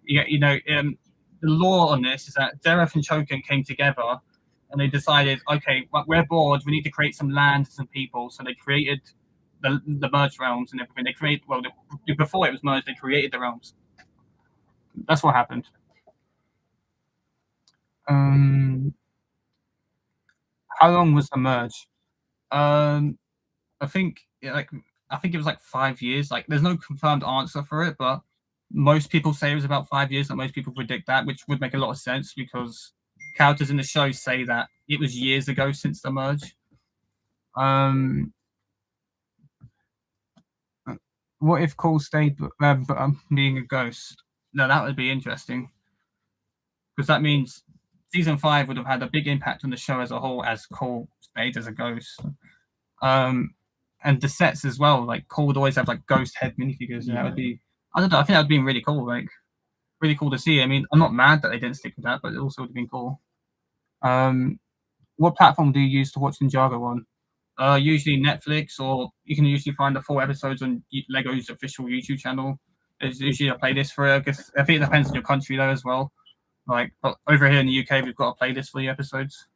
Yeah, the law on this is that Derek and Chokin came together, and they decided, okay, we're bored. We need to create some land and some people. So they created the merged realms and everything. They created before it was merged. They created the realms. That's what happened. How long was the merge? I think it was like 5 years. Like, there's no confirmed answer for it, but most people say it was about 5 years. That most people predict that, which would make a lot of sense because characters in the show say that it was years ago since the merge. What if Cole stayed being a ghost? No, that would be interesting because that means season 5 would have had a big impact on the show as a whole as Cole stayed as a ghost. And the sets as well. Like Cole would always have like ghost head minifigures, and that would be I don't know. I think that would be really cool. Like really cool to see. I mean, I'm not mad that they didn't stick with that, but it also would have been cool. What platform do you use to watch Ninjago on? Usually Netflix, or you can usually find the full episodes on Lego's official YouTube channel. There's usually a playlist for it. I think it depends on your country though as well. Like, but over here in the UK, we've got a playlist for the episodes.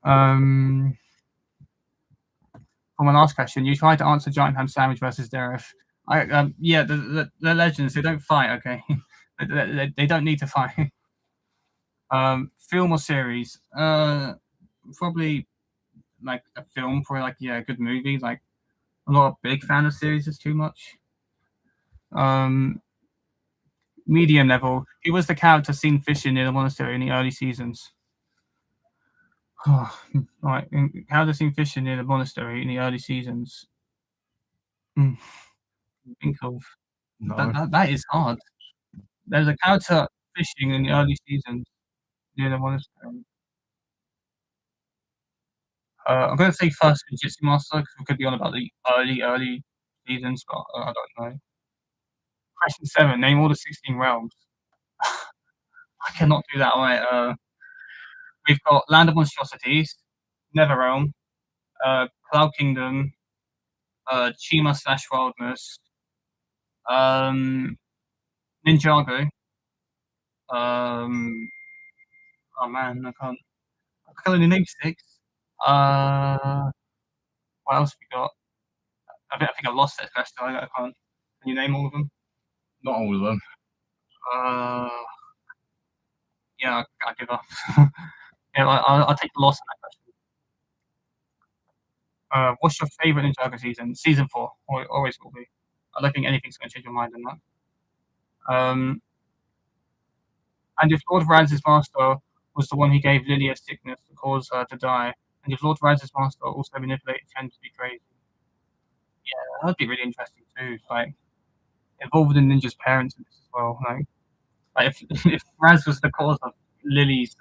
For my last question, you tried to answer Giant Ham Sandwich versus Derek. Yeah, the legends, they don't fight, okay? they don't need to fight. Film or series? Probably like a film, probably like a good movie. Like I'm not a big fan of series, it's too much. Medium level. Who was the character seen fishing near the monastery in the early seasons? Right, character seen fishing near the monastery in the early seasons. Think of that is hard. There's a character fishing in the early seasons near the monastery. I'm gonna say first Jujutsu Master because we could be on about the early seasons, but I don't know. Question 7. Name all the 16 realms. I cannot do that. Alright. We've got Land of Monstrosities, Netherrealm, Cloud Kingdom, Chima/Wilderness, Ninjago. Oh man, I can only name 6. What else we got? I think I lost that question. I can't. Can you name all of them? Not all of them. Yeah, I give up. Yeah, I'll take the loss on that question. What's your favorite Ninjago season? Season 4. Always will be. I don't think anything's going to change your mind on that. And if Lord Raz's master was the one who gave Lily a sickness to cause her to die, and if Lord Raz's master also manipulated Chen to be crazy, yeah, that'd be really interesting too. Like involved in Ninja's parents in this as well. Like if Raz was the cause of Lily's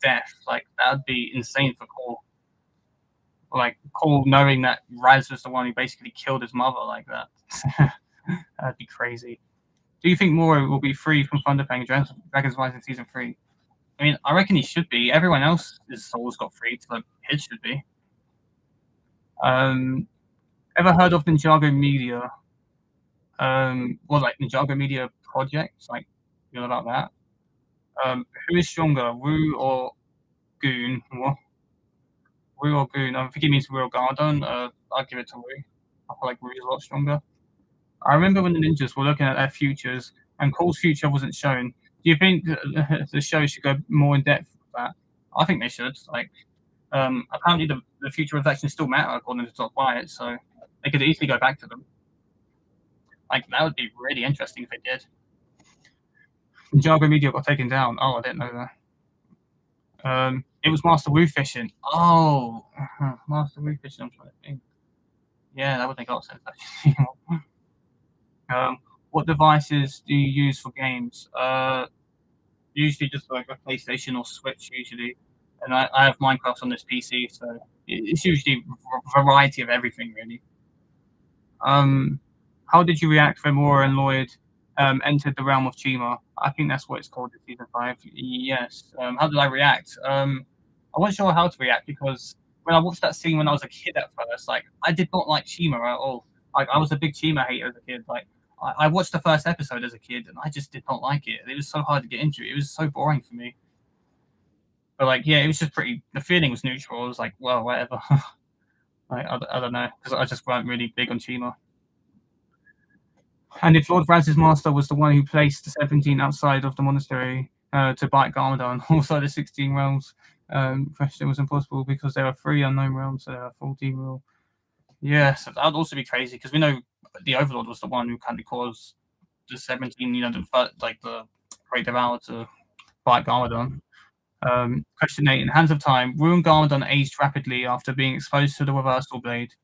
death, like that would be insane for Cole. Like Cole knowing that Raz was the one who basically killed his mother like that. That'd be crazy. Do you think Moro will be free from Thunderfang in Dragon's Rising Season 3? I mean, I reckon he should be. Everyone else's souls got freed, so his should be. Ever heard of Ninjago Media? Or like Ninjago Media projects? Like, you know about that? Who is stronger, Wu or Goon? What? Wu or Goon? I think he means Wu or Garden. I'll give it to Wu. I feel like Wu is a lot stronger. I remember when the ninjas were looking at their futures and Cole's future wasn't shown. Do you think the show should go more in depth with that? I think they should. Like, apparently the future reflections still matter according to Top Wyatt, so they could easily go back to them. Like, that would be really interesting if they did. Ninjago Media got taken down. Oh, I didn't know that. It was Master Wu fishing. Oh, Master Wu fishing. I'm trying to think. Yeah, that would make a lot of sense actually. What devices do you use for games? Usually just like a PlayStation or Switch usually, and I have Minecraft on this PC, so it's usually a variety of everything really. How did you react when Mora and Lloyd entered the realm of Chima? I think that's what it's called in season 5. Yes. How did I react? I wasn't sure how to react because when I watched that scene when I was a kid at first, like I did not like Chima at all. Like I was a big Chima hater as a kid. Like I watched the first episode as a kid and I just did not like it. It was so hard to get into. It was so boring for me. But like, yeah, it was just pretty. The feeling was neutral. I was like, well, whatever. Like, I don't know because I just weren't really big on Chima. And if Lord Raz's master was the one who placed the 17 outside of the monastery to bite Garmadon, also the 16 realms, question was impossible because there are 3 unknown realms, so there are 14 rule. Yes, that would also be crazy because we know the Overlord was the one who kind of caused the 17, like the Great Devourer to bite Garmadon. Question 8. In Hands of Time, Wu and Garmadon aged rapidly after being exposed to the reversal blade.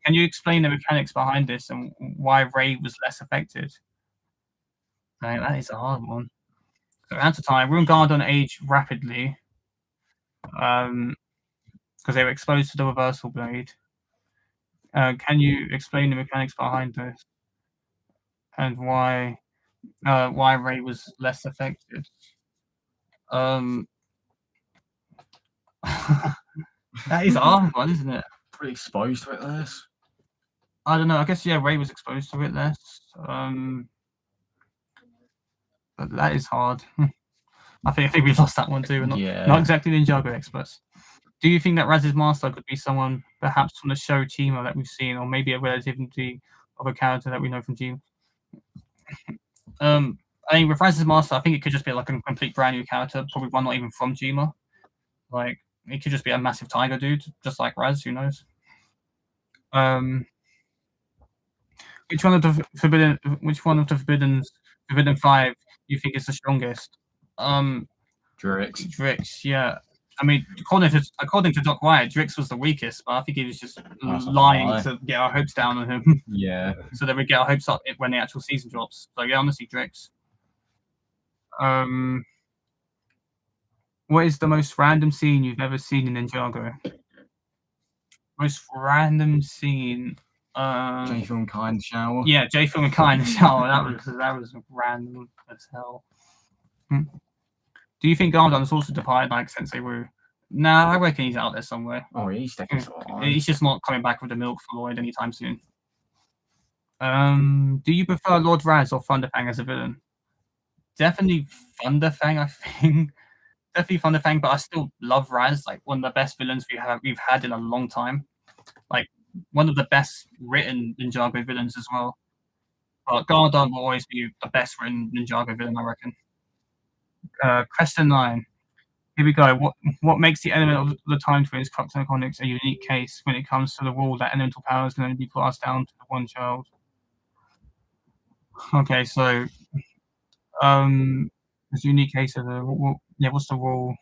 Can you explain the mechanics behind this and why Ray was less affected? Right, that is a hard one. So Hands of Time, Wu and Garmadon aged rapidly because they were exposed to the reversal blade. Can you explain the mechanics behind this and why Ray was less affected? That is a hard one, isn't it? Pretty exposed to it less. I don't know. I guess yeah, Ray was exposed to it less. But that is hard. I think we've lost that one too. We're not exactly Ninjago experts. Do you think that Raz's master could be someone perhaps from the show Chima that we've seen, or maybe a relativity of a character that we know from Chima? I mean, with Raz's master, I think it could just be like a complete brand new character, probably one not even from Chima. Like it could just be a massive tiger dude, just like Raz. Who knows? Which one of the Forbidden 5 do you think is the strongest? Drix, yeah. I mean, according to Doc Wyatt, Drix was the weakest, but I think he was just lying to get our hopes down on him. Yeah. So that we get our hopes up when the actual season drops. So yeah, honestly, Drix. What is the most random scene you've ever seen in Ninjago? Most random scene. J-Phil and Kai in the shower. Yeah, J-Phil and Kai in the shower. That was random as hell. Do you think Garmadon is also defied like Sensei Wu? Nah, I reckon he's out there somewhere. Oh, he's definitely He's just not coming back with the milk for Lloyd anytime soon. Do you prefer Lord Raz or Thunderfang as a villain? Definitely Thunderfang, I think. Definitely Thunderfang, but I still love Raz, like one of the best villains we've had in a long time. Like one of the best written Ninjago villains as well. But Garmadon will always be the best written Ninjago villain, I reckon. Question 9. Here we go. What makes the element of the Time Twins Crux a unique case when it comes to the rule that elemental powers can only be passed down to one child? Okay, so it's a unique case of what's the rule?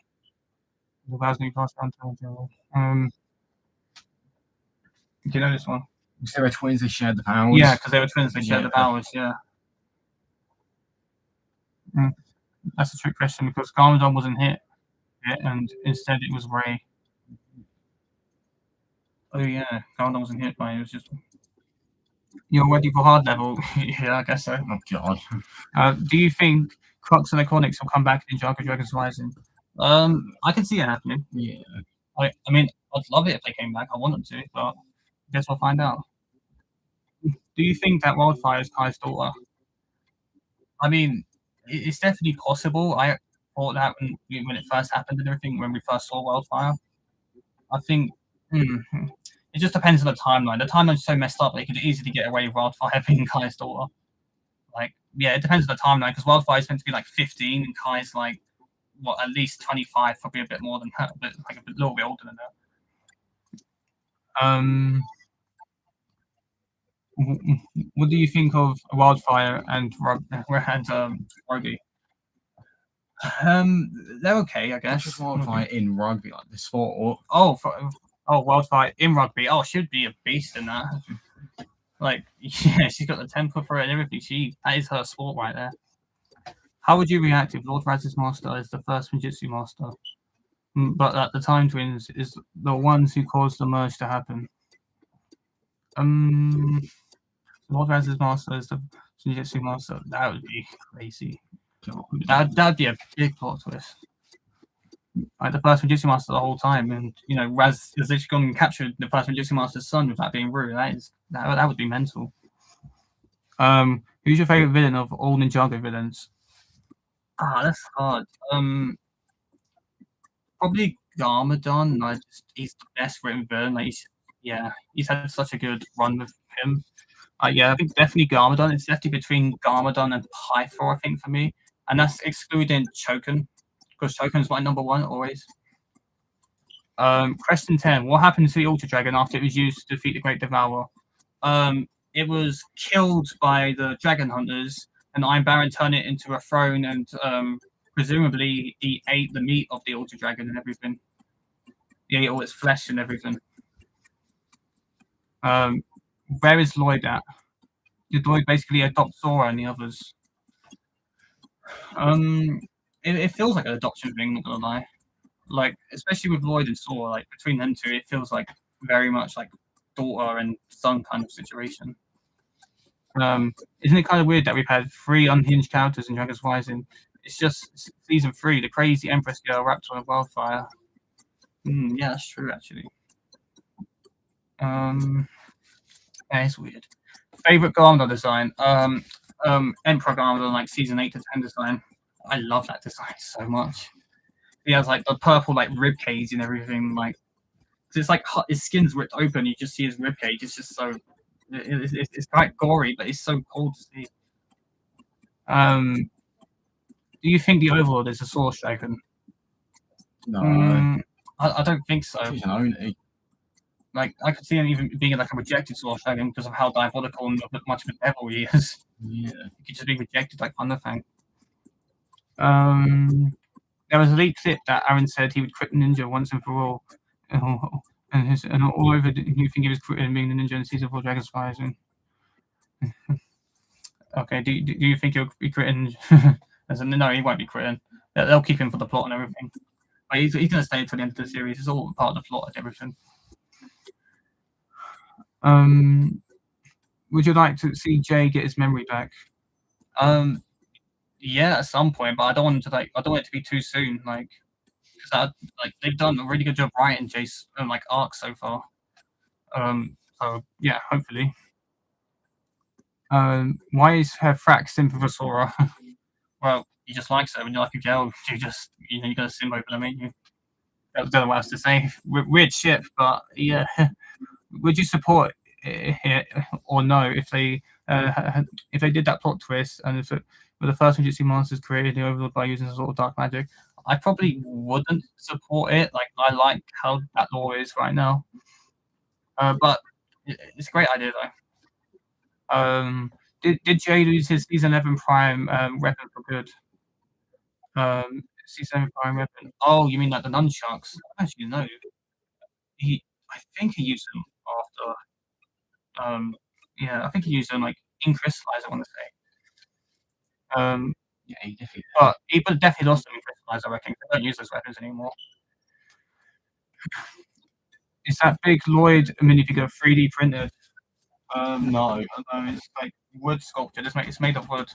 The powers can be passed down to one child. Do you know this one? Because they were twins, they shared the powers. Yeah, because they were twins, they shared the powers. Yeah. That's a trick question because Garmadon wasn't hit, and instead it was Ray. Oh yeah, Garmadon wasn't hit by it. It was just You're ready for hard level? Yeah, I guess so. Oh god. Do you think Crux and Iconics will come back in Ninjago Dragons Rising? I can see it happening. Yeah. I mean, I'd love it if they came back. I want them to, but I guess we'll find out. Do you think that Wildfire is Kai's daughter? I mean, it's definitely possible. I thought that when it first happened and everything, when we first saw Wildfire. I think hmm, it just depends on the timeline. The timeline's so messed up; they could easily get away with Wildfire being Kai's daughter. Like, yeah, it depends on the timeline because Wildfire's meant to be like 15, and Kai's like what, at least 25, probably a bit more than that, but like a little bit older than that. What do you think of Wildfire and Roby? They're okay, I guess. Just Wildfire in rugby, like the sport. Wildfire in rugby. Oh, she'd be a beast in that. Like, yeah, she's got the temper for it and everything. That is her sport right there. How would you react if Lord Raz's master is the first Ninjutsu master, but that the Time Twins is the ones who caused the merge to happen? Lord Raz's master is the Ninjutsu master. That would be crazy. That'd be a big plot twist. Like the first Ninjutsu master the whole time, and Raz has literally gone and captured the first Ninjutsu master's son without being rude. That would be mental. Who's your favorite villain of all Ninjago villains? That's hard. Probably Garmadon. Like, he's the best written villain. Like, he's had such a good run with him. Yeah, I think definitely Garmadon. It's definitely between Garmadon and Pythor, I think, for me. And that's excluding Choken, because Choken's my number one always. Question 10. What happened to the Ultra Dragon after it was used to defeat the Great Devourer? It was killed by the Dragon Hunters, and Iron Baron turned it into a throne, and presumably he ate the meat of the Ultra Dragon and everything. He ate all its flesh and everything. Where is Lloyd at? Did Lloyd basically adopt Sora and the others? It feels like an adoption thing, not gonna lie. Like, especially with Lloyd and Sora, like between them two, it feels like very much like daughter and son kind of situation. Isn't it kind of weird that we've had 3 unhinged characters in Dragons Rising? It's just season 3, the crazy Empress girl wrapped on a wildfire. Yeah, that's true actually. Yeah, it's weird. Favorite Garmadon design? Emperor Garmadon, like season 8 to 10 design. I love that design so much. He has like the purple like rib cage and everything. Like, it's like his skin's ripped open. You just see his rib cage. It's just so. It's quite gory, but it's so cool to see. Do you think the Overlord is a Source Dragon? No. I don't think so. She's an Oni. Like, I could see him even being like a rejected Source Dragon because of how diabolical and much of a devil he is. Yeah. He could just be rejected like Thunderfang. There was a leaked clip that Aaron said he would quit Ninja once and for all. And all over, you think he was quitting being the Ninja in season 4 Dragons Rising? Okay, do you think he'll be quitting? No, he won't be quitting. They'll keep him for the plot and everything. But he's going to stay until the end of the series. It's all part of the plot and everything. Would you like to see Jay get his memory back? Yeah, at some point, but I don't want it to be too soon. Like, because they've done a really good job writing Jay's like arc so far. So yeah, hopefully. Why is her frack simp for Sora? Well, he just likes her. When you're like a girl, you gotta sim over them, ain't you? I don't know what else to say. Weird shit, but yeah. Would you support it or no if they did that plot twist and if the first Ninjutsu monsters created the Overlord by using some sort of dark magic? I probably wouldn't support it. Like, I like how that law is right now. But it's a great idea though. Did Jay lose his season 11 prime weapon for good? Season 11 prime weapon. Oh, you mean like the nunchucks? Actually, no. I think he used them after. Yeah, I think he used them like in Crystallize, I want to say. Yeah, he definitely. But he definitely lost them in Crystallize, I reckon. They don't use those weapons anymore. Is that big Lloyd minifigure 3D printed? No, it's like wood sculpture. It's made of wood.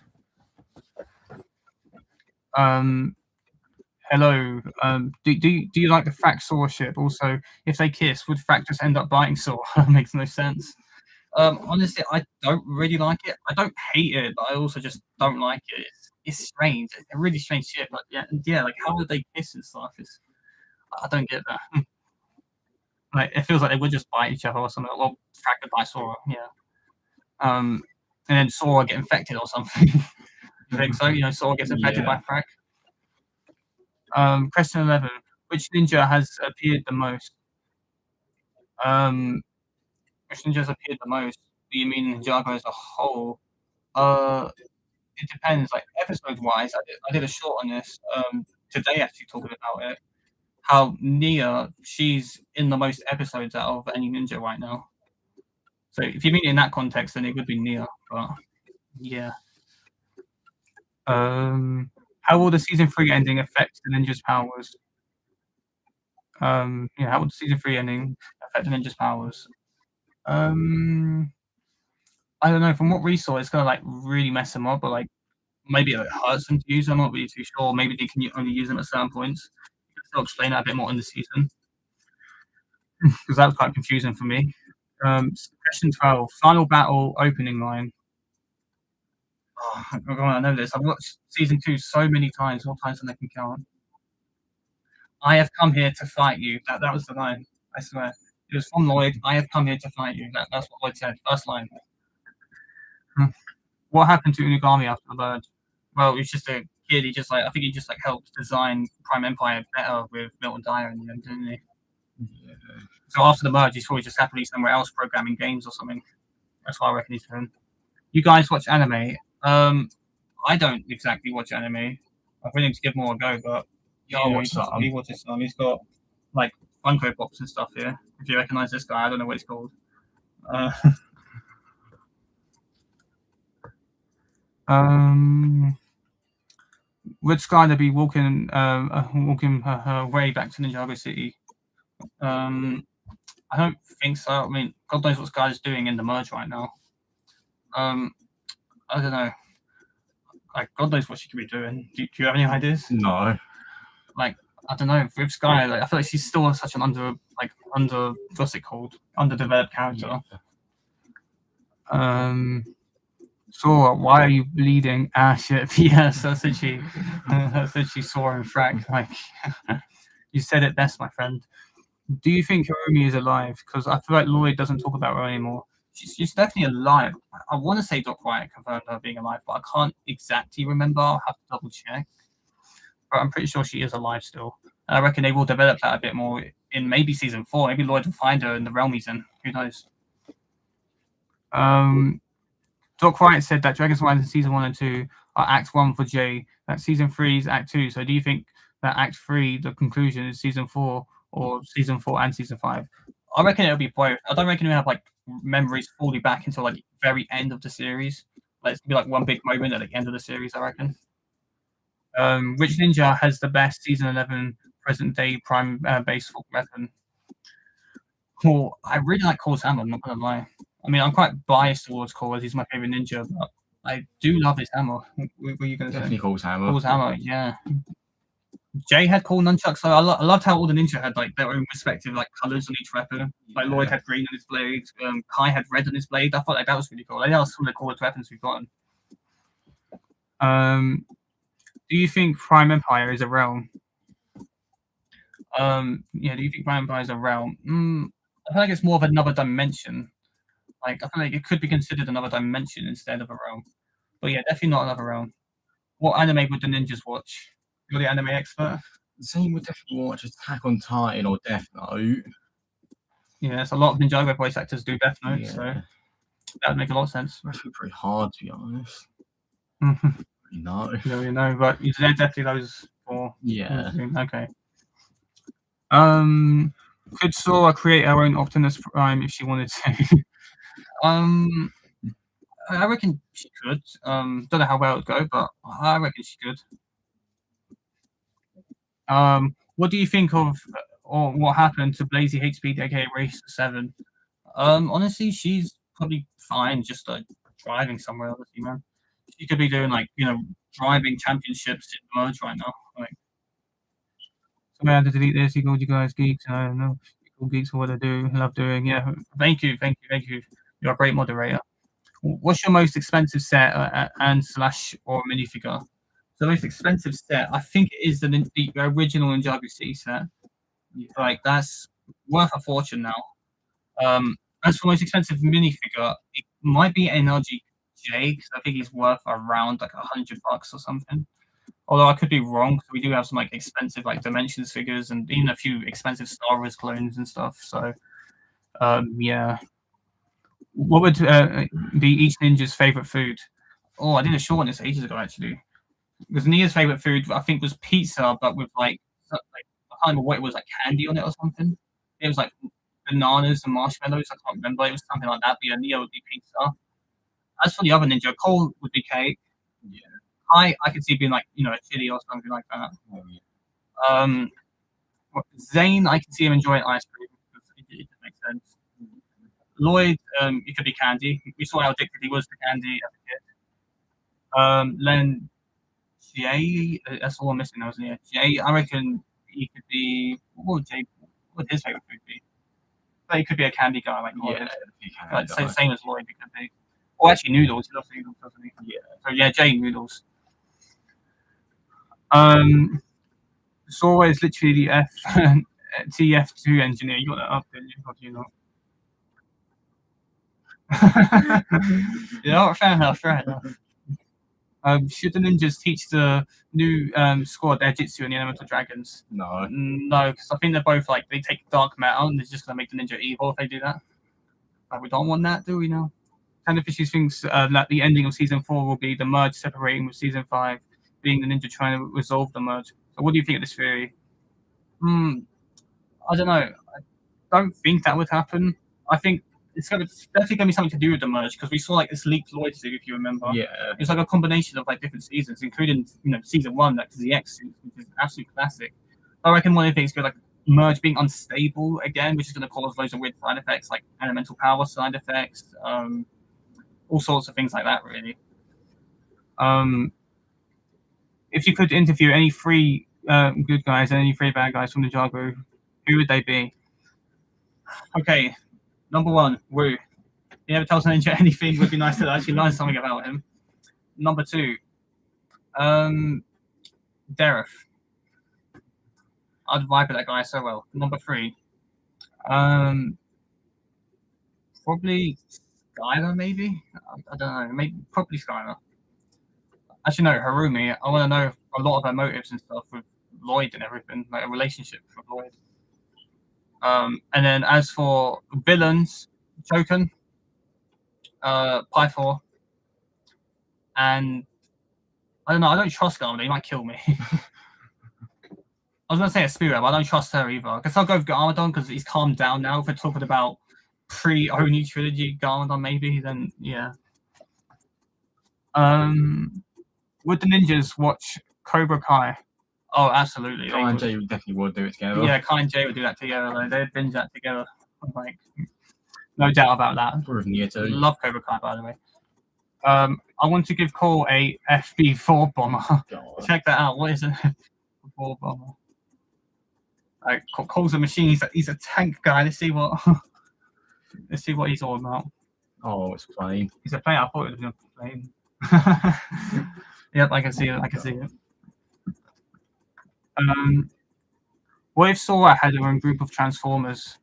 Hello. Do you like the Frack Saw ship? Also, if they kiss, would Frack just end up biting Saw? That makes no sense. Honestly, I don't really like it. I don't hate it, but I also just don't like it. It's strange. It's a really strange shit. But yeah. Like, how would they kiss and stuff? I don't get that. Like, it feels like they would just bite each other or something. Well, Frack could bite Saw. Yeah. And then Saw get infected or something. You think so? Saw gets infected by Frack. Question 11. Which ninja has appeared the most? Which ninjas appeared the most? Do you mean Ninjago as a whole? It depends. Like episode wise, I did a short on this today, actually talking about it. How Nia, she's in the most episodes out of any ninja right now. So if you mean it in that context, then it would be Nia. But yeah. How will the season 3 ending affect the ninja's powers? How will the season 3 ending affect the ninja's powers? I don't know. From what we saw, it's gonna like really mess them up, but like maybe it hurts them to use them. I'm not really too sure. Maybe they can only use them at certain points. They'll explain that a bit more in the season because that was quite confusing for me. Question 12: Final battle opening line. Oh, I know this. I've watched season 2 so many times, more times than I can count. I have come here to fight you. That was the line. I swear. It was from Lloyd. I have come here to fight you. That's what Lloyd said. First line. What happened to Unigami after the merge? Well, he was just a kid. I think he just like helped design Prime Empire better with Milton Dyer in the end, didn't he? Yeah. So after the merge, he's probably just happily somewhere else programming games or something. That's why I reckon he's doing. You guys watch anime? I don't exactly watch anime. I really need to give more a go, but yeah, I watch some. He watches some. He's got like Funko Pops and stuff here. If you recognize this guy, I don't know what he's called. Would Skylar be walking her way back to Ninjago City? I don't think so. I mean, God knows what Skylar's doing in the merge right now. I don't know. Like, God knows what she could be doing. Do you have any ideas? No. Like, I don't know. With Skylar, like, I feel like she's still such an what's it called? Underdeveloped character. Yeah. Saw, why are you bleeding? Shit. Yes, that's what she saw in Frack. Like, you said it best, my friend. Do you think Hiromi is alive? Because I feel like Lloyd doesn't talk about her anymore. She's definitely alive. I want to say Doc Wyatt confirmed her being alive, but I can't exactly remember. I'll have to double check. But I'm pretty sure she is alive still. And I reckon they will develop that a bit more in maybe season 4. Maybe Lloyd will find her in the realm he's in. Who knows? Doc Wyatt said that Dragon's Rise in season 1 and 2 are Act 1 for Jay. That season 3 is Act 2. So do you think that Act 3, the conclusion, is season 4 or season 4 and season 5? I reckon it'll be both. I don't reckon we'll have like memories fully back until like very end of the series. Like it's gonna be like one big moment at the end of the series, I reckon. Which ninja has the best season 11 present day prime base weapon? Well, I really like Cole's hammer, I'm not gonna lie. I mean, I'm quite biased towards Cole as he's my favorite ninja, but I do love his hammer. What were you going to say? Definitely Cole's hammer. Cole's hammer, yeah. Jay had Cole nunchucks, so I loved how all the ninja had like their own respective like colors on each weapon. Like Lloyd had green on his blade, Kai had red on his blade. I thought like that was really cool. Like, that was some of the coolest weapons we've gotten. Do you think Prime Empire is a realm? Do you think Prime Empire is a realm? I feel like it's more of another dimension. Like, I feel like it could be considered another dimension instead of a realm. But yeah, definitely not another realm. What anime would the ninjas watch? You're the anime expert. Same would definitely watch Attack on Titan or Death Note. Yeah, it's a lot of Ninjago voice actors do Death Note, so that would make a lot of sense. It's actually pretty hard, to be honest. No. You know, but they're definitely those four. Yeah. Okay. Could Sora create her own Optimus Prime if she wanted to? I reckon she could. Don't know how well it would go, but I reckon she could. What do you think of or what happened to Blazy HP, aka Race 7? Honestly, she's probably fine just driving somewhere, obviously, man. She could be doing like driving championships in the merge right now. Like, somebody had to delete this. You called you guys geeks. I don't know. You call geeks for what I do, love doing. Yeah, thank you, thank you, thank you. You're a great moderator. What's your most expensive set and slash or minifigure? So the most expensive set, I think it is the original Ninjago C set. Like that's worth a fortune now. As for most expensive minifigure, it might be NRGJ because I think he's worth around like $100 or something. Although I could be wrong because we do have some like expensive like Dimensions figures and even a few expensive Star Wars clones and stuff. So yeah. What would be each ninja's favorite food? Oh, I did a show on this ages ago actually. Because Nia's favorite food I think was pizza, but with like I can't remember what it was, like candy on it or something. It was like bananas and marshmallows. I can't remember. It was something like that. But yeah, Nia would be pizza. As for the other ninja, Cole would be cake. Yeah. I could see being like a chili or something like that. Oh, yeah. Zane, I can see him enjoying ice cream. It makes sense. Lloyd, it could be candy. We saw how addicted he was to candy as a kid. Len, Jay, that's all I'm missing now, isn't it? Jay, I reckon he could be. What would his favorite food be? But he could be a candy guy, like Lloyd. Like, same as Lloyd, he could be. Or actually, noodles. He loves noodles, doesn't he? Yeah. So yeah, Jay noodles. Sora is literally the TF2 engineer. You got that up, didn't you? Or do you not? Yeah, fair enough. Fair enough. Should the ninjas teach the new squad their jitsu and the elemental dragons? No. No, because I think they're both like they take dark metal and they're just gonna make the ninja evil if they do that. Like we don't want that, do we now? Kind of Fishy thinks that the ending of season 4 will be the merge separating with season 5 being the ninja trying to resolve the merge. So what do you think of this theory? I don't know. I don't think that would happen. I think it's definitely going to be something to do with the merge because we saw like this leaked Lloyd suit, if you remember. Yeah. It's like a combination of like different seasons, including season 1, that the X suit, which is absolute classic. I reckon one of the things could be like merge being unstable again, which is going to cause loads of weird side effects like elemental power side effects, all sorts of things like that. Really. If you could interview any 3 good guys and any 3 bad guys from Ninjago, who would they be? Okay, number 1, Wu. He never tells an ninja anything. It would be nice to actually learn something about him. Number 2, Dereth. I'd vibe with that guy so well. Number 3, probably Skylar, maybe? I don't know. Maybe probably Skylar. Actually, no, Harumi. I want to know a lot of her motives and stuff with Lloyd and everything, like a relationship with Lloyd. And then as for villains, Choken, Pythor, and I don't know. I don't trust Garmadon. He might kill me. I was gonna say a spirit, but I don't trust her either. I guess I'll go with Garmadon because he's calmed down now. If we're talking about pre-Oni trilogy Garmadon, maybe then yeah. Would the ninjas watch Cobra Kai? Oh, absolutely. Kai and Jay definitely would do it together. Yeah, Kai and Jay would do that together. Like, they'd binge that together. Like, no doubt about that. Love Cobra Kai, by the way. I want to give Cole a FB4 bomber. Check that out. What is it? 4 bomber. Like, Cole's a machine. He's a tank guy. Let's see what he's all about. Oh, it's funny. He's a player. I thought it was a plane. Yep, I can see it. I can see it. What if Sora had her own group of Transformers?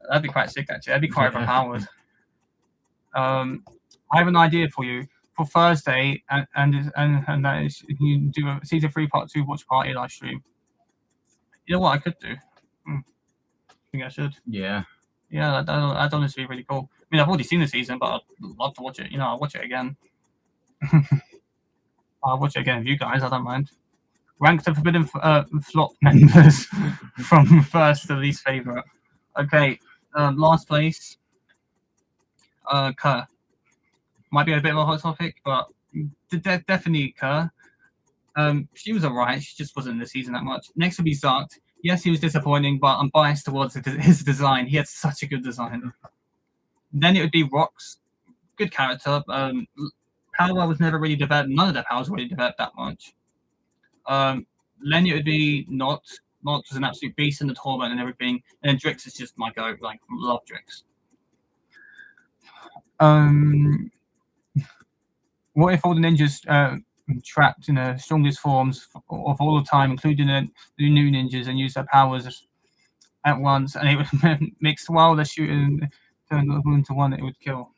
That'd be quite sick, actually. That'd be quite overpowered. I have an idea for you for Thursday, and that is you do a season 3 part 2 watch party live stream. You know what I could do? I think I should. Yeah. Yeah, that'd honestly be really cool. I mean, I've already seen the season, but I'd love to watch it. I'll watch it again. I'll watch it again with you guys. I don't mind. Rank the Forbidden Flop members from first to least favorite. Okay, last place. Kerr. Might be a bit of a hot topic, but definitely Kerr. She was alright. She just wasn't in the season that much. Next would be Zart. Yes, he was disappointing, but I'm biased towards his design. He had such a good design. Then it would be Rock's good character. Power was never really developed. None of their powers were really developed that much. Then it would be Not. Not was an absolute beast in the tournament and everything. And then Drix is just my go. Like, love Drix. What if all the ninjas trapped in the strongest forms of all the time, including the new ninjas, and use their powers at once, and it would mix while they're shooting, turn them into one it would kill.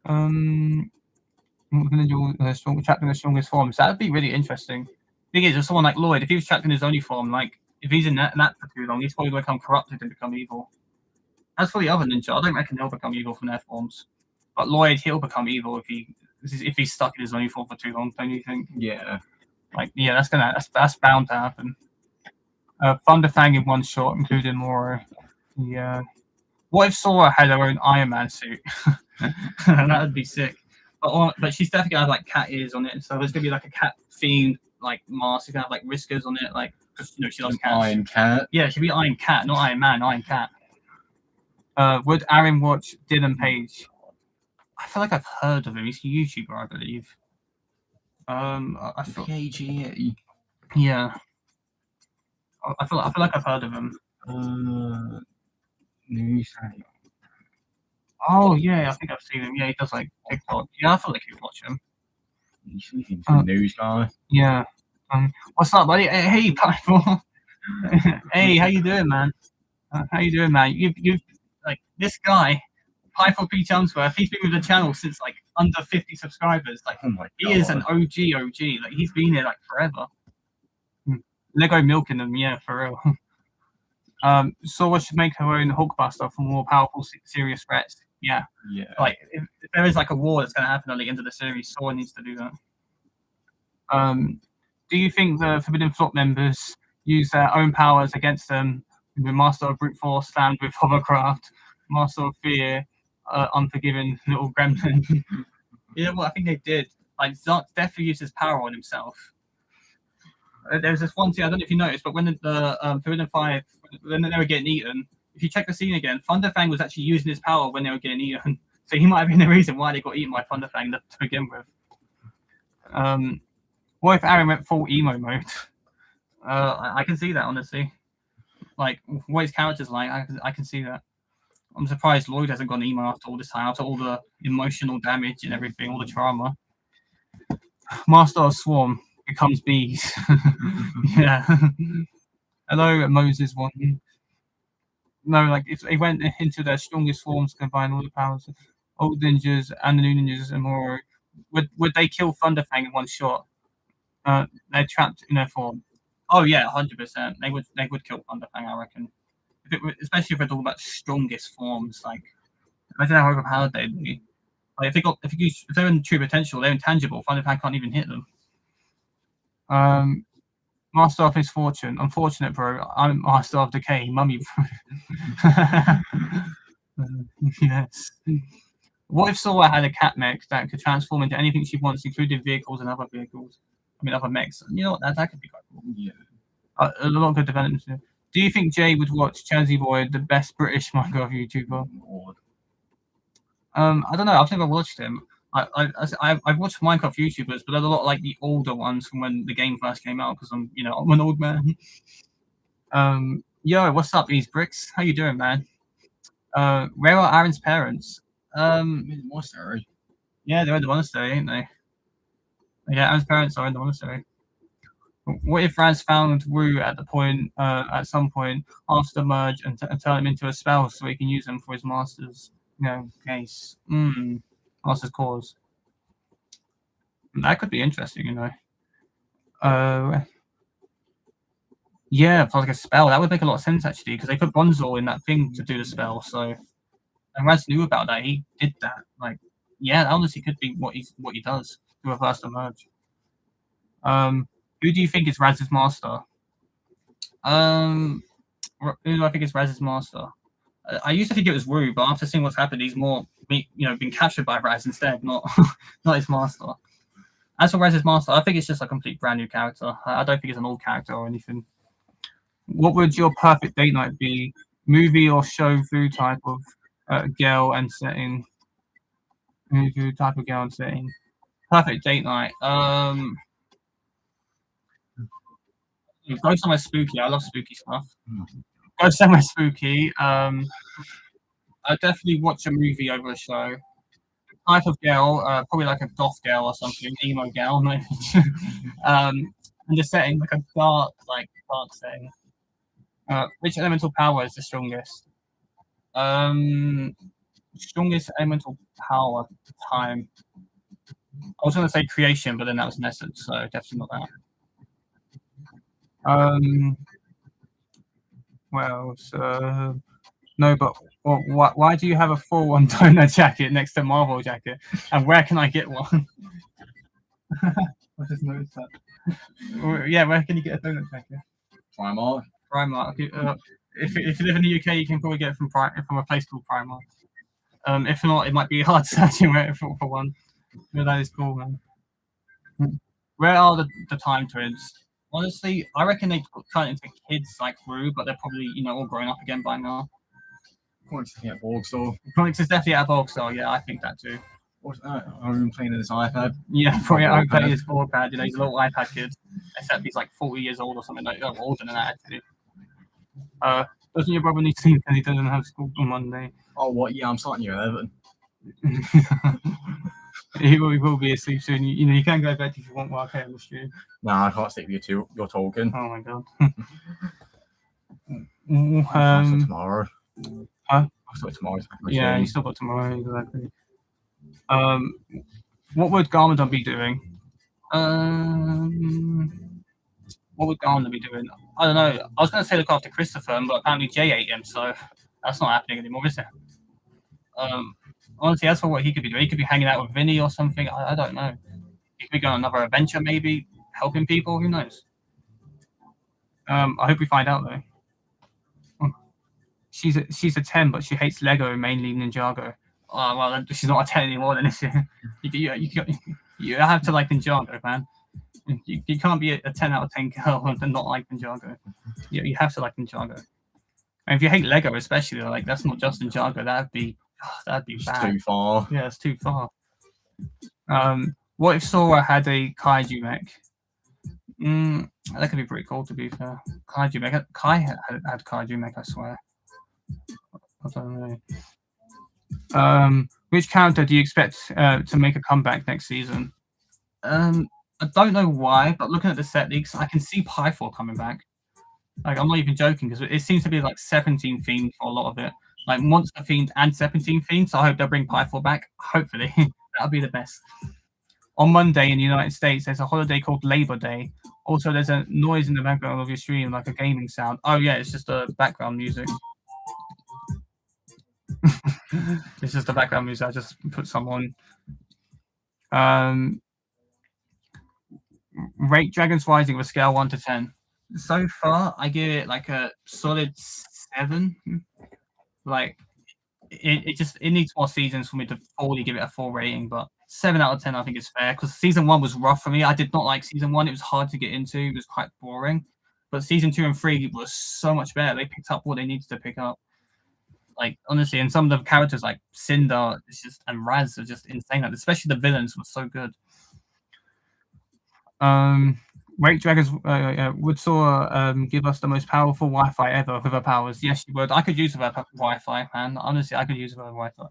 Trapped in the strongest forms. That would be really interesting. Thing is, if someone like Lloyd, if he was trapped in his only form, like if he's in that for too long, he's probably going to become corrupted and become evil. As for the other ninja, I don't reckon they'll become evil from their forms. But Lloyd, he'll become evil if he's stuck in his only form for too long. Don't you think? Yeah. Like, yeah, that's bound to happen. Thunderfang in one shot, including Moro. Yeah. What if Sora had her own Iron Man suit? That would be sick. But she's definitely gonna have like cat ears on it, so there's gonna be like a cat themed like mask. She's gonna have like whiskers on it, like because she loves cats. Iron Cat. Yeah, she'd be Iron Cat, not Iron Man. Iron Cat. Would Aaron watch Dylan Page? I feel like I've heard of him. He's a YouTuber, I believe. I feel. KGE. Yeah. I feel like I've heard of him. Ninjago. Oh yeah, I think I've seen him. Yeah, he does like TikTok. Yeah, I feel like you'd watch him. He's a news guy. Yeah. What's up, buddy? Hey, Piper. Hey, how you doing, man? How you doing, man? You like this guy, Piper P. Chelmsworth. He's been with the channel since like under 50 subscribers. Like, oh my God. He is an OG. Like, he's been here like forever. Lego milking them, yeah, for real. Sora should make her own Hulkbuster for more powerful, serious threats. Yeah. Yeah. Like, if there is like a war that's going to happen at the end of the series, Sora needs to do that. Do you think the Forbidden Flop members use their own powers against them? The Master of Brute Force, Stand with Hovercraft, Master of Fear, Unforgiven, Little Gremlin. You know what? I think they did. Like, Zark definitely used his power on himself. There was this one scene, I don't know if you noticed, but when the Forbidden Five, when they were getting eaten, if you check the scene again, Thunderfang was actually using his power when they were getting eaten. So he might have been the reason why they got eaten by Thunderfang to begin with. What if Aaron went full emo mode? I can see that, honestly. Like, what his character's like, I can see that. I'm surprised Lloyd hasn't gone emo after all this time, after all the emotional damage and everything, all the trauma. Master of Swarm becomes bees. Yeah. Hello, Moses one. No, like if they went into their strongest forms, combine all the powers of old ninjas and the new ninjas and more, would they kill Thunderfang in one shot? They're trapped in their form. Oh yeah, 100%. They would kill Thunderfang, I reckon. Especially if we're talking about strongest forms, like imagine how overpowered they'd be. Like if they're in true potential, they're intangible. Thunderfang can't even hit them. Master of Misfortune. Unfortunate, bro. I'm Master of Decay. Mummy, bro. Yes. What if Sora had a cat mech that could transform into anything she wants, including vehicles and other vehicles? I mean, other mechs. You know what? That could be quite cool. Yeah. A lot of good development. Do you think Jay would watch Chelsea Boy, the best British Minecraft YouTuber? I don't know. I've never watched him. I've watched Minecraft YouTubers, but there's a lot like the older ones from when the game first came out because I'm an old man. Yo, what's up, these bricks? How you doing, man? Where are Aaron's parents? In the monastery. Yeah, they're in the monastery, ain't they? Yeah, Aaron's parents are in the monastery. What if Raz found Wu at some point after the merge and turn him into a spell so he can use them for his master's case? Master's cause. That could be interesting, Yeah, for like a spell. That would make a lot of sense actually, because they put Bonzor in that thing to do the spell, so and Raz knew about that, he did that. Like, yeah, that honestly could be what he does to reverse the merge. Who do you think is Raz's master? Who do I think is Raz's master? I used to think it was Wu, but after seeing what's happened, he's more, been captured by Raz instead, not his master. As for Raz's master, I think it's just a complete brand new character. I don't think it's an old character or anything. What would your perfect date night be? Movie or show food type of Girl and setting. Type of girl and setting. Perfect date night. Go somewhere spooky. I love spooky stuff. Go somewhere spooky. I definitely watch a movie over a show. Type of girl, probably like a goth girl or something, emo girl, maybe. And the setting, like a dark setting. Which elemental power is the strongest? Strongest elemental power time. I was gonna say creation, but then that was an essence, so definitely not that. Well, no, but why do you have a full on donut jacket next to Marvel jacket? And where can I get one? I just noticed that. Yeah, where can you get a donut jacket? Primark. Primark. If you live in the UK, you can probably get it from a place called Primark. If not, it might be hard searching for one. But that is cool, man. Where are the time twins? Honestly, I reckon they turn into kids like Rue, but they're probably all grown up again by now. Chronic's definitely at Borg Store. Chronic's is definitely at Borg Store. Yeah, I think that too. What's that? I'm playing on his iPad. Yeah, probably iPad his iPad. He's a little iPad kid. Except he's like 40 years old or something. Like older than that actually. Doesn't your brother need to sleep because he doesn't have school on Monday? Oh, what? Yeah, I'm starting year 11. He will be asleep soon. You can go to bed if you want while I on the stream. Nah, I can't sleep with you two. You're talking. Oh my god. Tomorrow. Huh? I'll start tomorrow. Yeah, you still got tomorrow, exactly. What would Garmadon be doing? What would Garmadon be doing? I don't know. I was going to say look after Christopher, but apparently Jay ate him, so that's not happening anymore, is it? Honestly, as for what he could be doing, he could be hanging out with Vinny or something. I don't know. He could be going on another adventure, maybe helping people. Who knows? I hope we find out though. She's a 10, but she hates Lego, mainly Ninjago. Oh well, she's not a 10 anymore then, is she? You have to like Ninjago, man. You can't be a 10 out of 10 girl and not like Ninjago. You have to like Ninjago. And if you hate Lego, especially, like that's not just Ninjago. That'd be bad. Too far. Yeah, it's too far. What if Sora had a kaiju mech? That could be pretty cool, to be fair. Kaiju mech. Kai had kaiju mech, I swear. I don't know. Which character do you expect to make a comeback next season? I don't know why, but looking at the set leaks, I can see Pythor coming back. Like, I'm not even joking, because it seems to be like 17 themed for a lot of it. Like monster themed and 17 themed, so I hope they'll bring Pythor back. Hopefully. That'll be the best. On Monday in the United States, there's a holiday called Labor Day. Also, there's a noise in the background of your stream, like a gaming sound. Oh yeah, it's just the background music. It's just the background music. I just put some on. Rate Dragons Rising with a scale 1 to 10. So far, I give it like a solid 7. Like it needs more seasons for me to fully give it a full rating, but 7 out of 10 I think is fair because season 1 was rough for me. I did not like season 1. It was hard to get into. It was quite boring. But season 2 and 3 was so much better. They picked up what they needed to pick up. Like honestly, and some of the characters like Cinder and Raz are just insane. Like, especially the villains were so good. Wake Dragons would Sora give us the most powerful Wi-Fi ever with her powers? Yes, she would. I could use her Wi-Fi, man. Honestly, I could use her Wi-Fi.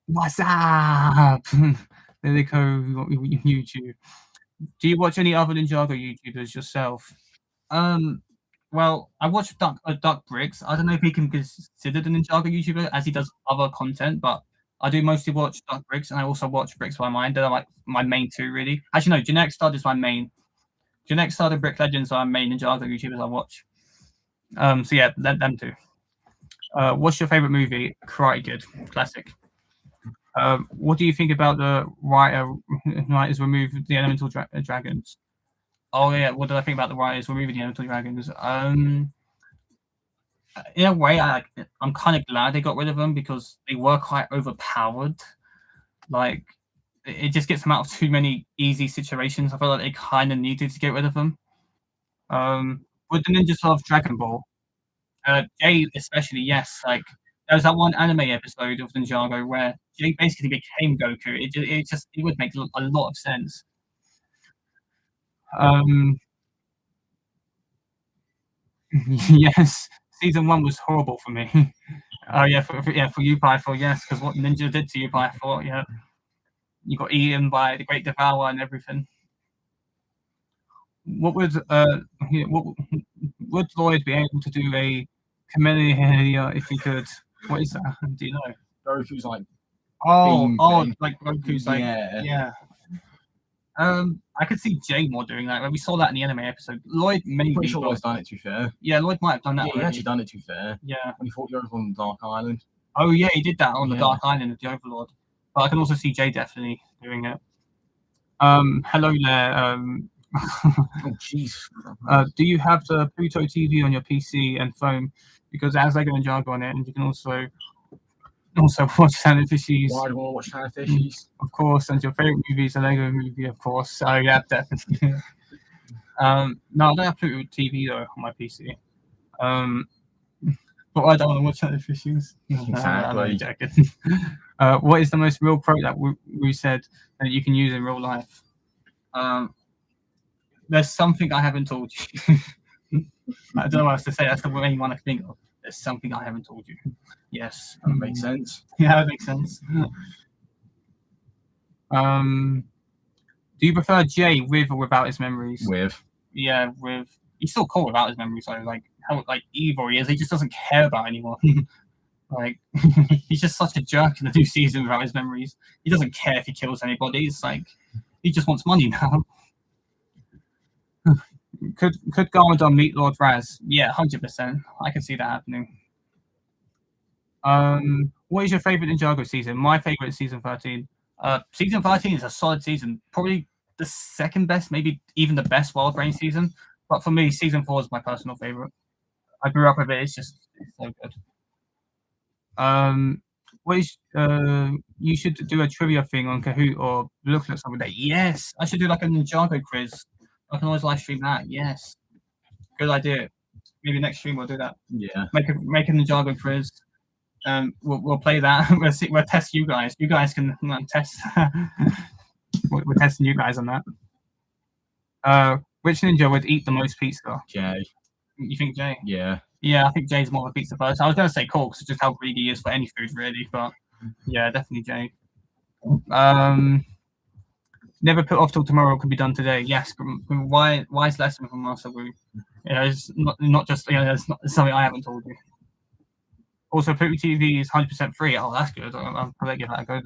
What's up? There they go. YouTube. Do you watch any other Ninjago YouTubers yourself? Well, I watch Duck Bricks. I don't know if he can be considered a Ninjago YouTuber as he does other content, but I do mostly watch Duck Bricks, and I also watch Bricks by Mind. They're like my main two, really. Actually, no, Genetic Stud is my main. Genetic Stud and Brick Legends are my main Ninjago YouTubers I watch. So yeah, them two. What's your favorite movie? Karate Kid, classic. What do you think about the writers remove the elemental dragons? Oh yeah, what did I think about the writers removing the elemental dragons? In a way, I'm kind of glad they got rid of them because they were quite overpowered. Like, it just gets them out of too many easy situations. I feel like they kind of needed to get rid of them. Would the ninjas love Dragon Ball? Jay especially, yes. Like, There was that one anime episode of Ninjago where Jay basically became Goku. It would make a lot of sense. Yes, season 1 was horrible for me. Oh yeah, for you, Pythor, yes, because what Ninja did to you, Pythor, yeah. You got eaten by the Great Devourer and everything. What would would Lloyd be able to do a Kamehameha if he could? What is that? Do you know? Goku's like Oh, thing. like Goku's like Yeah. I could see Jay more doing that. We saw that in the anime episode. Lloyd maybe. Pretty sure Lloyd's done it, to be fair. Yeah, Lloyd might have done that Yeah, he already. actually done it, to be fair. Yeah. When he fought Yoda on Dark Island. Oh yeah, he did that on the Yeah. Dark Island of the Overlord. But I can also see Jay definitely doing it. Hello there. Oh jeez. Do you have the Pluto TV on your PC and phone? Because as I go and Ninjago on it, and you can also watch Santa Fishies. Why do I watch Santa Fishies? Of course, and your favorite movie is a Lego movie, of course. So yeah, definitely. No, I don't have Pluto TV though on my PC. But I don't want to watch Santa Fishies. Exactly. What is the most real quote that we said that you can use in real life? There's something I haven't told you. I don't know what else to say. That's the main one I think of. There's something I haven't told you. Yes. That makes sense. Yeah, that makes sense. Do you prefer Jay with or without his memories? With. Yeah, with. He's still cool without his memories, so like how evil he is. He just doesn't care about anyone. Like he's just such a jerk in the new season without his memories. He doesn't care if he kills anybody. It's like he just wants money now. Could Garmadon meet Lord Raz? Yeah, 100%. I can see that happening. What is your favorite Ninjago season? My favorite is season 13. Season 13 is a solid season. Probably the second best, maybe even the best Wild Brain season. But for me, season 4 is my personal favorite. I grew up with it. It's so good. You should do a trivia thing on Kahoot or look at something that. Yes, I should do like a Ninjago quiz. I can always live stream that. Yes, good idea. Maybe next stream we'll do that. Yeah. Make a Ninjago quiz. We'll play that. We'll test you guys. You guys can test. We're testing you guys on that. Which ninja would eat the most pizza? Jay. You think Jay? Yeah. Yeah, I think Jay's more of a pizza person. I was going to say Cole because just how greedy he is for any food, really. But yeah, definitely Jay. Never put off till tomorrow can be done today. Yes. Wise lesson from Master Wu. Yeah, it's not just it's not something I haven't told you. Also, Pluto TV is 100% free. Oh, that's good. I'll probably give that a go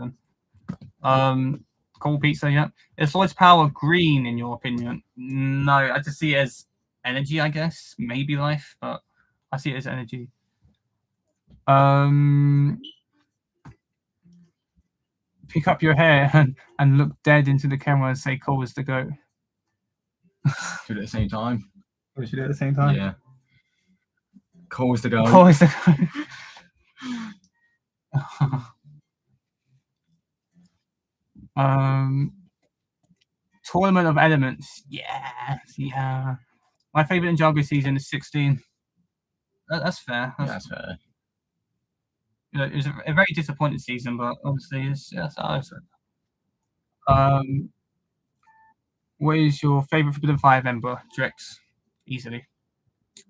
then. Cool pizza, yeah. Is Lloyd's power green in your opinion? No, I just see it as energy, I guess. Maybe life, but I see it as energy. Pick up your hair and look dead into the camera and say Cole is the GOAT. Do it at the same time. We should do it at the same time? Yeah. Cole is the GOAT. Cole is the GOAT. Tournament of Elements. Yeah. My favorite Ninjago season is 16. That's fair. That's fair. It was a very disappointing season, but obviously that's how I said. What is your favorite Forbidden Fire member? Drix, easily.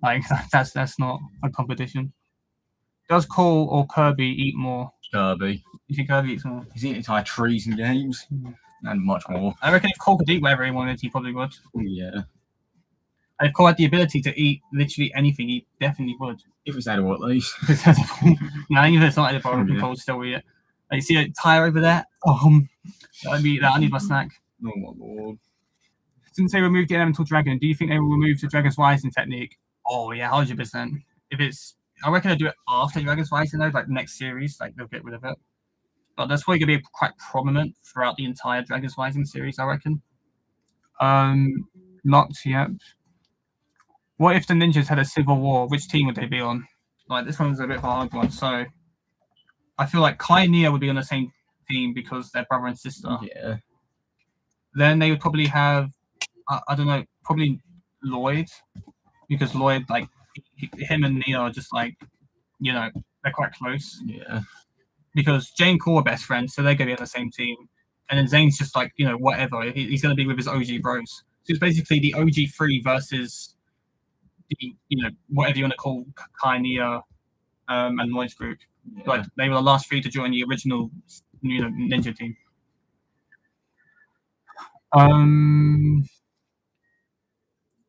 Like that's not a competition. Does Cole or Kirby eat more? Kirby. You think Kirby eats more? He's eating entire trees in games and much more. I reckon if Cole could eat whatever he wanted, he probably would. Yeah. And if Cole had the ability to eat literally anything, he definitely would. If it's edible, at least. No, even if it's not edible, Cole would still eat it. You see a tire over there? I need my snack. Oh my lord. Since they removed the elemental dragon, do you think they will remove the dragon's rising technique? Oh yeah, 100%. I reckon they'll do it after Dragon's Rising though, like the next series, like they'll get rid of it. But that's probably gonna be quite prominent throughout the entire Dragon's Rising series, I reckon. Locked, yep. What if the ninjas had a civil war? Which team would they be on? Like this one's a bit of a hard one. So I feel like Kai and Nia would be on the same team because they're brother and sister. Yeah. Then they would probably have I don't know, probably Lloyd, because Lloyd, like him and Nia are just like, they're they're quite close. Yeah. Because Jay and Cole are best friends, so they're going to be on the same team. And then Zayn's just like, whatever. He's going to be with his OG bros. So it's basically the OG three versus the, whatever you want to call Kainia and Lloyd's group. Yeah. Like, they were the last three to join the original, Ninja team.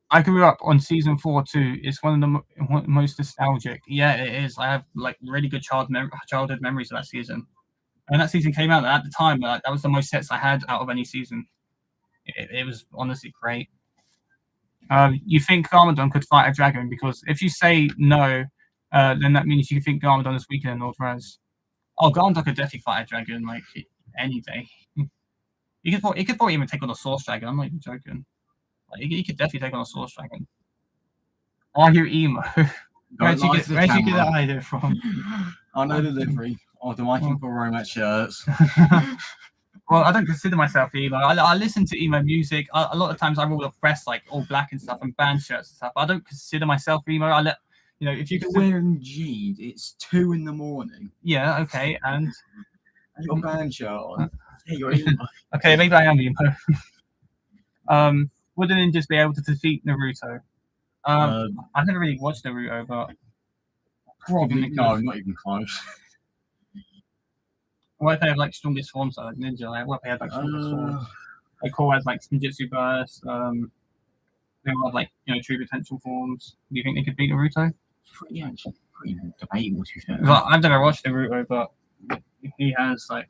I grew up on season 4 too. It's one of the most nostalgic. Yeah, it is. I have like really good childhood memories of that season. And that season came out at the time. That was the most sets I had out of any season. It was honestly great. You think Garmadon could fight a dragon? Because if you say no, then that means you think Garmadon is weaker than Northraz. Oh, Garmadon could definitely fight a dragon like any day. He could probably even take on a Source Dragon. I'm not even joking. Like, he could definitely take on a Source Dragon. Are you emo? Where'd you get that idea from? I know the livery. Do I think for romance shirts? Well, I don't consider myself emo. I listen to emo music. A lot of times I roll off press like all black and stuff and band shirts and stuff. I don't consider myself emo. If you're wearing jeans, it's 2 a.m. Yeah, okay, and your band shirt on. Yeah, you're emo. Okay, maybe I am emo. Would the ninjas be able to defeat Naruto? I've never really watched Naruto, but probably no, not even close. What if they have like strongest forms, like ninja? Like, what if they have like strongest forms? Like Cole has like Spinjitzu burst. They all have like true potential forms. Do you think they could beat Naruto? Pretty debatable to say. Well, I've never watched Naruto, but he has like.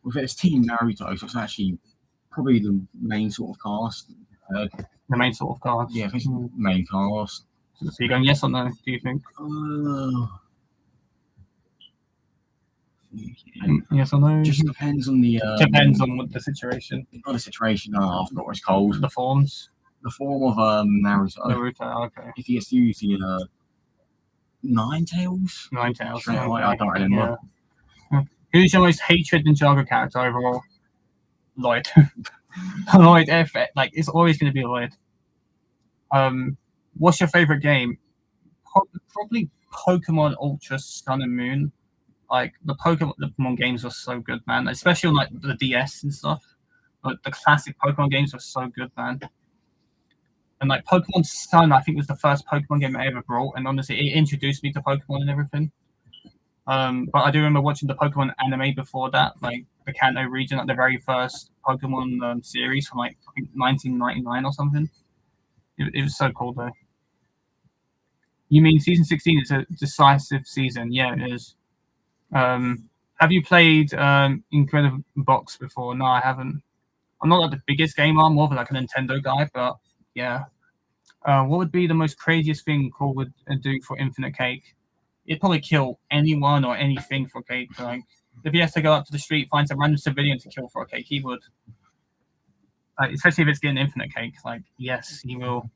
Well, it's Team Naruto, so it's actually probably the main sort of cast. The main sort of cast. Yeah, it's the main cast. So you're going yes or no? Do you think? Yes or no? Just depends on the. Depends on what the situation. Not the situation. I forgot what it's called. The forms. The form of Naruto. Naruto. Okay. If he gets to use the Ninetales. Ninetales. I don't remember. Yeah. Who's your most hated Ninjago character overall? Lloyd. Lloyd. Like it's always going to be Lloyd. What's your favorite game? Probably Pokemon Ultra Sun and Moon. Like the Pokemon games were so good, man. Especially on like the DS and stuff. Like the classic Pokemon games were so good, man. And like Pokemon Sun, I think was the first Pokemon game I ever brought, and honestly, it introduced me to Pokemon and everything. But I do remember watching the Pokemon anime before that, like the Kanto region, like the very first Pokemon series from like I think 1999 or something. It was so cool though. You mean season 16 is a decisive season? Yeah, it is. Have you played Incredible Box before? No, I haven't. I'm not like the biggest gamer. I'm more of like a Nintendo guy, but yeah. What would be the most craziest thing Cole would do for Infinite Cake? It'd probably kill anyone or anything for cake. Like if he has to go up to the street, find some random civilian to kill for a cake, he would. Especially if it's getting Infinite Cake. Like yes, he will.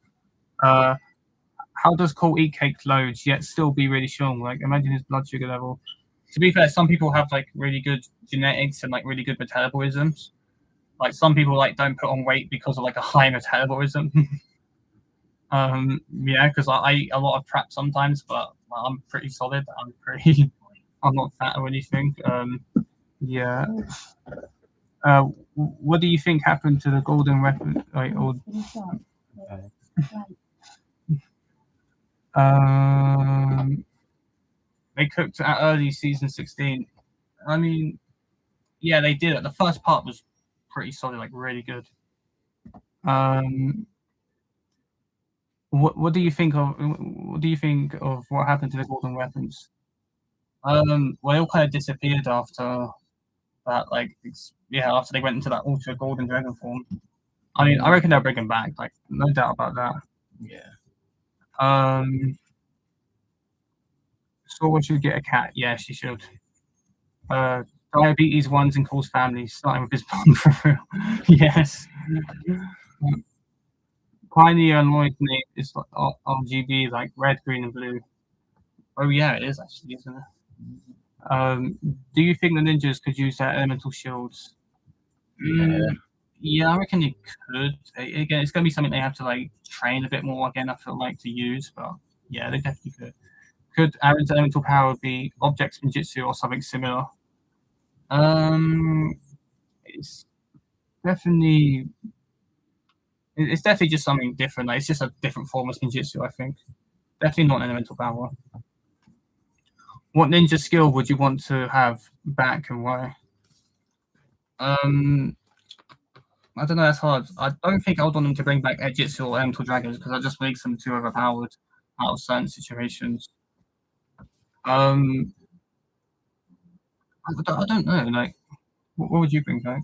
How does Cole eat cake loads yet still be really strong? Like imagine his blood sugar level. To be fair, some people have like really good genetics and like really good metabolisms. Like some people like don't put on weight because of like a high metabolism. Yeah, because I eat a lot of crap sometimes, but I'm pretty solid. I'm not fat or anything. Yeah. What do you think happened to the golden weapon? They cooked at early season 16. I mean, yeah, they did it. The first part was pretty solid, like really good. What do you think of what happened to the golden weapons? Well, they all kind of disappeared after that. Like, after they went into that ultra golden dragon form. I mean, I reckon they'll bring them back. Like, no doubt about that. Yeah. Sora should get a cat. Yeah, she should. Diabetes ones and calls family, starting with his mum for real. Yes. Pioneer and Lloyd's name is like RGB, like red, green, and blue. Oh yeah, it is actually, isn't it? Do you think the ninjas could use their elemental shields? Yeah, I reckon they could. Again, it's gonna be something they have to like train a bit more. Again, I feel like to use, but yeah, they definitely could. Could Aaron's elemental power be objects ninjutsu or something similar? Um, it's definitely it's definitely just something different. Like, it's just a different form of ninjutsu, I think. Definitely not an elemental power. What ninja skill would you want to have back and why? I don't know. That's hard. I don't think I would want them to bring back Ejitsu or Elemental Dragons because that just makes them too overpowered out of certain situations. Um, I don't know. Like, what would you bring back?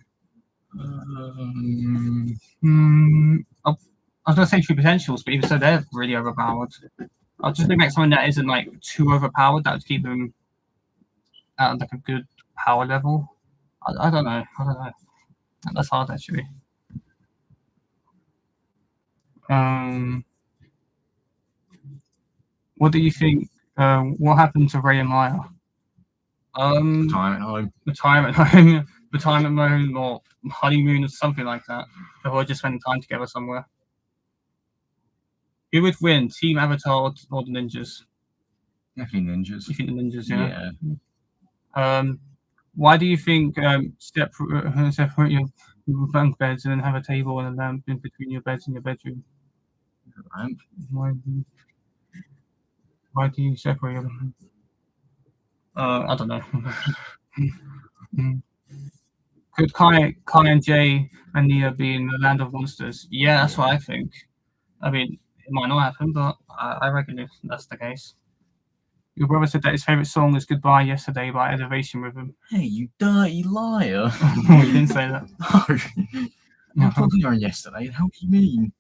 I was gonna say True Potentials, but even so, they're really overpowered. I'll just bring back something that isn't like too overpowered. That would keep them at like a good power level. I don't know. I don't know. That's hard actually. What do you think? What happened to Ray and Maya? Retirement home. Retirement home, retirement home, or honeymoon, or something like that. Or just spending time together somewhere. Who would win, Team Avatar or the ninjas? Definitely ninjas. You think the ninjas? Yeah. Why do you think separate your bunk beds and then have a table and a lamp in between your beds and your bedroom? Lamp. Why do you separate them? I don't know. Could Kai and Jay and Nia be in the land of monsters? Yeah, that's what I think. I mean, it might not happen, but I reckon if that's the case. Your brother said that his favourite song is Goodbye Yesterday by Elevation Rhythm. Hey, you dirty liar. You didn't say that. No. I told you on yesterday. How do you mean?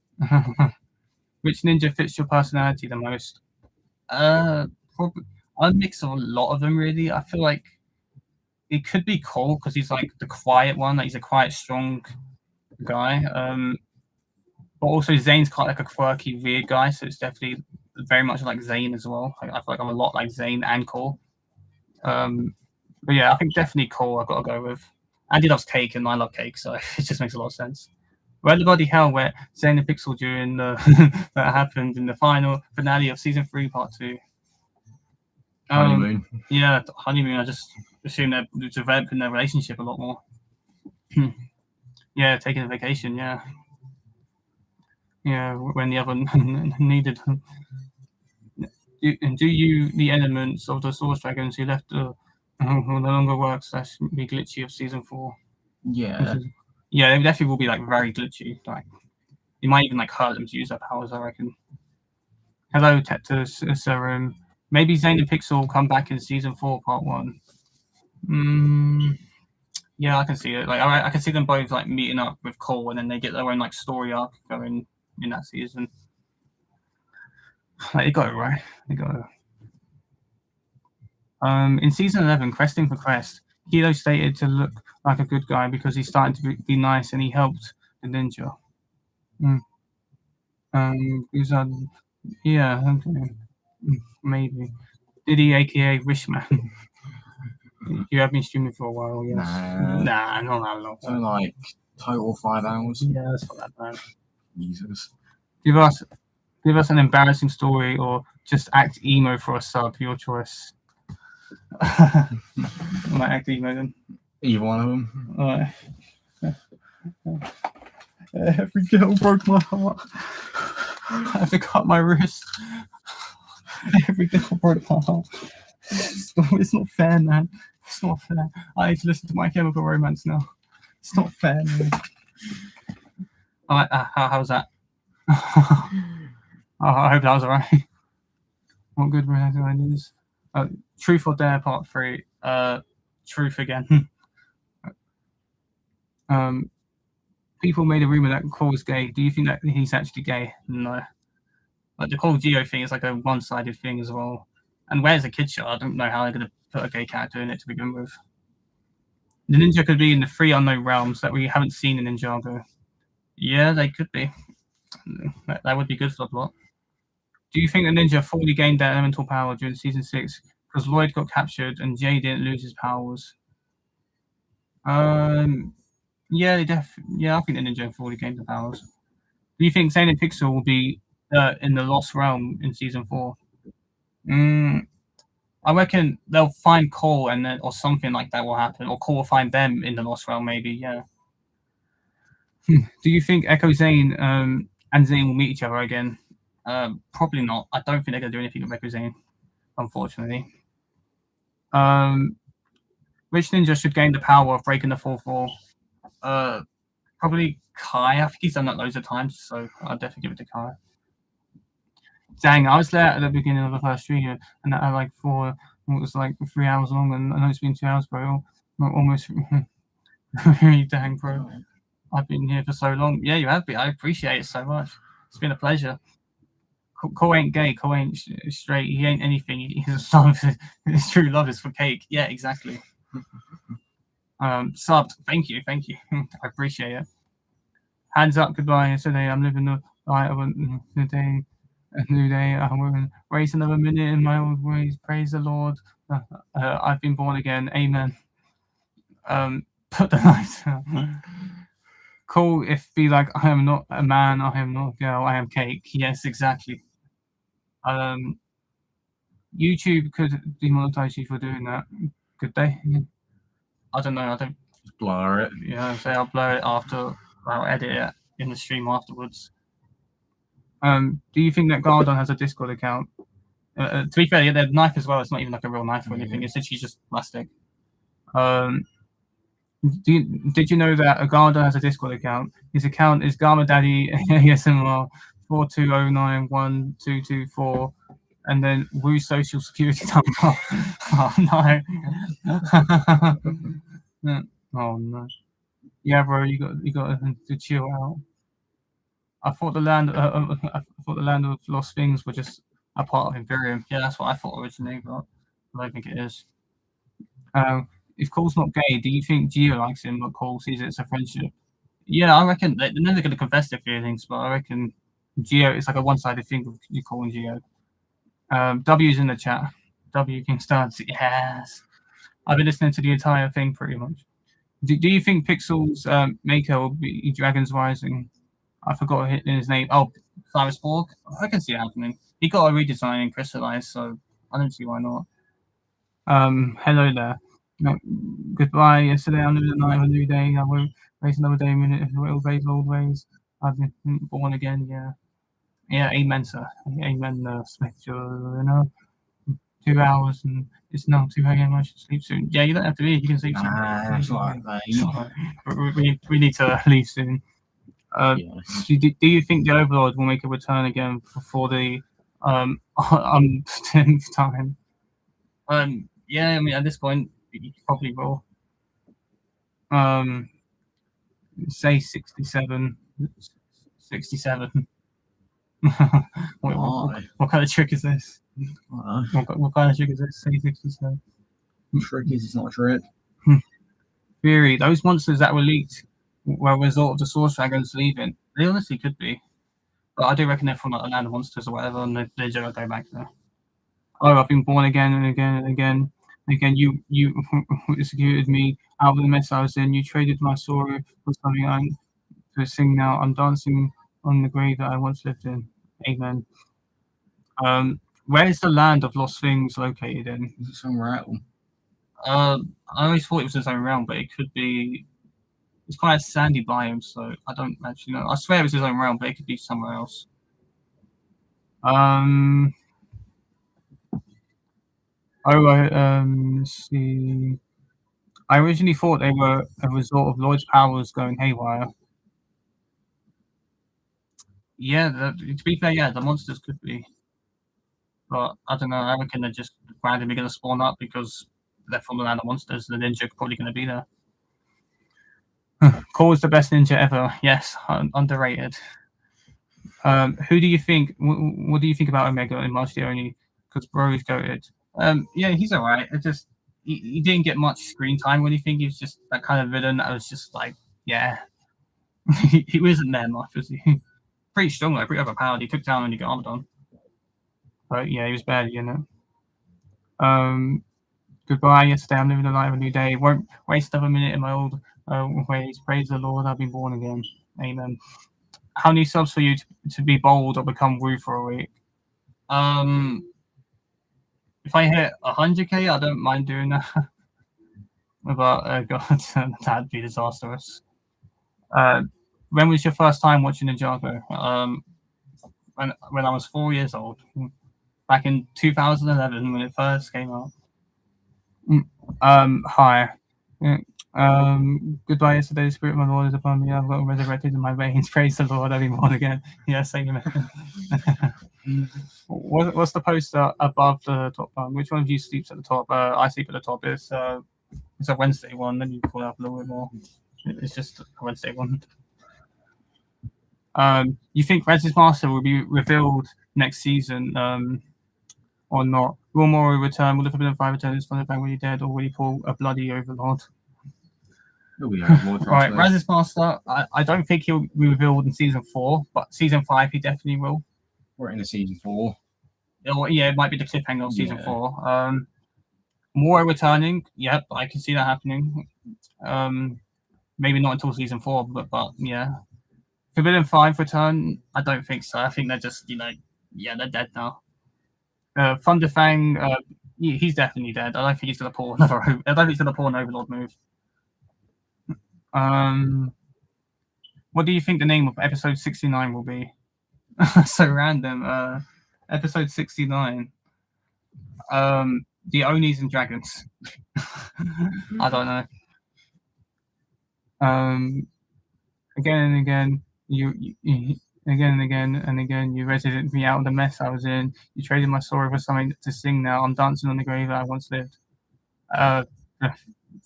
Which ninja fits your personality the most? Probably a mix of a lot of them, really. I feel like it could be Cole because he's like the quiet one. Like, he's a quiet, strong guy. But also Zane's quite like a quirky, weird guy, so it's definitely very much like Zane as well. I feel like I'm a lot like Zane and Cole. But yeah, I think definitely Cole I've got to go with. Andy loves cake and I love cake, so it just makes a lot of sense. Where the bloody hell where Zane and Pixel during the that happened in the final finale of season 3, part 2? Honeymoon. Yeah, honeymoon. I just assume they're developing their relationship a lot more. Yeah, taking a vacation. Yeah, when the other needed. Do you the elements of the Source Dragons who left no longer work / be glitchy of season 4? Yeah. Yeah, they definitely will be like very glitchy. Like, you might even like hurt them to use their powers, I reckon. Hello, Tectus Serum. Maybe Zane and Pixel come back in season 4, part 1. Yeah, I can see it. Like, I can see them both like meeting up with Cole, and then they get their own like story arc going in that season. Like, they got it right. They got it. In season 11, Cresting for Crest, Kilo stated to look like a good guy because he started to be nice and he helped the ninja. Yeah, okay. Maybe. Diddy, aka Wishman. You have been streaming for a while, yes. Nah, not that long. So like total 5 hours. Yeah, that's not that bad. Jesus. Give us an embarrassing story or just act emo for a sub, your choice. I might act emo then. Either one of them. Alright. Every girl broke my heart. I have to cut my wrist. Every girl broke my heart. It's not fair, man. It's not fair. I need to listen to My Chemical Romance now. It's not fair, man. Alright, how's that? I hope that was alright. What good romantic ideas? Truth or Dare, part 3. Truth again. People made a rumor that Cole is gay. Do you think that he's actually gay? No. Like, the Cole Geo thing is like a one-sided thing as well. And where's a kid shot? I don't know how they're going to put a gay character in it to begin with. The ninja could be in the 3 unknown realms that we haven't seen in Ninjago. Yeah, they could be. That would be good for the plot. Do you think the ninja fully gained their elemental power during season 6 because Lloyd got captured and Jay didn't lose his powers? Yeah, I think the ninja fully gained the powers. Do you think Zane and Pixel will be in the Lost Realm in season 4? I reckon they'll find Cole and then or something like that will happen, or Cole will find them in the Lost Realm, maybe. Yeah. Do you think Echo Zane and Zane will meet each other again? Probably not. I don't think they're gonna do anything with Echo Zane, unfortunately. Um, which ninja should gain the power of breaking the fourth wall? Probably Kai. I think he's done that loads of times, so I'll definitely give it to Kai. Dang, I was there at the beginning of the first stream, and that had like it was like 3 hours long, and I know it's been 2 hours, bro. Almost. Really, dang, bro. I've been here for so long. Yeah, you have been. I appreciate it so much. It's been a pleasure. Cole ain't gay. Cole ain't straight. He ain't anything. His love, his true love is for cake. Yeah, exactly. Subbed. Thank you. I appreciate it. Hands up. Goodbye. Yesterday, I'm living the light of the day. A new day. I will race another minute in my old ways. Praise the Lord. I've been born again. Amen. Put the lights out. Cool if be like, I am not a man, I am not a girl, I am cake. Yes, exactly. YouTube could demonetize you for doing that. Could they? I don't know. I don't. Just blur it. Yeah, say I'll blur it after. I'll edit it in the stream afterwards. Do you think that Gardon has a Discord account? To be fair, yeah, the knife as well. It's not even like a real knife or anything. It's literally just plastic. Did you know that Agada has a Discord account? His account is Garma Daddy ASMR 42091224, and then Woo Social Security number. Oh no! Oh no! Yeah, bro, you got to chill out. I thought the land of lost things were just a part of Imperium. Yeah, that's what I thought originally, but I don't think it is. If Cole's not gay, do you think Gio likes him, but Cole sees it as a friendship? Yeah, I reckon they're never going to confess their feelings, but I reckon Gio, it's like a one-sided thing with you calling Gio. W's in the chat. W King Studs, yes. I've been listening to the entire thing pretty much. Do you think Pixel's maker will be Dragon's Rising? I forgot his name. Oh, Cyrus Borg? I can see it happening. He got a redesign and crystallized, so I don't see why not. Hello there. Goodbye. Yesterday, under the night of a new day. I won't waste another day, minute. Old ways, old ways. I've been born again. Yeah. Yeah. Amen, sir. Amen, Smith. You know, 2 hours and it's now 2 a.m. I should sleep soon. Yeah, you don't have to leave. You can sleep soon. That's all right, mate. We need to leave soon. Yes. Do you think the Overlord will make a return again for the 10th time? Yeah, I mean, at this point, you probably will. Say 67. 67. What kind of trick is this? What kind of trick is this? Say 67. Trick is it's not a trick. Theory, those monsters that were leaked were a result of the Source Dragons leaving. They honestly could be. But I do reckon they're from like the Land of Monsters or whatever, and they're going to go back there. Oh, I've been born again and again and again. Again, you executed me out of the mess I was in. You traded my sorrow for something I to sing now. I'm dancing on the grave that I once lived in. Amen. Where is the land of lost things located in? Is it somewhere else? I always thought it was its own realm, but it could be. It's quite a sandy biome, so I don't actually know. I swear it was its own realm, but it could be somewhere else. Let's see. I originally thought they were a result of Lloyd's powers going haywire. Yeah, to be fair, yeah, the monsters could be. But I don't know, I reckon they're just randomly going to spawn up because they're from the Land of Monsters, the ninja are probably going to be there. Cole is the best ninja ever. Yes, underrated. Who do you think? What do you think about Omega in Master only? Because bro is goated. Yeah, he's alright. It just he didn't get much screen time or anything. He was just that kind of villain that was just like, yeah, he wasn't there much, was he? Pretty strong though, pretty overpowered. He took down when he got armored on. But yeah, he was bad, you know. Goodbye. Yesterday, I'm living the light of a new day. Won't waste another minute in my old ways. Praise the Lord, I've been born again. Amen. How many subs for you to be bold or become woo for a week? if I hit 100k, I don't mind doing that. But God, that'd be disastrous. When was your first time watching Ninjago? When I was 4 years old, back in 2011 when it first came out. Hi. Goodbye, yesterday, Spirit, my Lord is upon me. I've got resurrected in my veins. Praise the Lord, I'll be born again. Yes, amen. What's the poster above the top one? Which one of you sleeps at the top? I sleep at the top. It's a Wednesday one. Then you pull it up a little bit more. It's just a Wednesday one. You think Rez's Master will be revealed next season, or not? Will Moro return? Will the Forbidden Five return? Is Thunder Bang really dead, or will he pull a bloody Overlord? He'll be Overlord. Right, Rez's Master. I don't think he'll be revealed in season 4, but season 5 he definitely will. We're in the season 4. Yeah, it might be the cliffhanger of season 4. Moro returning. Yep, I can see that happening. Maybe not until season 4, but yeah. Forbidden Five return? I don't think so. I think they're just, they're dead now. Thunderfang, he's definitely dead. I don't think he's gonna pull another. I don't think he's gonna pull an Overlord move. What do you think the name of episode 69 will be? So random. Episode 69. The Onis and Dragons. I don't know. Again and again, you again and again and again, you resident me out of the mess I was in. You traded my story for something to sing now. I'm dancing on the grave that I once lived.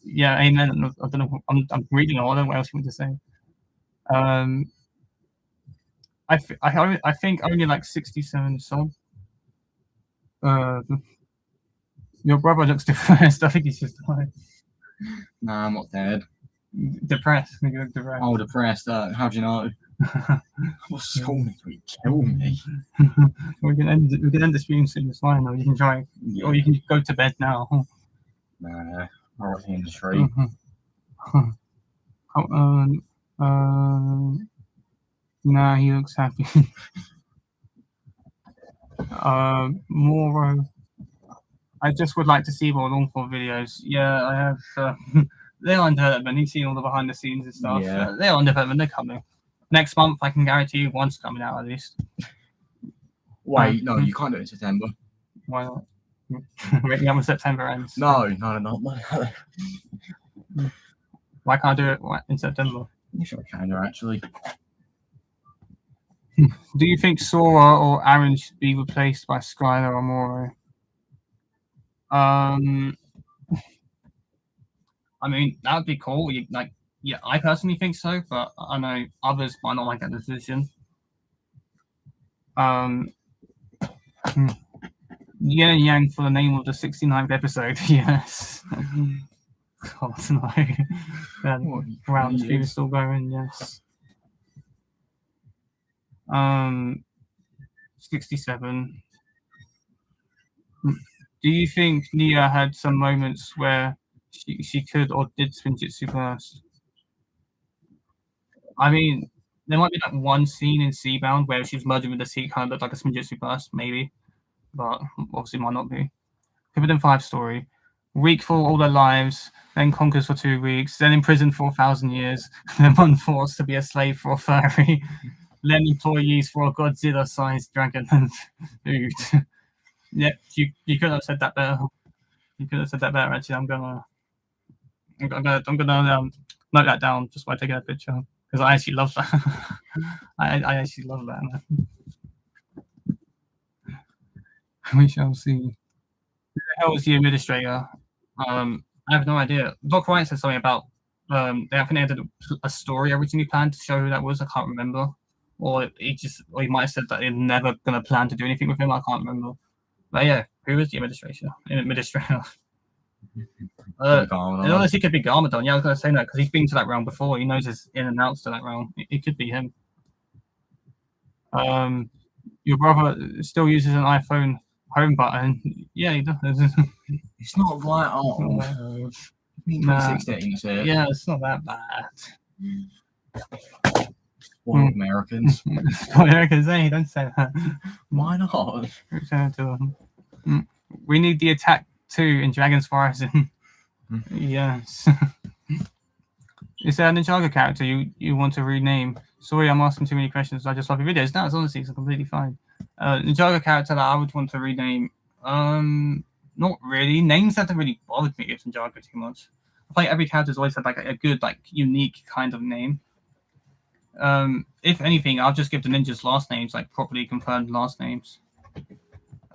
Yeah, amen. I don't know. I'm reading all. I don't know what else you want to say. I think only like 67 subs. Your brother looks depressed. I think he's just died. Nah, I'm not dead. Depressed. You look depressed. Oh, depressed. How do you know? What's going to kill me? We can end the stream soon. It's fine. Or you can try, or you can go to bed now. Nah, I'm already in the street. Nah, he looks happy. Moro. I just would like to see more Longfall videos. Yeah, I have. They're on development. You've seen all the behind the scenes and stuff. Yeah. They're on development. They're coming. Next month, I can guarantee you one's coming out at least. Wait, no, you can't do it in September. Why not? Maybe when September ends. No. Why can't I do it in September? You sure can do, actually. Do you think Sora or Aaron should be replaced by Skylar or Moro? I mean, that would be cool. I personally think so, but I know others might not like that decision. Yin and Yang for the name of the 69th episode. Yes. God, no. Wow, the stream is still going. Yes. 67. Do you think Nia had some moments where she could or did Spinjitzu first? I mean, there might be like one scene in Seabound where she was merging with the sea, kind of looked like a Spinjitzu burst, maybe, but obviously might not be. Forbidden 5 story. Weak for all their lives, then conquers for 2 weeks, then imprisoned for 1,000 years, then unforced to be a slave for a furry, then employees for a Godzilla-sized dragon and food. Yep, you could have said that better. You could have said that better. Actually, I'm gonna note that down just by taking a picture because I actually love that. I actually love that. We shall see. Who the hell is the administrator? I have no idea. Doc Ryan said something about they haven't had a story originally planned to show who that was. I can't remember, or he might have said that they're never gonna plan to do anything with him. I can't remember. But yeah, who is the administrator? Unless he could be Garmadon. Yeah, I was going to say that because he's been to that realm before. He knows his in and outs to that realm. It could be him. Your brother still uses an iPhone home button. Yeah, he does. It's not right. Oh, 2016, you said. Yeah, it's not that bad. Spoiled Americans. Spoiled Americans, hey, don't say that. Why not? Return to them. We need the attack 2 in Dragon's Horizon. Yes. Is there a Ninjago character you want to rename? Sorry, I'm asking too many questions. I just love your videos. No, it's honestly completely fine. Ninjago character that I would want to rename. Not really. Names haven't really bothered me with Ninjago too much. I feel like every character's always had like a good, like unique kind of name. If anything, I'll just give the ninjas last names, like properly confirmed last names.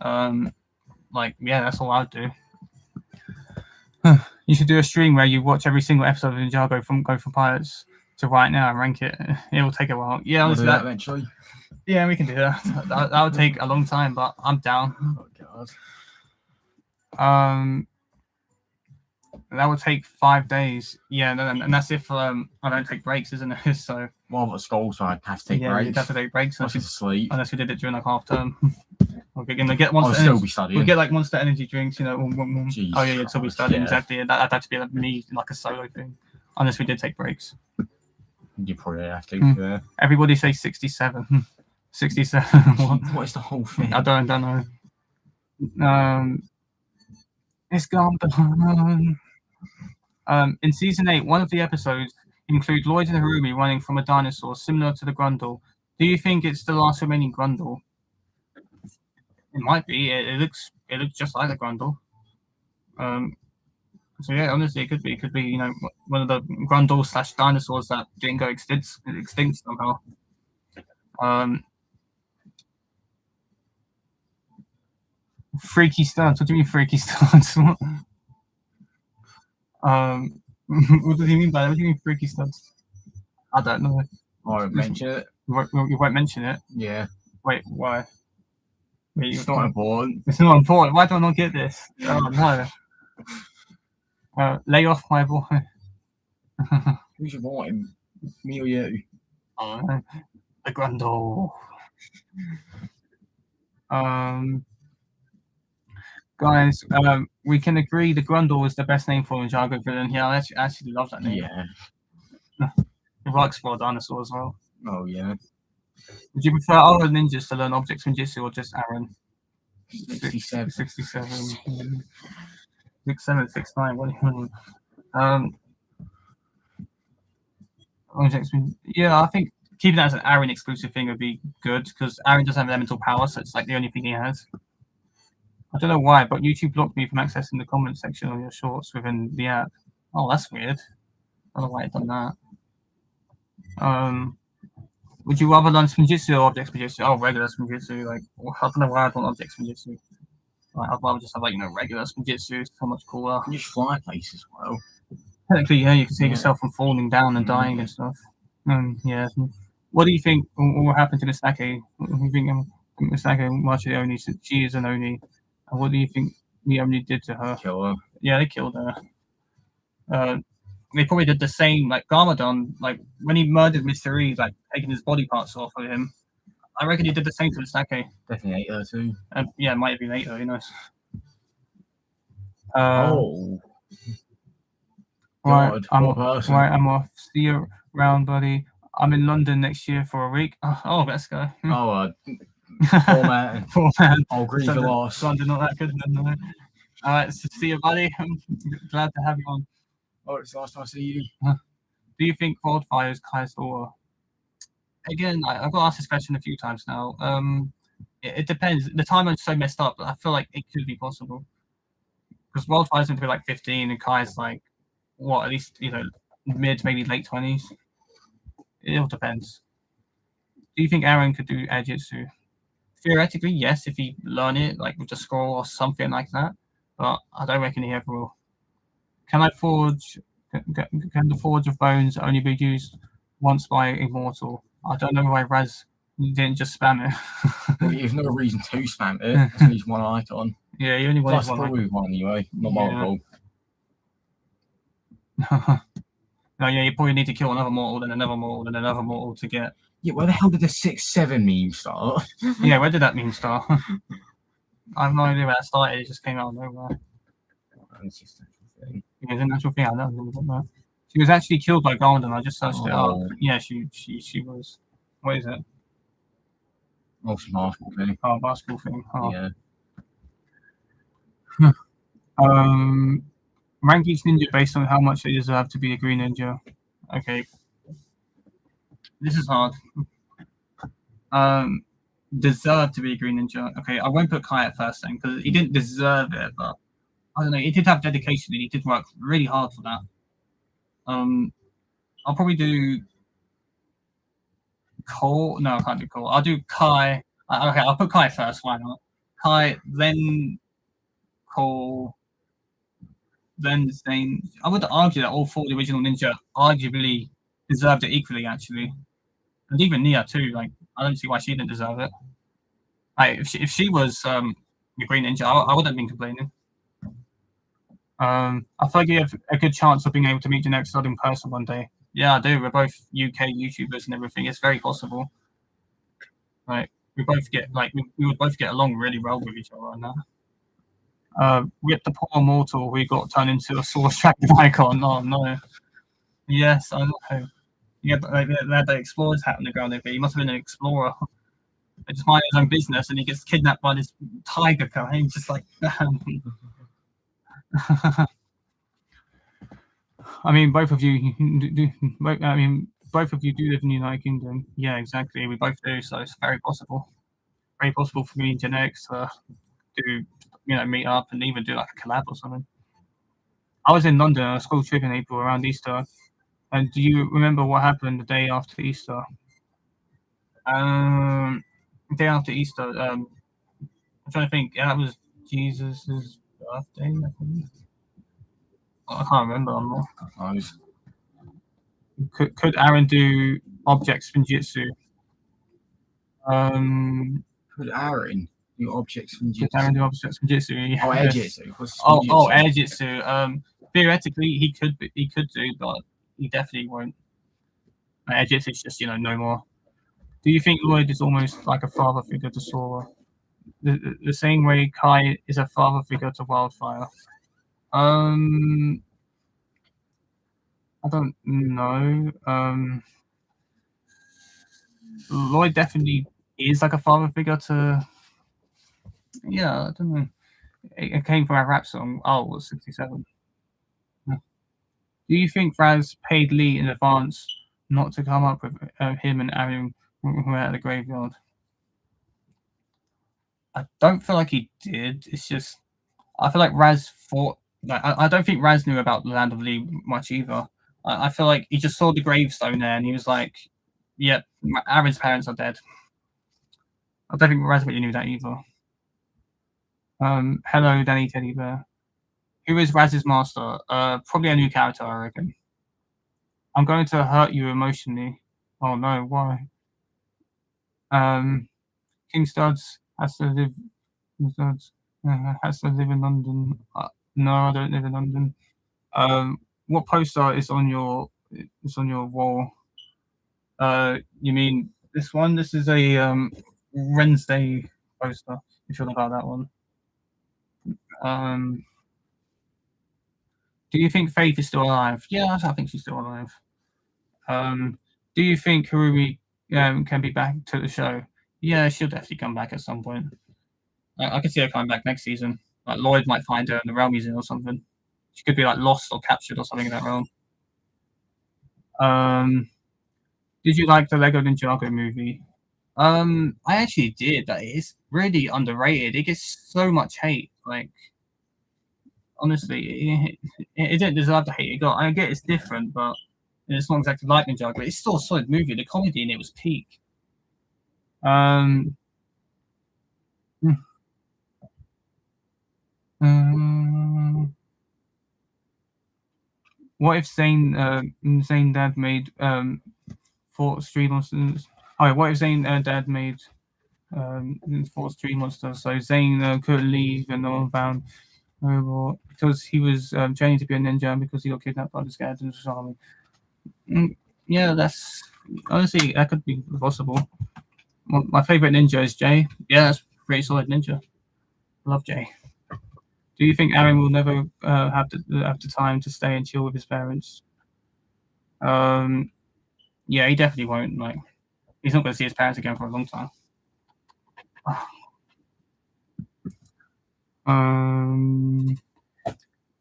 Like yeah, that's all I'll do. You should do a stream where you watch every single episode of Ninjago from Pirates to right now and rank it. It will take a while. Yeah, We'll honestly, do that eventually. Yeah, we can do that. That would take a long time, but I'm down. Oh god. That would take 5 days. Yeah, and that's if I don't take breaks, isn't it? So well, at school, so I'd have to take breaks. You'd have to take breaks. Unless it's sleep. Unless we did it during like half term. We're gonna get I'll still be studying. We'll get like Monster Energy drinks, you know. Jeez oh yeah, you'd still be studying. Yeah. Exactly. That'd have to be like me, like a solo thing. Unless we did take breaks. You probably have to. Yeah. Everybody say 67. 67. What is the whole thing? I don't know. It's gone down. In season 8, one of the episodes include Lloyd and Harumi running from a dinosaur similar to the Grundle. Do you think it's the last remaining Grundle? It might be. It looks just like the Grundle. So yeah, honestly, it could be. It could be, you know, one of the Grundle / dinosaurs that didn't go extinct somehow. Freaky stunts. What do you mean freaky stunts? What does he mean by that? What do you mean freaky stunts? I don't know. I won't mention it. You won't mention it? Yeah. Wait, why? Wait, it's not important. It's not important. Why do I not get this? Oh no. Lay off my boy. Who should want him? Me or you? The Grundle. Guys, we can agree the Grundle is the best name for a Ninjago villain. Yeah, I actually love that name. Yeah. It works for a dinosaur as well. Oh yeah. Would you prefer other ninjas to learn objects from Jitsu or just Aaron? 67. 67. 67, 69. What do you mean? Objects. Yeah, I think keeping that as an Aaron exclusive thing would be good because Aaron doesn't have elemental power, so it's like the only thing he has. I don't know why, but YouTube blocked me from accessing the comment section on your shorts within the app. Oh, that's weird. I don't know why it's done that. Would you rather learn Spinjitzu or objects Spinjitzu? Oh, regular Spinjitzu. Like, I don't know why I'd want objects Spinjitzu. Like, I'd rather just have, like, you know, regular Spinjitzu. It's so much cooler. You just fly places as well. Technically, yeah, you can save yourself from falling down and dying and stuff. Yeah. What do you think will happen to Misake? What do you think Misake March the Oni, since she is an Oni? And what do you think the Oni did to her? Kill her. Yeah, they killed her. They probably did the same, like Garmadon, like when he murdered Mr. E, like taking his body parts off of him. I reckon he did the same to Misake. Definitely ate her too. Yeah, it might have been ate her, who knows. God, I'm off. See you around, buddy. I'm in London next year for a week. Oh, let's go. Poor man. Poor man. I'll grieve your loss. London not that good. No. All right, so see you, buddy. I'm glad to have you on. Oh, it's nice to see you. Do you think Wildfire is Kai's daughter? Again, I've got asked this question a few times now. It depends. The timeline's so messed up, but I feel like it could be possible. Because Wildfire's going to be like 15 and Kai's like, what, at least, you know, mid, maybe late 20s. It all depends. Do you think Aaron could do air jitsu? Theoretically, yes, if he learn it, like with the scroll or something like that. But I don't reckon he ever will. Can the Forge of Bones only be used once by Immortal? I don't know why Raz didn't just spam it. Well, there's no reason to spam it. It's only one icon. Yeah, you only want one icon. One anyway, not multiple. No, yeah, you probably need to kill another mortal, then another mortal, then another mortal to get. Yeah, where the hell did the 6-7 meme start? Yeah, where did that meme start? I have no idea where that started. It just came out of nowhere. It's just a thing. Yeah, it's an actual thing. I don't know. She was actually killed by Golden. I just searched it up. Yeah, she was. What is it? Oh, it's a basketball thing. Oh, basketball thing. Oh. Yeah. Rank each ninja based on how much they deserve to be a green ninja. Okay. This is hard. Deserve to be a green ninja. Okay, I won't put Kai at first then because he didn't deserve it, but I don't know. He did have dedication and he did work really hard for that. I'll probably do Cole. No, I can't do Cole. I'll do Kai. Okay, I'll put Kai first. Why not? Kai, then Cole, then Zane. I would argue that all four of the original ninja arguably deserved it equally, actually, and even Nia too. Like, I don't see why she didn't deserve it. Like, if she was the Green Ninja, I wouldn't have been complaining. I feel like you have a good chance of being able to meet your next god in person one day. Yeah, I do. We're both UK YouTubers and everything. It's very possible. Like, we both get we would both get along really well with each other right now. With the poor mortal, we got turned into a sword attractive icon. Oh no. Yes, I know. Yeah, but they had the explorer's hat on the ground over. He must have been an explorer. He just minding his own business, and he gets kidnapped by this tiger guy. He's just like, I mean, both of you do. I mean, both of you do live in the United Kingdom. Yeah, exactly. We both do, so it's very possible. Very possible for me and Gen X to do, meet up and even do like a collab or something. I was in London on a school trip in April around Easter. And do you remember what happened the day after Easter? The day after Easter, I'm trying to think. Yeah, that was Jesus' birthday, I think. I can't remember. Could Aaron do object spinjitzu? Could Aaron do objects from Could Aaron do object spinjitzu? Oh, Yes. Airjitsu. Oh, Airjitsu. Theoretically, he could do, but he definitely won't. Airjitsu is just no more. Do you think Lloyd is almost like a father figure to Sora? The same way Kai is a father figure to Wildfire. I don't know. Lloyd definitely is like a father figure to. Yeah, I don't know. It came from a rap song. Oh, it was 67. Do you think Raz paid Lee in advance not to come up with him and Aaron when we were at the graveyard? I don't feel like he did. It's just I feel like Raz thought. Like, I don't think Raz knew about the Land of Lee much either. I feel like he just saw the gravestone there and he was like, "Yep, Aaron's parents are dead." I don't think Raz really knew that either. Hello, Danny Teddy Bear. Who is Raz's master? Probably a new character, I reckon. I'm going to hurt you emotionally. Oh no, why? King Studs has to live. Studs has to live in London. No, I don't live in London. What poster is on your wall? You mean this one? This is a Wednesday poster. If you look at that one. Do you think Faith is still alive? Yeah, I think she's still alive. Do you think Harumi can be back to the show? Yeah, she'll definitely come back at some point. I can see her coming back next season. Like Lloyd might find her in the Realm Museum or something. She could be like lost or captured or something in that realm. Did you like the Lego Ninjago movie? I actually did. It's really underrated. It gets so much hate. Like, honestly, it didn't deserve the hate it got. I get it's different, but it's not exactly like Ninjago. But it's still a solid movie. The comedy in it was peak. What if Zane Dad made Fort Street Monsters? Oh, what if Zane Dad made Fort Street Monsters? So Zane couldn't leave and no one found because he was training to be a ninja and because he got kidnapped by the Skeletons army. Yeah, that's honestly that could be possible. My favorite ninja is Jay. Yeah, that's pretty solid ninja. Love Jay. Do you think Aaron will never have the time to stay and chill with his parents? Yeah, he definitely won't. Like, he's not going to see his parents again for a long time.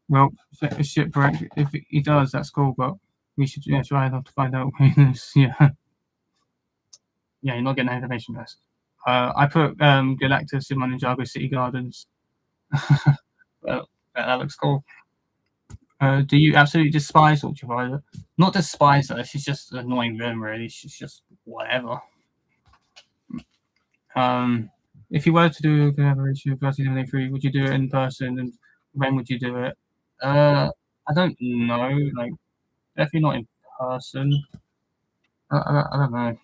Well, shipwreck. If he does, that's cool. But we should try not to find out where he lives. Yeah, yeah. You're not getting that information first. I put Galactus in my Ninjago City Gardens. Well, that looks cool. Do you absolutely despise Ultraviolet? Not despise her. She's just an annoying villain. Really, she's just whatever. If you were to do a collaboration with 1373, would you do it in person, and when would you do it? I don't know. Like, definitely not in person. I don't know.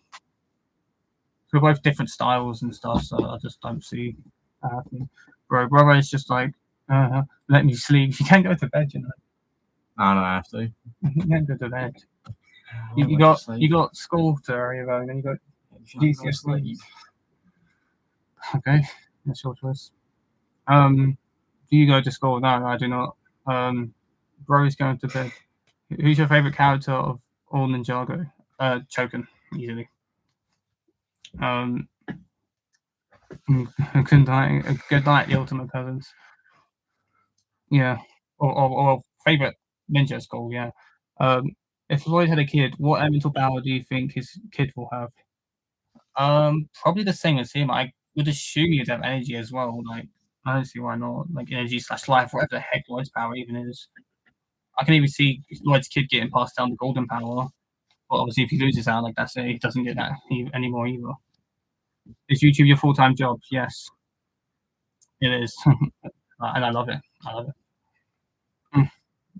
We're both different styles and stuff, so I just don't see that happening. Bro is just like, let me sleep. You can't go to bed, you know. I don't have to. You can't go to bed. You got school to worry about, and then you got GCSE. Okay, that's your choice. Do you go to school? No, I do not. Bro is going to bed. Who's your favorite character of all Ninjago? Choken, easily. Good night, the Ultimate Cousins. Yeah, or favorite ninja school. Yeah. If Lloyd had a kid, what elemental power do you think his kid will have? Probably the same as him. I would assume you'd have energy as well. Like, I don't see why not. Like energy slash life, whatever the heck Lloyd's power even is. I can even see Lloyd's kid getting passed down the golden power. But obviously, if he loses out, like that's it, he doesn't get that anymore either. Is YouTube your full time job? Yes, it is, and I love it. I love it.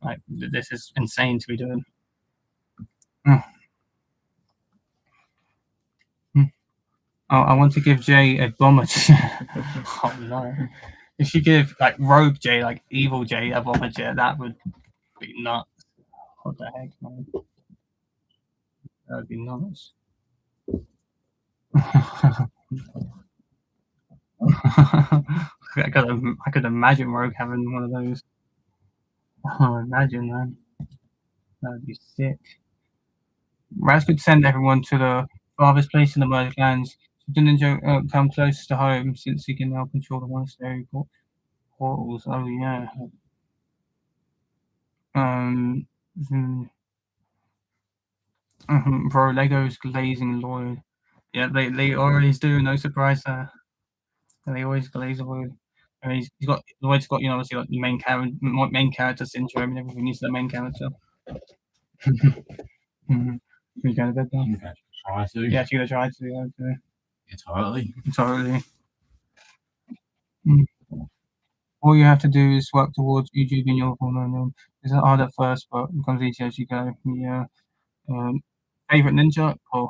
Like this is insane to be doing. Mm. Oh, I want to give Jay a bomber. Oh no! If you give like Rogue Jay, like Evil Jay, a bomber jet, that would be nuts. What the heck, man? That would be nuts. I could imagine Rogue having one of those. Oh, imagine, man. That would be sick. Raz could send everyone to the farthest place in the Merged Lands. Should the ninja come close to home since he can now control the monastery portals? Oh yeah. Um, bro, Lego's glazing Lloyd. Yeah, they always do. No surprise there. They always glaze Lloyd. I mean, he's got Lloyd's got obviously like the main character syndrome and everything. He's the main character. Mm-hmm. You go to bed now? Try to. Yeah, you're gonna try to. Yeah, totally. Totally. Mm. All you have to do is work towards rejuvenating your hormone. It's hard at first, but it becomes easier as you go. Yeah. Favorite ninja? Oh,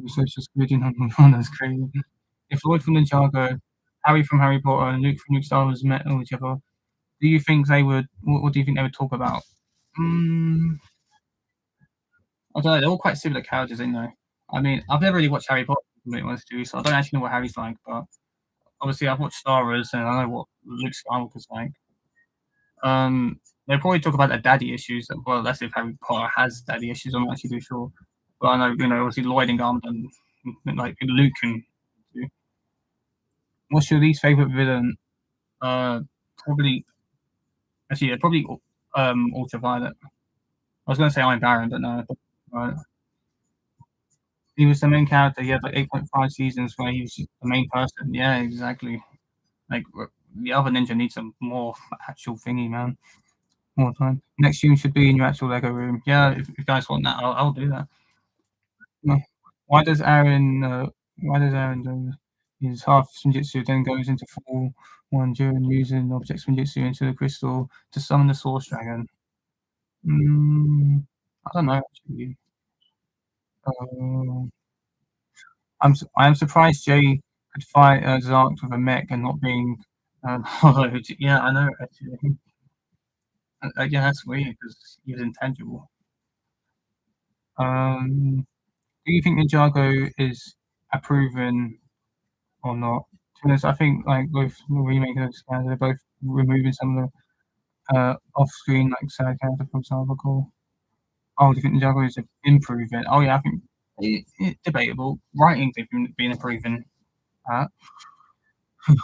social squidging on that's crazy. If Lloyd from Ninjago, Harry from Harry Potter, and Luke from Luke Star Wars met each other, do you think they would? What do you think they would talk about? I don't know. They're all quite similar characters, ain't they? I mean, I've never really watched Harry Potter, to be honest with you, so I don't actually know what Harry's like. But obviously, I've watched Star Wars, and I know what Luke Skywalker's like. They'll probably talk about their daddy issues. Well, that's if Harry Potter has daddy issues. I'm not actually too sure. But I know, obviously Lloyd and Garment and like Luke and. What's your least favorite villain? Probably actually, yeah, probably Ultraviolet. I was going to say Iron Baron, but no. Right. He was the main character. He had like 8.5 seasons where he was just the main person. Yeah, exactly. Like the other ninja needs some more actual thingy, man. More time. Next stream should be in your actual Lego room. Yeah, if you guys want that, I'll do that. No. Why does Aaron? Why does Aaron do his half Spinjitzu then goes into full one during using object Spinjitzu into the crystal to summon the Source Dragon? I don't know actually. Uh, I am surprised Jay could fight Zark with a mech and not being hollowed. Yeah, I know actually. Yeah, that's weird because he was intangible. Do you think Ninjago is approving or not? To be honest, I think like with the remake of those guys, they're both removing some of the off-screen like side character, for example. Oh, do you think Ninjago is improving? Oh yeah, I think it's debatable. Writing they've been improving.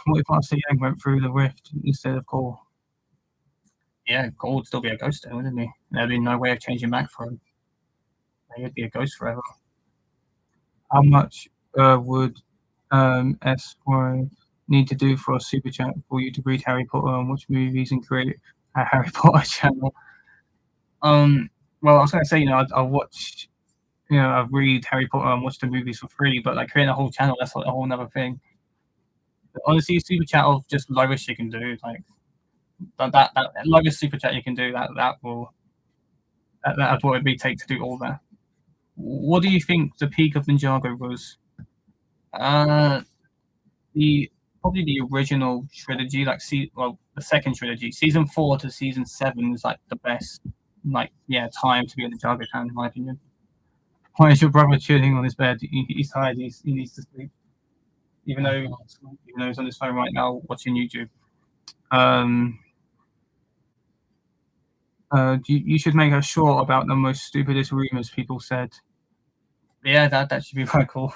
What if Master Yang went through the rift instead of Core? Yeah, Core would still be a ghost then, wouldn't he? There'd be no way of changing back for him. He'd be a ghost forever. How much would S4 need to do for a super chat for you to read Harry Potter and watch movies and create a Harry Potter channel? Well, I was going to say, I'll watch, I read Harry Potter and watch the movies for free, but like creating a whole channel, that's like a whole other thing. But honestly, super chat of just lowest you can do, like that lowest super chat you can do, that's what it'd be take to do all that. What do you think the peak of Ninjago was? Probably the original trilogy, like the second trilogy, season 4 to season 7 is like the best, time to be in the Ninjago fan, in my opinion. Why is your brother chilling on his bed? He's tired. He needs to sleep, even though he's on his phone right now watching YouTube. You should make a short about the most stupidest rumors people said. Yeah, that should be quite cool.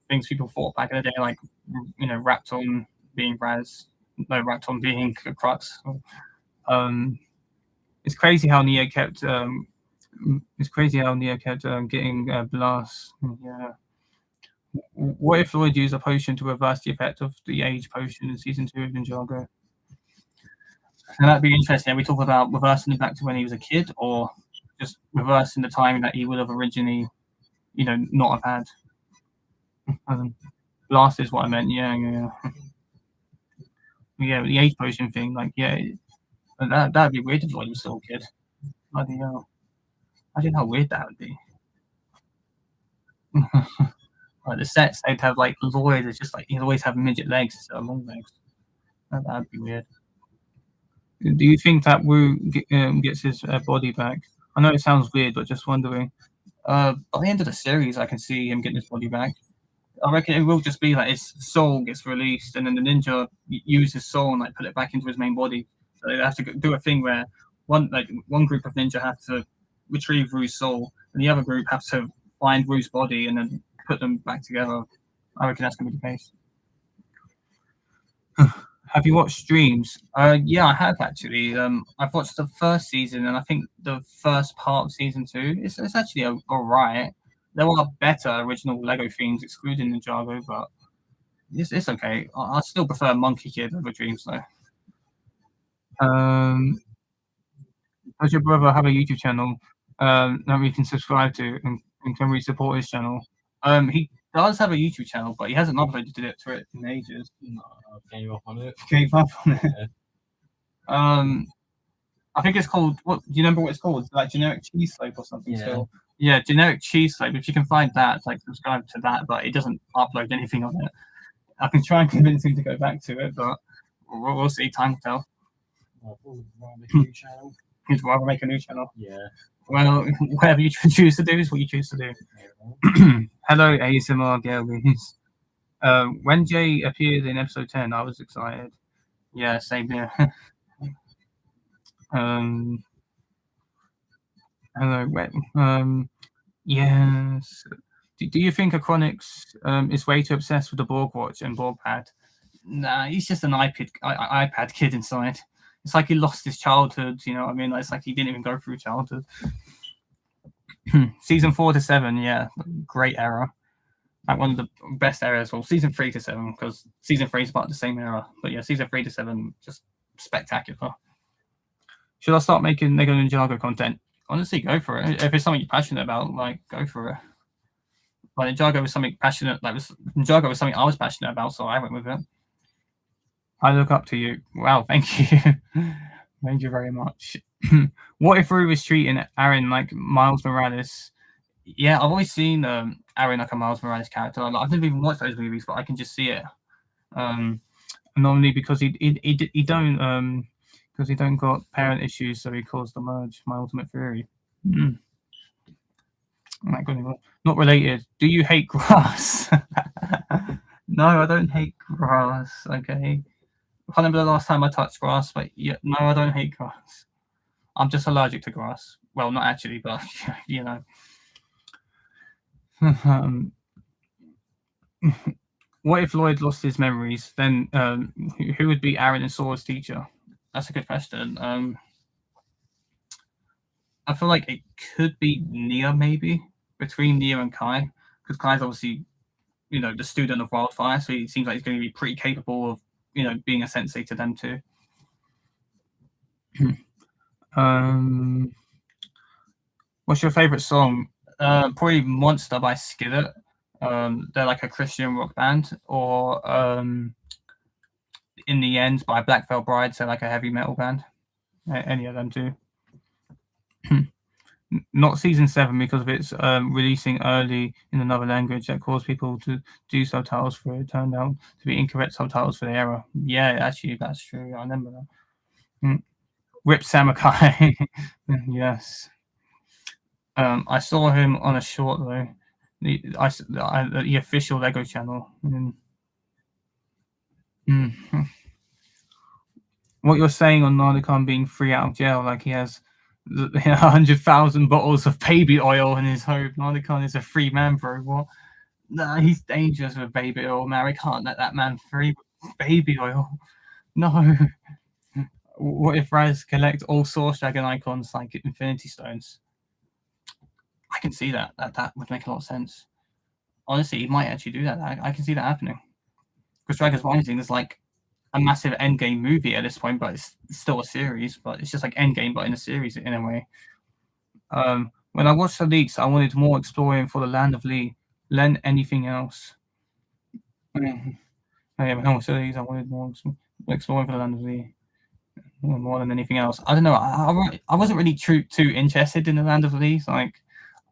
Things people thought back in the day, like Raptor being Raptor being a Crux. It's crazy how Neo kept. Getting blast. Yeah. What if Lloyd used a potion to reverse the effect of the age potion in season 2 of Ninjago? And that'd be interesting. Are we talk about reversing it back to when he was a kid, or just reversing the time that he would have originally, not have had? Blast is what I meant. Yeah. Yeah, the age potion thing. That'd be weird if Lloyd was still a kid. Bloody hell. Imagine how weird that would be. Like the sets, they'd have like Lloyd. It's just like he'd always have midget legs instead of long legs. That'd be weird. Do you think that Wu gets his body back? I know it sounds weird, but just wondering. By the end of the series, I can see him getting his body back. I reckon it will just be like his soul gets released, and then the ninja use his soul and put it back into his main body. So they have to do a thing where one group of ninja have to retrieve Ru's soul, and the other group have to find Ru's body and then put them back together. I reckon that's going to be the case. Have you watched streams? Yeah, I have actually. I've watched the first season, and I think the first part of season 2. It's actually alright. There are better original Lego themes, excluding Ninjago, but it's okay. I still prefer Monkey Kid over Dreams though. Does your brother have a YouTube channel that we can subscribe to, and can we support his channel? He does have a YouTube channel, but he hasn't uploaded it to it in ages. Gave up on it. Gave up on it. I think it's called. What do you remember? What it's called? Like Generic Cheese Slope or something. Yeah. Still. Yeah, Generic Cheese Slope. If you can find that, subscribe to that. But it doesn't upload anything on it. I can try and convince him to go back to it, but we'll see. Time will tell. He'd rather make a new channel. Yeah. Well, whatever you choose to do is what you choose to do. Hello, ASMR girlies. When Jay appeared in episode 10, I was excited. Yeah, same here. Hello. Yes. Do you think Achronix is way too obsessed with the Borg watch and Borg pad? Nah, he's just an iPad kid inside. It's like he lost his childhood, you know what I mean? It's like he didn't even go through childhood. Season 4 to 7, yeah, great era. Like one of the best eras. Well, season 3 to 7, because season 3 is part of the same era. But yeah, season 3 to 7, just spectacular. Should I start making Lego Ninjago content? Honestly, go for it. If it's something you're passionate about, go for it. Like Ninjago was something passionate. Ninjago was something I was passionate about, so I went with it. I look up to you. Wow, thank you. Thank you very much. What if Rue was treating Aaron like Miles Morales? Yeah, I've always seen Aaron like a Miles Morales character. I've never even watched those movies, but I can just see it. Normally because he don't because he don't got parent issues, so he caused the merge. My ultimate theory. Not related. Do you hate grass? No, I don't hate grass. Okay. I can't remember the last time I touched grass, but yeah, no, I don't hate grass. I'm just allergic to grass. Well, not actually, but you know. what if Lloyd lost his memories? Then who would be Aaron and Sora's teacher? That's a good question. I feel like it could be Nia, maybe between Nia and Kai, because Kai's obviously the student of Wildfire, so he seems like he's going to be pretty capable of being a sensei to them too. um, what's your favorite song? Probably Monster by Skillet. They're like a Christian rock band, or In the End by Black Veil Bride, so like a heavy metal band. Any of them too. Not season 7 because of its releasing early in another language that caused people to do subtitles for it. Turned out to be incorrect subtitles for the era. Yeah, actually, that's true. I remember that. Rip Samakai. Yes. I saw him on a short though. The official Lego channel. What you're saying on Narnicon being free out of jail, like he has 100,000 bottles of baby oil in his home. Narnicon is a free man, bro. What? Nah, he's dangerous with baby oil, man. We can't let that man free with baby oil. No. What if Raz collect all Source Dragon icons like Infinity Stones? I can see that. That would make a lot of sense. Honestly, he might actually do that. I can see that happening. Because Dragon's Rising is like a massive endgame movie at this point, but it's still a series. But it's just like Endgame, but in a series in a way. When I watched the leaks, I wanted more exploring for the Land of Lee than anything else. When I watched the leaks, I wanted more exploring for the Land of Lee more than anything else. I don't know. I wasn't really too interested in the Land of Lee. Like,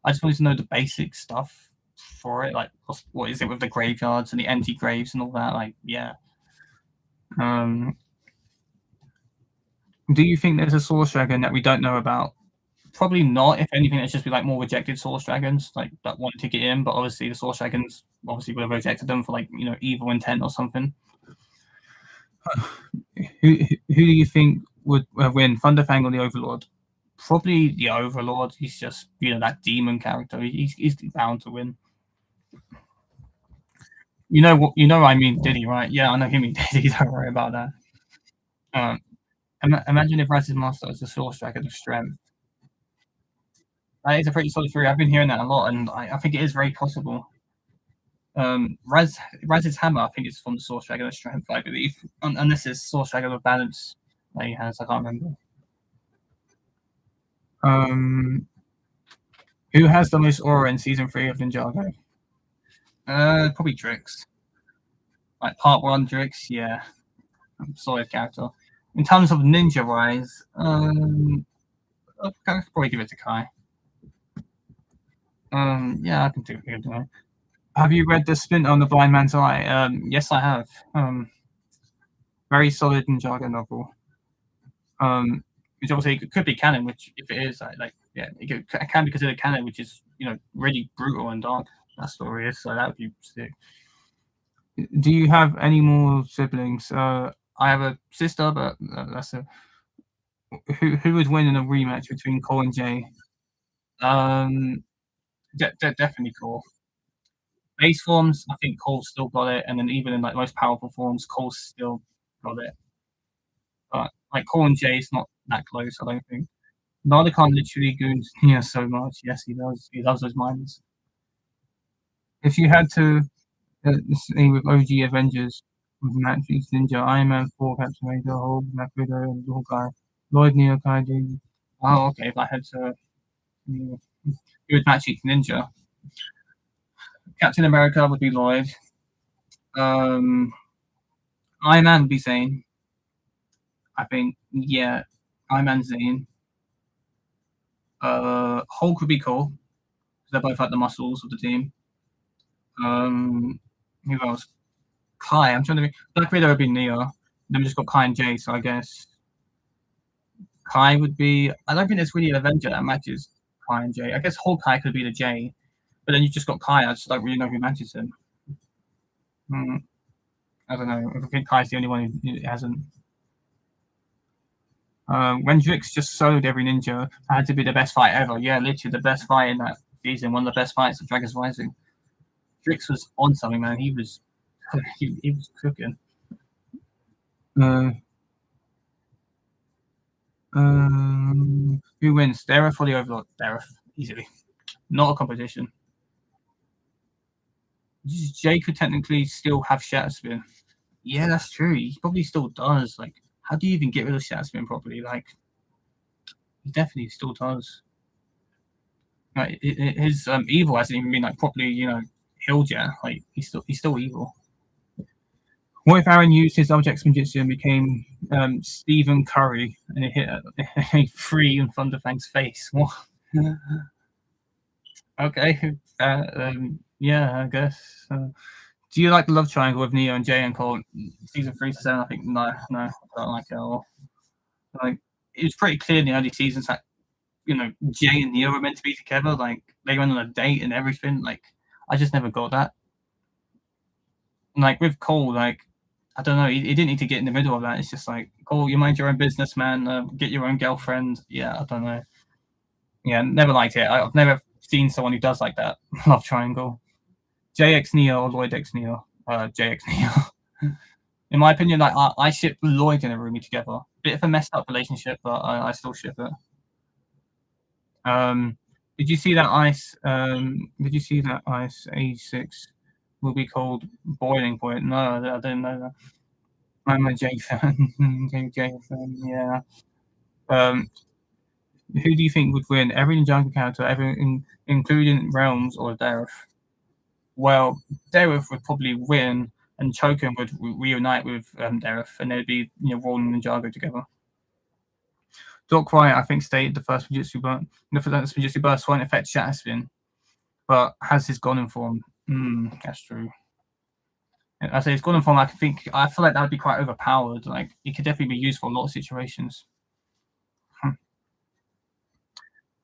I just wanted to know the basic stuff for it. Like, what is it with the graveyards and the empty graves and all that? Like, yeah. Do you think there's a Source Dragon that we don't know about? Probably not. If anything, it's just be like more rejected Source Dragons, like that wanted to get in, but obviously the Source Dragons obviously would have rejected them for like evil intent or something. Who do you think would win, Thunderfang or the Overlord? Probably the Overlord. He's just that demon character. He's bound to win. You know what? I mean Diddy, right? Yeah, I know him. Diddy. Don't worry about that. Imagine if Raz's master is a Source Dragon of Strength. That is a pretty solid theory. I've been hearing that a lot, and I think it is very possible. Raz's hammer, I think, is from the Source Dragon of Strength, I believe, unless it's Source Dragon of Balance that he has. I can't remember. Who has the most aura in season 3 of Ninjago? Probably Drix. Like part 1 Drix, yeah. Solid character. In terms of ninja wise, I'll probably give it to Kai. Yeah, I can do it. Have you read the Splinter on the Blind Man's Eye? Yes, I have. Very solid Ninjago novel. Which obviously it could be canon, which if it is, it can be considered canon, which is really brutal and dark. That story is, so that would be sick. Do you have any more siblings? I have a sister, but that's a. Who would win in a rematch between Cole and Jay? Definitely Cole. Base forms, I think Cole's still got it, and then even in like most powerful forms, Cole's still got it. But like Cole and Jay is not that close, I don't think. Nardican literally goons so much. Yes, he does. He loves those miners. If you had to say with OG Avengers, with Matrix, Ninja, Iron Man 4, Captain America, Hulk, Black Widow, and Hawkeye, Lloyd, Neo, Kai, Jamie. Oh, okay. If I had to, it would Matrix Ninja. Captain America would be Lloyd. Iron Man would be Zane. I think, yeah, Iron Man Zane. Hulk would be cool. They're both like the muscles of the team. Who else? Kai. I'm trying to be. Black Widow would be Neo. Then we just got Kai and Jay, so I guess Kai would be. I don't think there's really an Avenger that matches Kai and Jay. I guess Hawkeye could be the J, but then you just got Kai. I just don't really know who matches him. I don't know. I think Kai's the only one who hasn't. When Drix just soloed every ninja, had to be the best fight ever. Yeah, literally the best fight in that season. One of the best fights of Dragon's Rising. Drix was on something, man. He was He was cooking. Uh, who wins? Dareth or the Overlord? Dareth, easily. Not a competition. Jay could technically still have Shatter Spin. Yeah, that's true. He probably still does. Like, how do you even get rid of Shatter Spin properly? Like, he definitely still does. Like, his evil hasn't even been like properly, healed yet. Like, he's still evil. What if Aaron used his object Spinjitzu and became Stephen Curry and it hit a free in Thunderfang's face? What? Okay. Yeah, I guess. Do you like the love triangle with Neo and Jay and Cole? Season 3 to 7, I think no, I don't like it at all. Like, it was pretty clear in the early seasons that Jay and Neo were meant to be together. Like, they went on a date and everything. Like, I just never got that. Like with Cole, like I don't know, he didn't need to get in the middle of that. It's just like, Cole, you mind your own business, man. Get your own girlfriend. Yeah, I don't know. Yeah, never liked it. I've never seen someone who does like that love triangle. JX Neo or Lloyd X Neo. JX Neo. In my opinion, like I ship Lloyd and Arumi together. Bit of a messed up relationship, but I still ship it. Um, did you see that ice? Did you see that ice A6 will be called Boiling Point? No, I didn't know that. I'm a J fan. J fan, yeah. Um, who do you think would win? Every Ninjago character, including Realms or Dareth? Well, Dareth would probably win, and Choken would reunite with Dareth, and they'd be rolling Ninjago together. Doc Wright, I think, stated the first Fujitsu burst won't affect Shatter Spin, but has his Golden form. That's true. I say it's Golden form. I feel like that would be quite overpowered. Like, it could definitely be used for a lot of situations.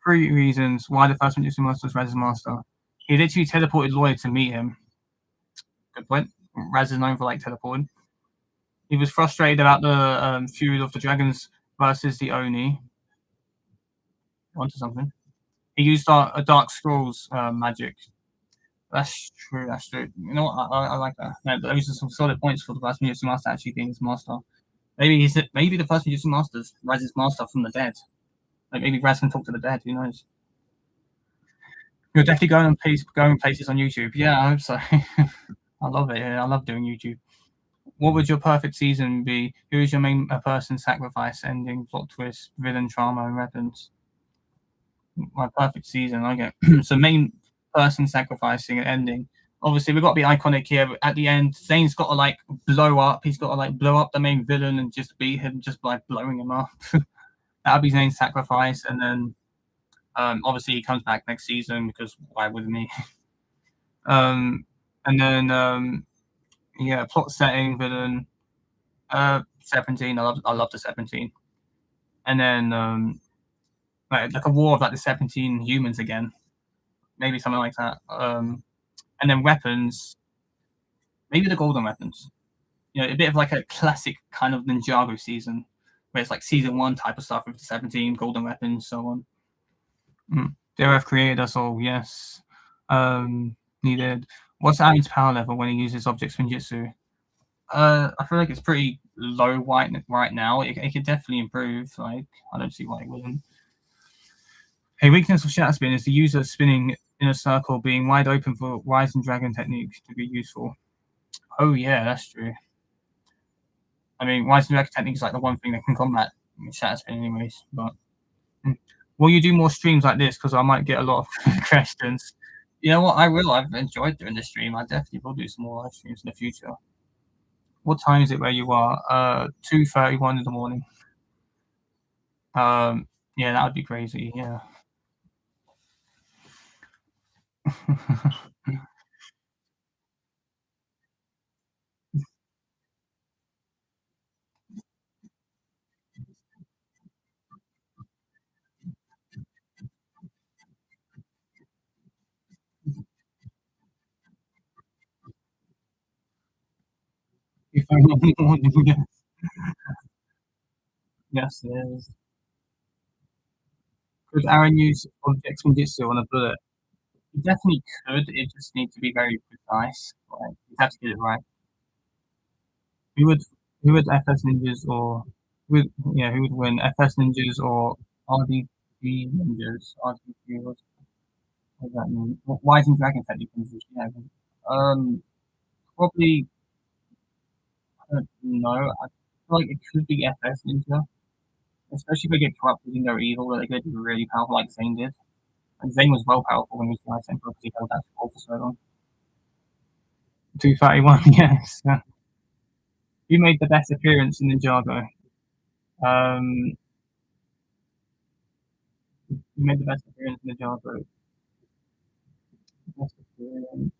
3 reasons why the first Fujitsu master was Raz's master. He literally teleported Lloyd to meet him. Good point. Raz is known for teleporting. He was frustrated about the feud of the dragons versus the Oni. Onto something. He used a Dark Scrolls magic. That's true. That's true. You know what? I like that. No, those are some solid points for the first Fujitsu master actually being his master. Maybe the first Fujitsu master's Raz's master from the dead. Like, maybe Raz can talk to the dead. Who knows? You're definitely going places on YouTube. Yeah, I hope so. I love it. I love doing YouTube. What would your perfect season be? Who is your main person sacrifice, ending, plot twist, villain, trauma, and weapons? My perfect season, I get so main person sacrificing and ending. Obviously, we've got to be iconic here. But at the end, Zane's got to blow up. He's got to blow up the main villain and just beat him just by blowing him up. That'll be Zane's sacrifice, and then obviously he comes back next season because why wouldn't he? And then yeah, plot setting, villain. 17. I love the 17. And then like a war of the 17 humans again. Maybe something like that. And then weapons. Maybe the golden weapons. A bit of like a classic kind of Ninjago season, where it's like season 1 type of stuff with the 17 golden weapons, so on. Deref created us all, yes. Needed. What's Aaron's power level when he uses object Spinjitzu? I feel like it's pretty low right now. It could definitely improve. Like, I don't see why it wouldn't. A weakness of Shatter Spin is the user spinning in a circle being wide open for Rise and Dragon techniques to be useful. Oh yeah, that's true. I mean, Rise and Dragon technique is like the one thing that can combat Shatter Spin anyways. But will you do more streams like this? Because I might get a lot of questions. You know what? I will. I've enjoyed doing the stream. I definitely will do some more live streams in the future. What time is it where you are? 2:31 in the morning. Yeah, that would be crazy. Yeah. Yes, it is. Could Aaron use object Spinjitzu on a bullet? He definitely could. It just needs to be very precise. Like, you have to get it right. Who would who would FS Ninjas or who would win, FS Ninjas or RDP Ninjas? RDP, what does that mean? Why isn't Dragon technically Ninjas? Yeah, probably I don't know. I feel like it could be FS Ninja, especially if they get corrupted and go evil, where they could be really powerful like Zane did. And Zane was well powerful when he was the Ice Emperor because he held that scroll for so long. 231, yes. Who made the best appearance in Ninjago? Um, who made the best appearance in Ninjago? Best appearance.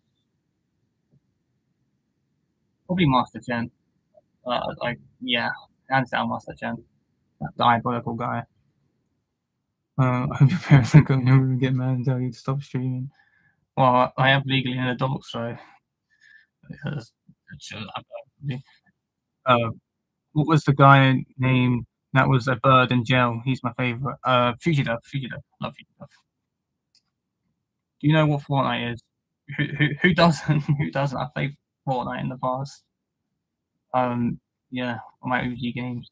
Probably Master Chen. Yeah, hands down Master Chen. That diabolical guy. I hope your parents don't go in your room and get mad and tell you to stop streaming. Well, I am legally an adult, so uh, what was the guy name that was a bird in jail? He's my favorite. Fugitive. Love Fugitive. Do you know what Fortnite is? Who doesn't? Who doesn't? I played Fortnite in the past. Yeah, on my OG games.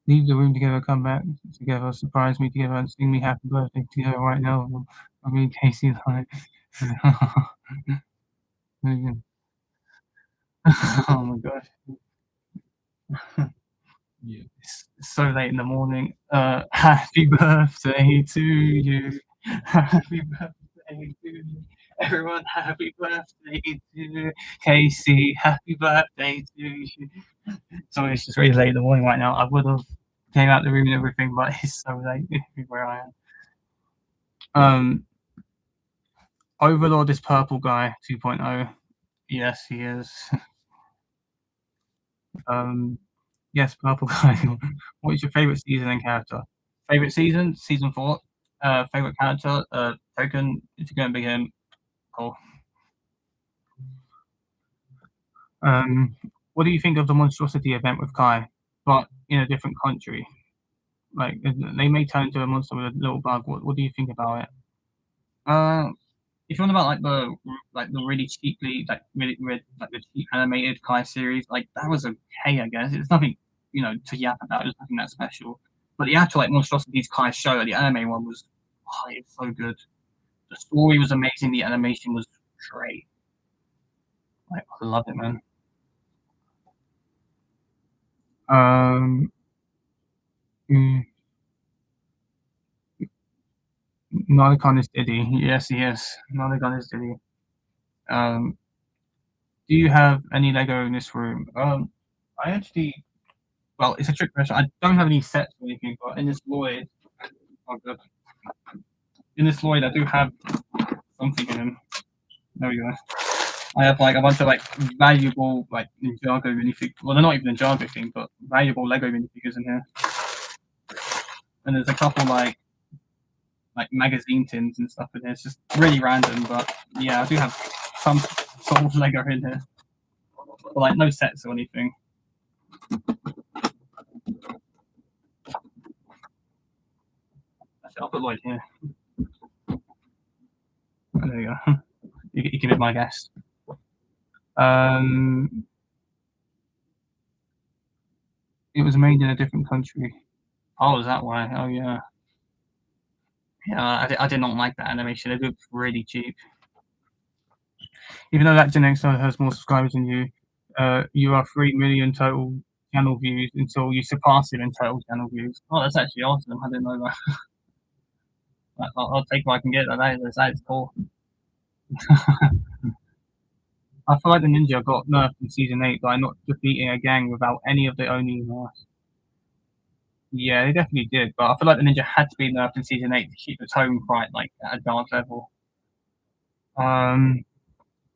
Leave the room together, come back together, surprise me together, and sing me happy birthday together right now. I mean, Casey, like, oh my gosh. Yeah. It's so late in the morning. Happy birthday to you. Happy birthday to you. Everyone, happy birthday to Casey. Happy birthday to you. Sorry, it's just really late in the morning right now. I would have came out the room and everything, but it's so late where I am. Overlord is purple guy 2.0. Yes, he is. Yes, purple guy. What is your favorite season and character? Favorite season? Season 4. Favorite character? Token. If you're going to be him, cool. What do you think of the monstrosity event with Kai, but in a different country? Like they may turn into a monster with a little bug. What do you think about it? If you're on about like the really cheaply like the cheap animated Kai series, like that was okay, I guess. It's nothing to yap about. It's nothing that special. But the actual like monstrosities Kai show, like, the anime one was it's so good. The story was amazing. The animation was great. Like I love it, man. Um, mm, Narcon is Diddy. Yes, yes. Narcon is Diddy. Um, do you have any Lego in this room? I actually, well, it's a trick question. I don't have any sets or anything, but in this Lloyd, oh god, in this Lloyd, I do have something in him. There we go. I have like a bunch of like valuable like Ninjago minifigures. Well, they're not even Ninjago thing, but valuable Lego minifigures in here. And there's a couple like magazine tins and stuff in here. It's just really random, but yeah, I do have some sort of Lego in here, but like no sets or anything. Actually, I'll put Lloyd here. There you go. You can be my guest. It was made in a different country. Oh, is that why? Oh yeah. Yeah, I did not like that animation. It looked really cheap. Even though that Gen X has more subscribers than you, you are 3 million total channel views until you surpass him in total channel views. Oh, that's actually awesome. I didn't know that. I'll take what I can get. That is cool. I feel like the ninja got nerfed in season 8 by not defeating a gang without any of the Oni masks. Yeah, they definitely did, but I feel like the ninja had to be nerfed in season 8 to keep the tone quite like at a dark level.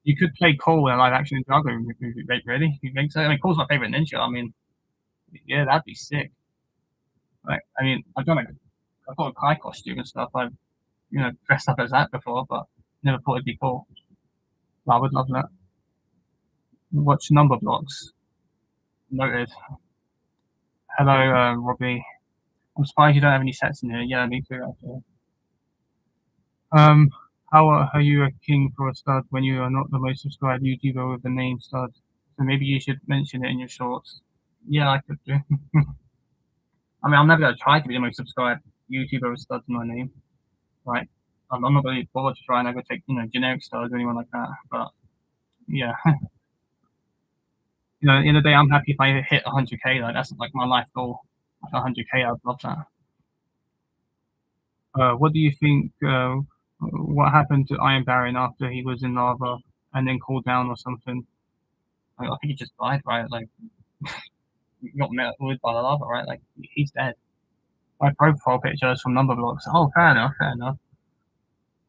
You could play Cole in a live action Ninjago movie, really? You think so? I mean, Cole's my favorite ninja. I mean, yeah, that'd be sick. Like, I mean, I've got a Kai costume and stuff. I've dressed up as that before, but never thought it'd be cool. But I would love that. Watch number blocks. Noted. Hello, Robbie. I'm surprised you don't have any sets in here. Yeah, me too, actually. How are you a king for a stud when you are not the most subscribed YouTuber with the name stud? So maybe you should mention it in your shorts. Yeah, I could do. I mean, I'm never gonna try to be the most subscribed YouTuber with studs in my name. Right? I'm not really bothered to try and ever take generic studs or anyone like that. But yeah, in the day, I'm happy if I hit 100K. Like that's like my life goal. Like 100K, I'd love that. What do you think? What happened to Iron Baron after he was in lava and then cooled down or something? I think he just died, right? Like he got melted by the lava, right? Like he's dead. My profile picture is from Number Blocks. Oh, fair enough, fair enough.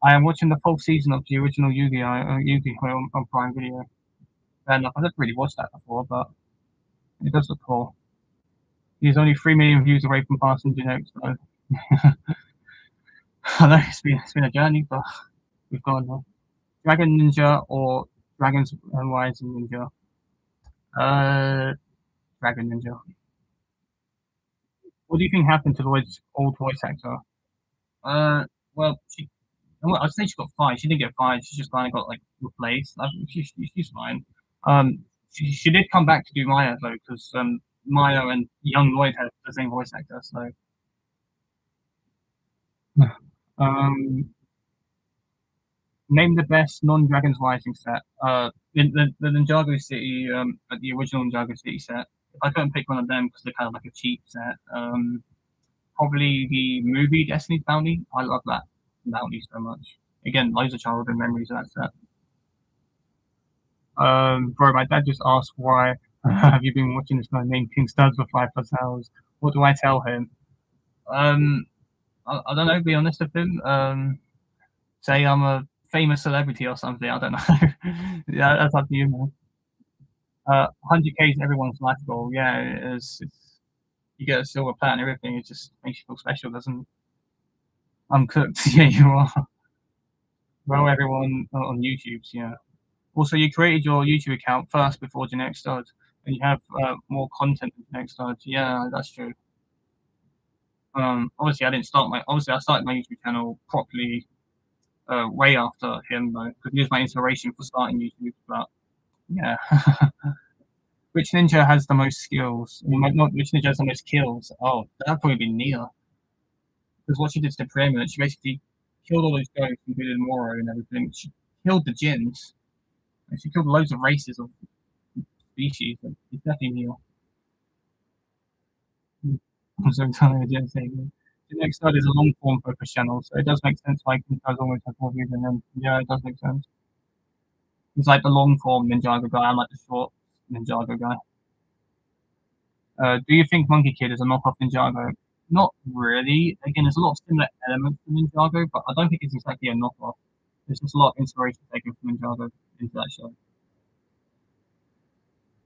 I am watching the full season of the original Yu-Gi-Oh on Prime Video. Fair enough. I've never really watched that before, but it does look cool. He's only 3 million views away from passing generics, though. I know it's been a journey, but we've gone there. Dragon Ninja or Dragon's Rising Ninja? Uh, Dragon Ninja. What do you think happened to Lloyd's old voice actor? Uh, well, I'd say she got fired. She didn't get fired. She just kind of got like replaced. She's fine. She did come back to do Maya though, because Maya and young Lloyd had the same voice actor. So, um, name the best non-Dragon's Rising set. The Ninjago City, the original Ninjago City set. I couldn't pick one of them because they're kind of like a cheap set. Probably the movie Destiny's Bounty. I love that bounty so much. Again, loads of childhood memories of that set. Bro, my dad just asked why have you been watching this guy named King Studs for 5+ hours? What do I tell him? Um, I don't know. Be honest with him. Say I'm a famous celebrity or something. I don't know. Yeah, that's up to you, man. 100K is everyone's life goal. Yeah, you get a silver plate and everything. It just makes you feel special, doesn't it? I'm cooked. Yeah, you are. Well, everyone on YouTube's, yeah. Also, you created your YouTube account first before Generic started, and you have more content than Generic started. Yeah, that's true. Obviously, I started my YouTube channel properly way after him, though, because he was my inspiration for starting YouTube. But yeah, which ninja has the most skills? Not which ninja has the most kills. Oh, that'd probably be Nia, because what she did to the pyramid, she basically killed all those ghosts, including Moro and everything. She killed the Jinns, and she killed loads of races of species. It's definitely Nia. I'm so tired of Gen Z. The next slide is a long form focus channel, so it does make sense why Ninjago always have more views than them. Yeah, it does make sense. He's like the long form Ninjago guy, I'm like the short Ninjago guy. Do you think Monkey Kid is a knockoff Ninjago? Not really. Again, there's a lot of similar elements to Ninjago, but I don't think it's exactly a knockoff. There's just a lot of inspiration taken from Ninjago into that show.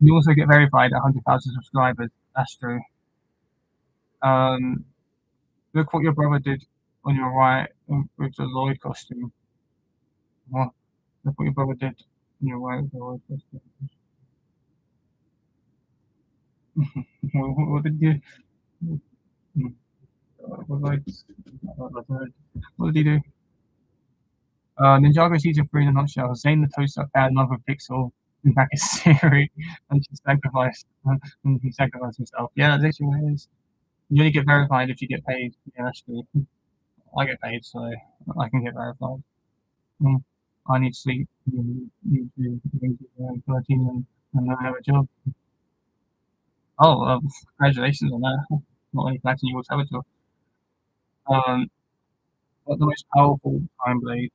You also get verified at 100,000 subscribers. That's true. Um, Look what your brother did on your right with the Lloyd costume. What? Look what your brother did on your right with the Lloyd costume. What did you? What, what did he do? Ninjago season 3 in a nutshell. Zane the Toaster fell in love with Pixel in back his theory and he sacrificed himself. Yeah, that's actually what it is. You only get verified if you get paid. Yeah, that's true. I get paid, so I can get verified. Mm. I need sleep. You need to 13 and I have a job. Oh, congratulations on that. Not only that, you also have a job. Um, what the most powerful time blade?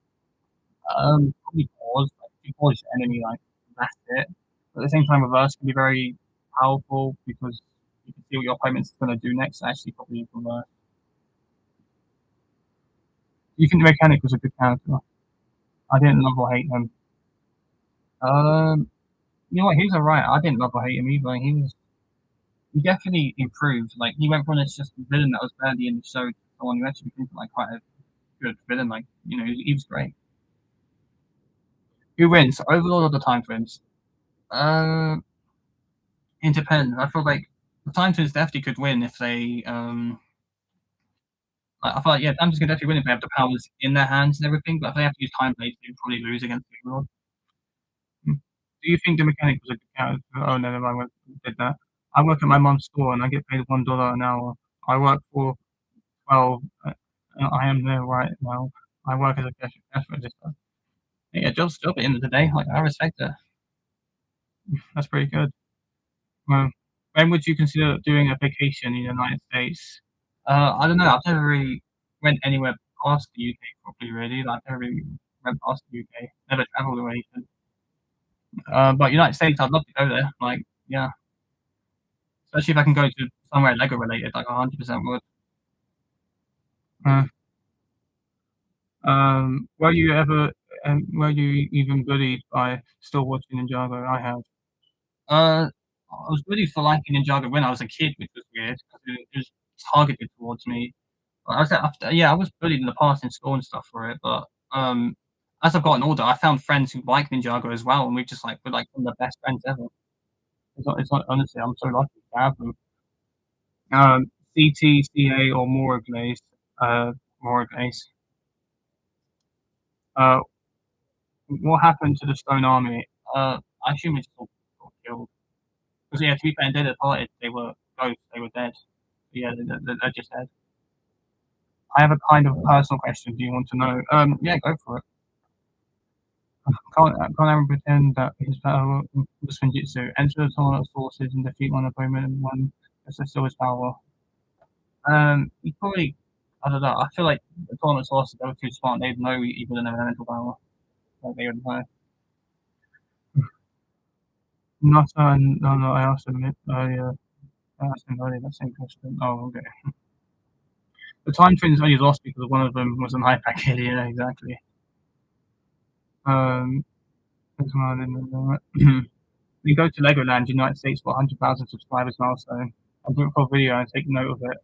Probably pause. Like, if you pause your enemy, like that's it. But at the same time, reverse can be very powerful because you can see what your opponent's going to do next. Actually, probably reverse. You think the mechanic was a good character? I didn't love or hate him. Um, you know what? He was alright. I didn't love or hate him either. He definitely improved. Like he went from this just villain that was barely in the show to someone who actually became like quite a good villain. Like he was great. Who wins, Overlord or the Time Twins? Uh, it depends. I feel like the Time Twins definitely could win if they I feel like yeah, Time Twins can definitely win if they have the powers in their hands and everything. But if they have to use Time Blades, they'd probably lose against the Overlord. Hmm. Do you think the mechanic was a good character? Oh, no, never mind, I did that. I work at my mum's store, and I get paid $1 an hour. I work for 12, I am there right now. I work as a cash register. Yeah, job at the end of the day, like, I respect it. That's pretty good. Well, when would you consider doing a vacation in the United States? I don't know. I've never really went anywhere past the UK properly, really. Like, I've never really went past the UK. Never traveled or anything. But United States, I'd love to go there. Like, yeah, especially if I can go to somewhere Lego related. Like, 100% would. Uh, were you even bullied by still watching Ninjago? I have. I was bullied for liking Ninjago when I was a kid, which was weird because it was targeted towards me. Yeah, I was bullied in the past in school and stuff for it, but as I've gotten older, I found friends who like Ninjago as well, and we're like one of the best friends ever. It's not honestly, I'm so lucky to have them. CT, CA, or Moraglaze. Moraglaze. Uh, what happened to the Stone Army? I assume it's all got killed. Because yeah, to be fair, they departed. They were ghosts. They were dead. Yeah, they're just dead. I have a kind of personal question. Do you want to know? Yeah, go for it. Can't ever pretend that his power was Finjitsu. Enter the tournament sources and defeat one opponent and one that's still his power. He probably, I don't know. I feel like the tournament sources they were too smart. They'd know he wouldn't have elemental power. Like they would know. Not no, no. I asked him earlier. I asked him earlier that same question. Oh, okay. The time twins only lost because one of them was an iPad kid. Yeah, exactly. Um, we go to Legoland, United States for 100,000 subscribers milestone. I'll do it for a video and take note of it.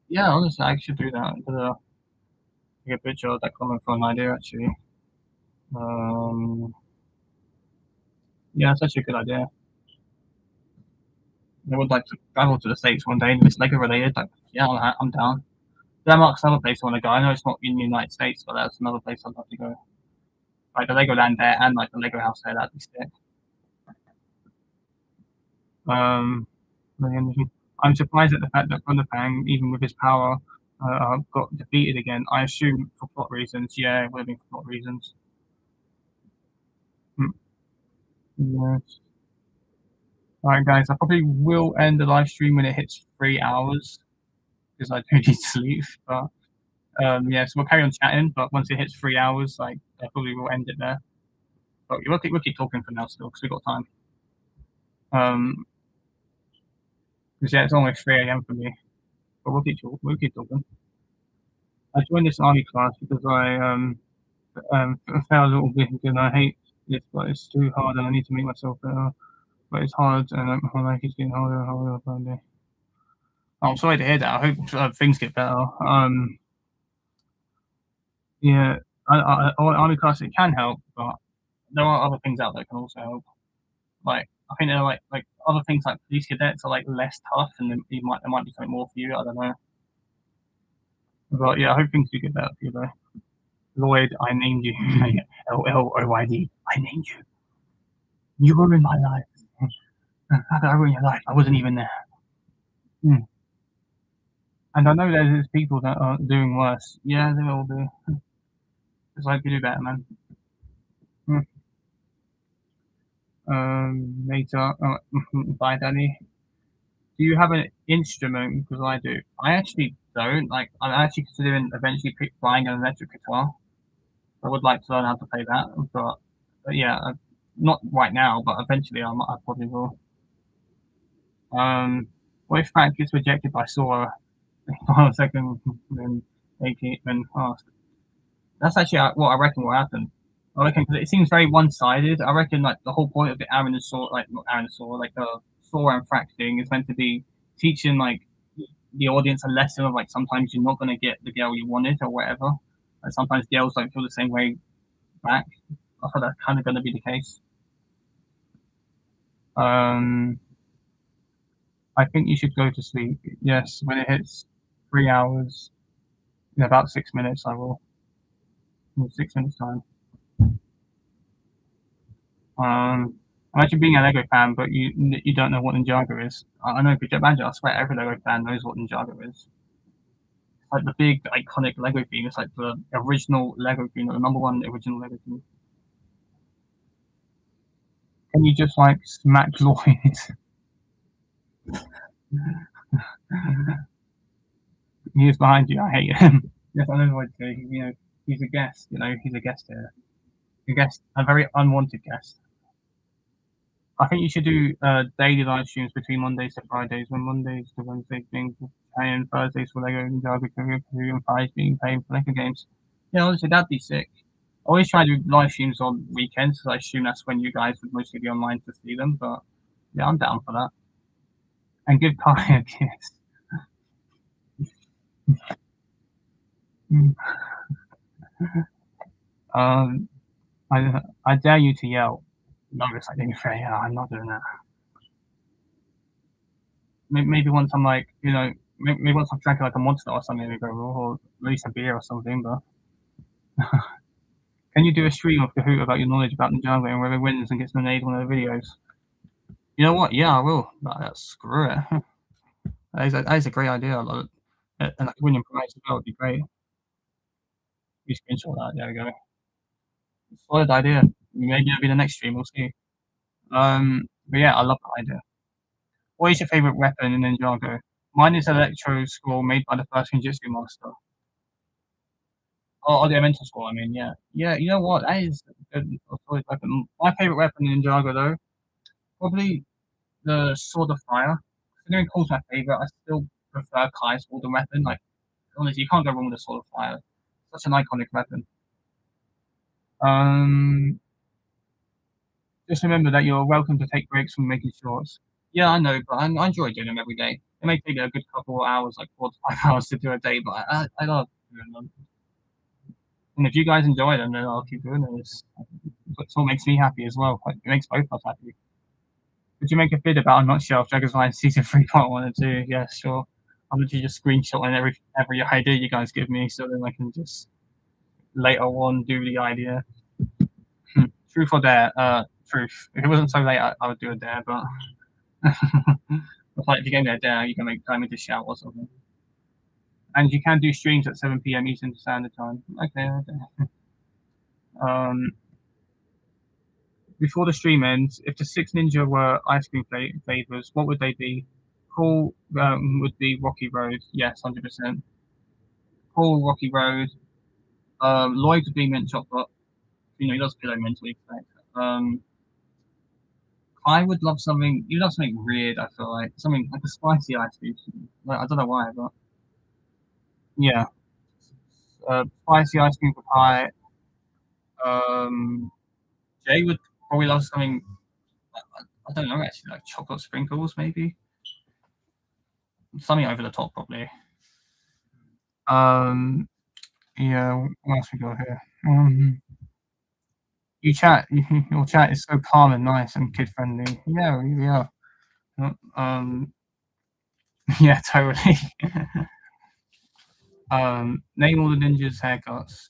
Yeah, honestly, I should do that. Take a picture of that comment for an idea, actually. Um, yeah, it's actually a good idea. I would like to travel to the States one day if it's Lego related. Like, yeah, I'm down. Denmark's another place I want to go. I know it's not in the United States, but that's another place I'd love to go. Like the Legoland there and like the Lego house there, that'd be sick. Um, I'm surprised at the fact that Thunderfang, even with his power, got defeated again. I assume for plot reasons. Yeah, it would have been for plot reasons. Mm, yes. Alright, guys, I probably will end the live stream when it hits 3 hours because I do need sleep. But yeah, so we'll carry on chatting. But once it hits 3 hours, like I probably will end it there. But we'll keep talking for now still because we've got time. Because yeah, it's almost 3 a.m. for me. But we'll keep talking. I joined this army class because I failed a little bit and I hate it, but it's too hard and I need to make myself better. But it's hard and my life is getting harder and harder by the day. I'm sorry to hear that. I hope things get better. Yeah, army class it can help, but there are other things out there that can also help. Like I think there are like other things like police cadets are like less tough, and then there might be something more for you. I don't know. But yeah, I hope things do get better for you though. Lloyd, I named you. LLOYD. I named you. You ruined my life. How did I ruin your life? I wasn't even there. Mm. And I know there's people that are doing worse. Yeah, they will do. Just hope you do better, man. Mm. Later. Bye, Danny. Do you have an instrument? Because I do. I actually don't. Like, I'm actually considering eventually buying an electric guitar. I would like to learn how to play that, but yeah, not right now, but eventually I probably will. What if Frank gets rejected by Sora on a second then when asked? That's actually what I reckon will happen. I reckon because it seems very one-sided. I reckon like the whole point of the Aaron and Sora, like not Aaron and Sora, like the Sora and Frack thing is meant to be teaching like the audience a lesson of like sometimes you're not gonna get the girl you wanted or whatever. Like sometimes girls don't feel the same way back. I thought that's kind of gonna be the case. Um, I think you should go to sleep. Yes, when it hits 3 hours, in about 6 minutes, I will. In 6 minutes time. Imagine being a Lego fan, but you don't know what Ninjago is. I know, could you imagine? I swear every Lego fan knows what Ninjago is. It's like the big iconic Lego theme. It's like the original Lego theme, the number one original Lego theme. Can you just like smack Lloyd? He is behind you. I hate him. Yes, I know Lloyd. You know, he's a guest. You know, he's a guest here. A guest, a very unwanted guest. I think you should do daily live streams between Mondays to Fridays, when Mondays to Wednesdays being and Thursdays for Lego Ninjago and Fridays being paid for Lego games. Yeah, honestly, that'd be sick. I always try to do live streams on weekends, so I assume that's when you guys would mostly be online to see them, but yeah, I'm down for that. And give Kai a kiss. um, I dare you to yell. No, it's like yeah, I'm not doing that. Maybe once I'm like, you know, maybe once I'm drinking like a monster or something, we go, or at least a beer or something. But can you do a stream of Kahoot about your knowledge about Ninjago and whoever wins and gets nominated on the videos? You know what? Yeah, I will. Screw it. That is a great idea. I love it. And like winning prize as well would be great. You screenshot that. There we go. Solid idea. Maybe it'll be the next stream. We'll see. But yeah, I love that idea. What is your favorite weapon in Ninjago? Mine is Electro Scroll made by the first Ninjutsu master. Oh, the Elemental Scroll, I mean, yeah. Yeah, you know what? That is a good solid weapon. My favorite weapon in Ninjago, though, probably the Sword of Fire. Considering Cole's my favorite, I still prefer Kai's Sword and weapon. Like, honestly, you can't go wrong with the Sword of Fire. Such an iconic weapon. Um, just remember that you're welcome to take breaks from making shorts. Yeah, I know, but I enjoy doing them every day. It may take a good couple of hours, like 4 to 5 hours to do a day, but I love doing them. And if you guys enjoy them, then I'll keep doing it. It's what makes me happy as well. Like, it makes both of us happy. Would you make a vid about a nutshell of Dragon's Line Season 3 Part 1 and 2? Yeah, sure. I'm literally just screenshotting every idea you guys give me so then I can just later on do the idea. Truth or dare? Truth. If it wasn't so late, I would do a dare, but like if you gave me a dare, you can make time into shout or something. And you can do streams at 7 p.m. Eastern Standard Time. Okay. Before the stream ends, if the 6 ninja were ice cream flavors, what would they be? Cool would be Rocky Road. Yes, 100%. Cool Rocky Road. Lloyd would be mint chocolate. You know, he does pillow mentally. I would love something. You love something weird. I feel like something like a spicy ice cream. Like, I don't know why, but yeah, spicy ice cream for pie. Jay would probably love something. I don't know actually, like chocolate sprinkles maybe. Something over the top probably. Yeah. What else we got here? You chat. Your chat is so calm and nice and kid friendly. Yeah, we are. Yeah, totally. Name all the ninjas' haircuts.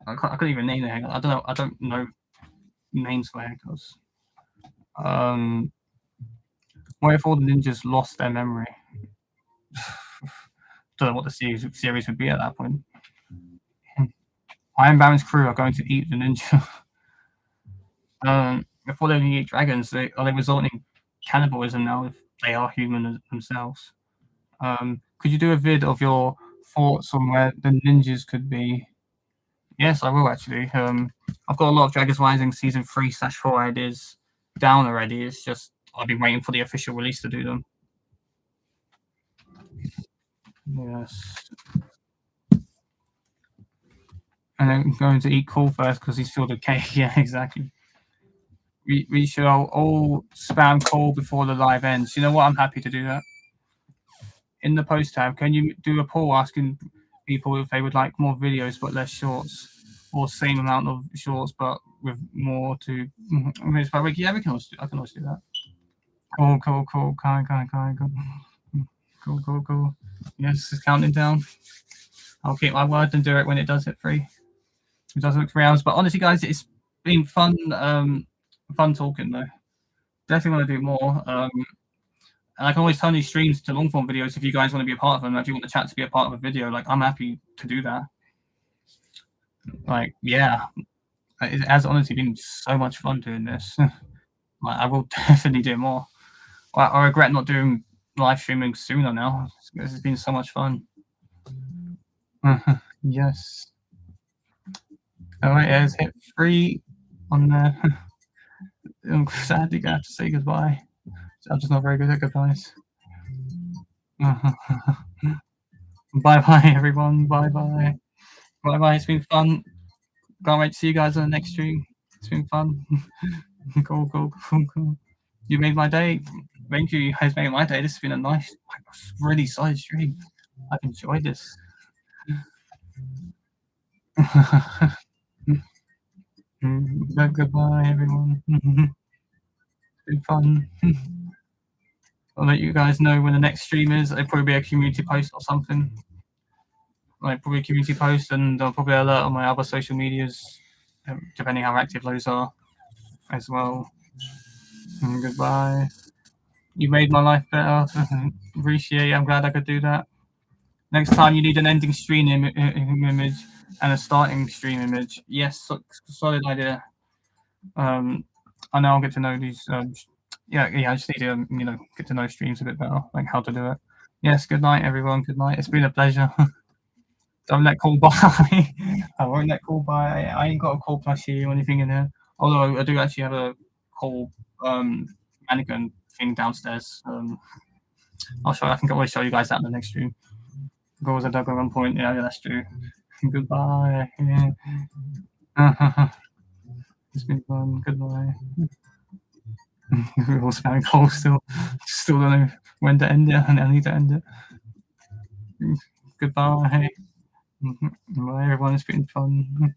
I couldn't even name the haircut. I don't know. I don't know names for haircuts. What if all the ninjas lost their memory? Don't know what the series would be at that point. Iron Baron's crew are going to eat the ninja. Before they eat dragons, are they resorting to cannibalism now if they are human themselves? Could you do a vid of your thoughts on where the ninjas could be? Yes, I will actually. I've got a lot of Dragons Rising Season 3/4 ideas down already. It's just I've been waiting for the official release to do them. Yes. And then going to eat Cool first because he's filled with cake. Yeah, exactly. We should all spam Cool before the live ends. You know what? I'm happy to do that. In the post tab, can you do a poll asking people if they would like more videos but less shorts, or same amount of shorts but with more to? Yeah, we can also do. I can also do that. Cool. Cool. Yes, it's counting down. I'll keep my word and do it when it does hit 3. It does look 3 hours, but honestly, guys, it's been fun. Fun talking though. Definitely want to do more. And I can always turn these streams to long form videos if you guys want to be a part of them. If you want the chat to be a part of a video, like I'm happy to do that. Like, yeah, it has honestly been so much fun doing this. Like, I will definitely do more. I regret not doing live streaming sooner now. This has been so much fun. Yes. All right, let's hit 3 on there. I'm sadly gonna have to say goodbye. I'm just not very good at goodbyes. Bye bye, everyone. Bye bye. Bye bye. It's been fun. Can't wait to see you guys on the next stream. It's been fun. Cool, cool, cool, cool. You made my day. Thank you. You guys made my day. This has been a nice, really solid stream. I've enjoyed this. Goodbye, everyone. It's been fun. I'll let you guys know when the next stream is. It'll probably be a community post or something. Like probably a community post, and I'll probably alert on my other social medias, depending how active those are, as well. Goodbye. You made my life better. Appreciate it. I'm glad I could do that. Next time you need an ending stream image and a starting stream image. Yes, solid idea. I know I'll get to know these. Yeah, I just need to get to know streams a bit better, like how to do it. Yes, good night, everyone. Good night. It's been a pleasure. Don't let call by. I won't let call by. I ain't got a call plushie or anything in here. Although I do actually have a call mannequin thing downstairs. I'll show. I can always show you guys that in the next stream. Goals I dug at one point. Yeah, that's true. Goodbye. Yeah. It's been fun. Goodbye. We're all spamming calls still. Still don't know when to end it, and I need to end it. Goodbye. Bye, everyone. It's been fun.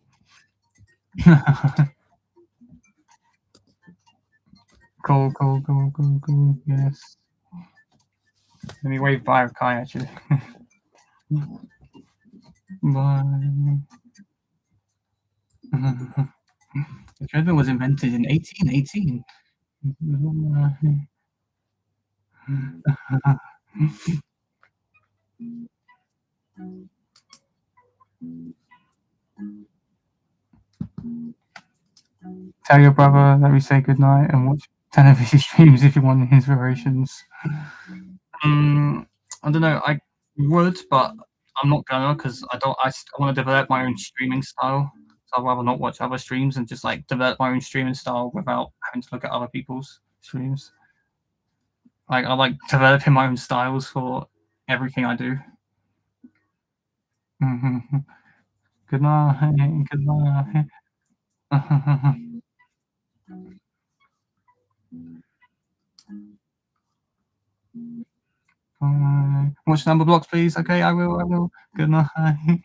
Cool, cool, cool, cool, cool. Yes. Let me wave bye, Kai, actually. Bye. The treadmill was invented in 1818. Tell your brother that we say goodnight and watch television streams if you want inspirations. I don't know. I would, but I'm not gonna because I don't. I want to develop my own streaming style. So I'd rather not watch other streams and just like develop my own streaming style without having to look at other people's streams. Like I like developing my own styles for everything I do. Good night. Good night. Watch number blocks, please. Okay, I will. I will. Good night.